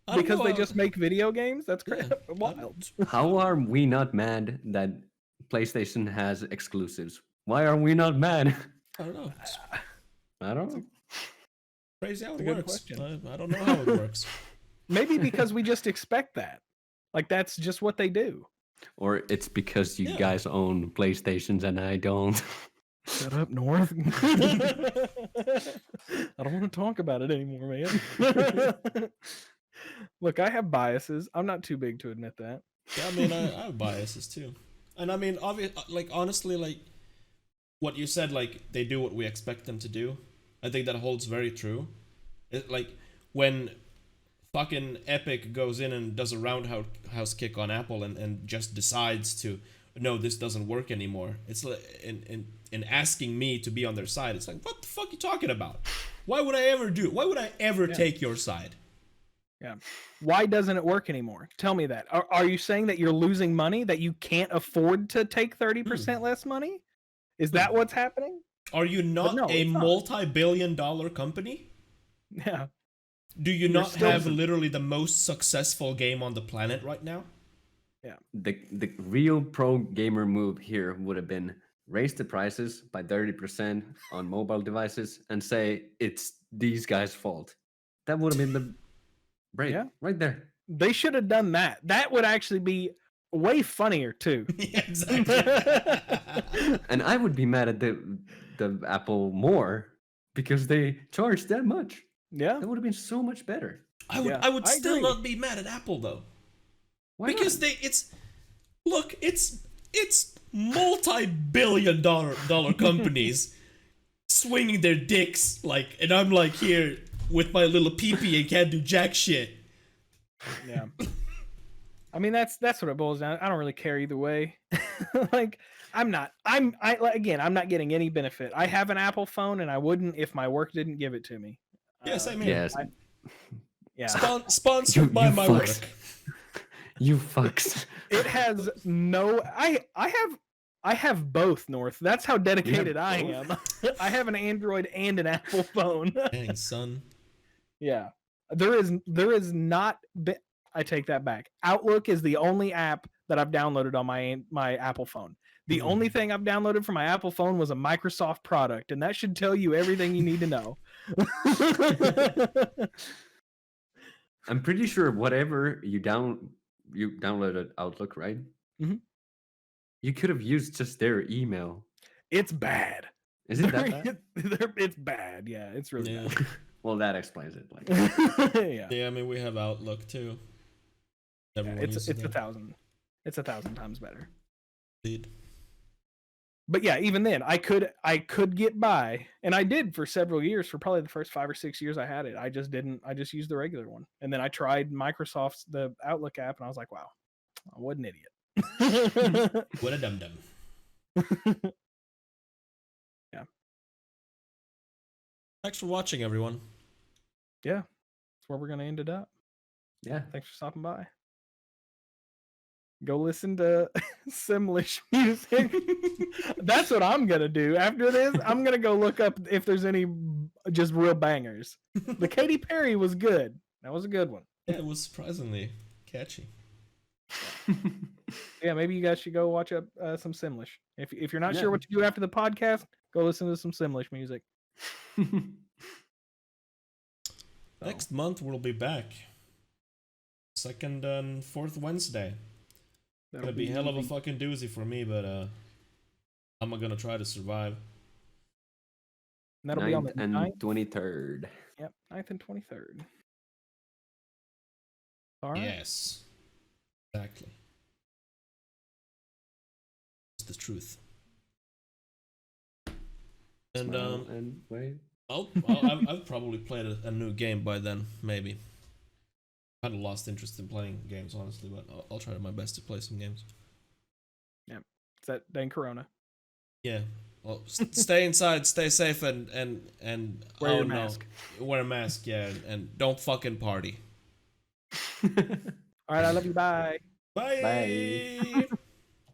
I don't
because
know
they
how-
just make video games? That's
Yeah,
crazy. Wild.
How are we not mad that PlayStation has exclusives? Why are we not mad?
I don't know. It's
I don't know.
crazy how it
a good
works.
question.
I don't know how it works.
Maybe because we just expect that. Like that's just what they do.
Or it's because you
Yeah.
guys own PlayStations and I don't.
Shut up, North. I don't want to talk about it anymore, man. Look, I have biases. I'm not too big to admit that.
Yeah, I mean, I have biases too, and I mean, like honestly, like what you said, like they do what we expect them to do. I think that holds very true. Like when fucking Epic goes in and does a roundhouse kick on Apple and just decides to, no, this doesn't work anymore. It's like in asking me to be on their side. It's like, what the fuck are you talking about? Why would I ever do? Why would I ever take your side?
Yeah. Why doesn't it work anymore? Tell me that. Are you saying that you're losing money, that you can't afford to take 30% less money? Is that what's happening?
Are you not
no,
a
it's not.
multi-billion-dollar company?
Yeah.
Do you
You're
not
still-
have literally the most successful game on the planet right now?
The real pro gamer move here would have been raise the prices by 30% on mobile devices and say it's these guys' fault. That would have been the break right there.
They should have done that. That would actually be way funnier too.
Yeah, exactly.
And I would be mad at the Apple more because they charged that much.
Yeah.
That would have been so much better.
I would
Yeah,
I would
I
still
agree.
not be mad at Apple though.
Why
Because
not?
it's multi-billion-dollar companies swinging their dicks like, and I'm like here with my little peepee and can't do jack shit.
Yeah. I mean that's what it boils down. I don't really care either way. Like I'm not getting any benefit. I have an Apple phone and I wouldn't if my work didn't give it to me.
Yes, I mean,
Yes.
Yeah.
Sponsored by my
fucks.
work.
You fucks.
It has no I have both, North. That's how dedicated I
both?
am. I have an Android and an Apple phone.
Dang, son.
Yeah. There is not I take that back. Outlook is the only app that I've downloaded on my Apple phone. The only thing I've downloaded from my Apple phone was a Microsoft product, and that should tell you everything you need to know.
I'm pretty sure whatever you downloaded Outlook, right?
Mhm.
You could have used just their email.
It's bad.
Is it that bad?
It's bad. Yeah, it's really
Yeah.
Well, that explains it. Like,
bad. Yeah.
Yeah, I mean, we have Outlook too.
Yeah,
Everyone
it's
uses
a
that.
thousand. It's 1,000 times better.
Indeed.
But yeah, even then, I could get by, and I did for several years. For probably the first 5 or 6 years I had it, I just didn't. I just used the regular one, and then I tried Microsoft's the Outlook app, and I was like, wow, what an idiot.
What a dum dum.
Yeah.
Thanks for watching, everyone.
Yeah, that's where we're gonna end it up.
yeah.
Thanks for stopping by. Go listen to Simlish music. That's what I'm gonna do. After this, I'm gonna go look up if there's any just real bangers. The Katy Perry was good. That was a good one.
Yeah, it was surprisingly catchy.
Yeah, maybe you guys should go watch up some Simlish. If you're not
Yeah.
sure what to do after the podcast, go listen to some Simlish music.
Next month we'll be back. Second and fourth Wednesday.
That'll
Gonna be hell of a fucking doozy for me, but I'm gonna try to survive.
That'll be on
9th
the
and
9th.
23rd.
Yep, 9th and 23rd. All right.
Yes. Exactly. It's the truth. And
Smile and wait.
I've probably played a new game by then, maybe. Kind of lost interest in playing games, honestly, but I'll try my best to play some games.
Is that Dan Corona?
Yeah. Well, stay inside, stay safe, and
Wear your mask.
Wear a mask, yeah, and don't fucking party.
All right, I love you. Bye.
Bye.
Bye.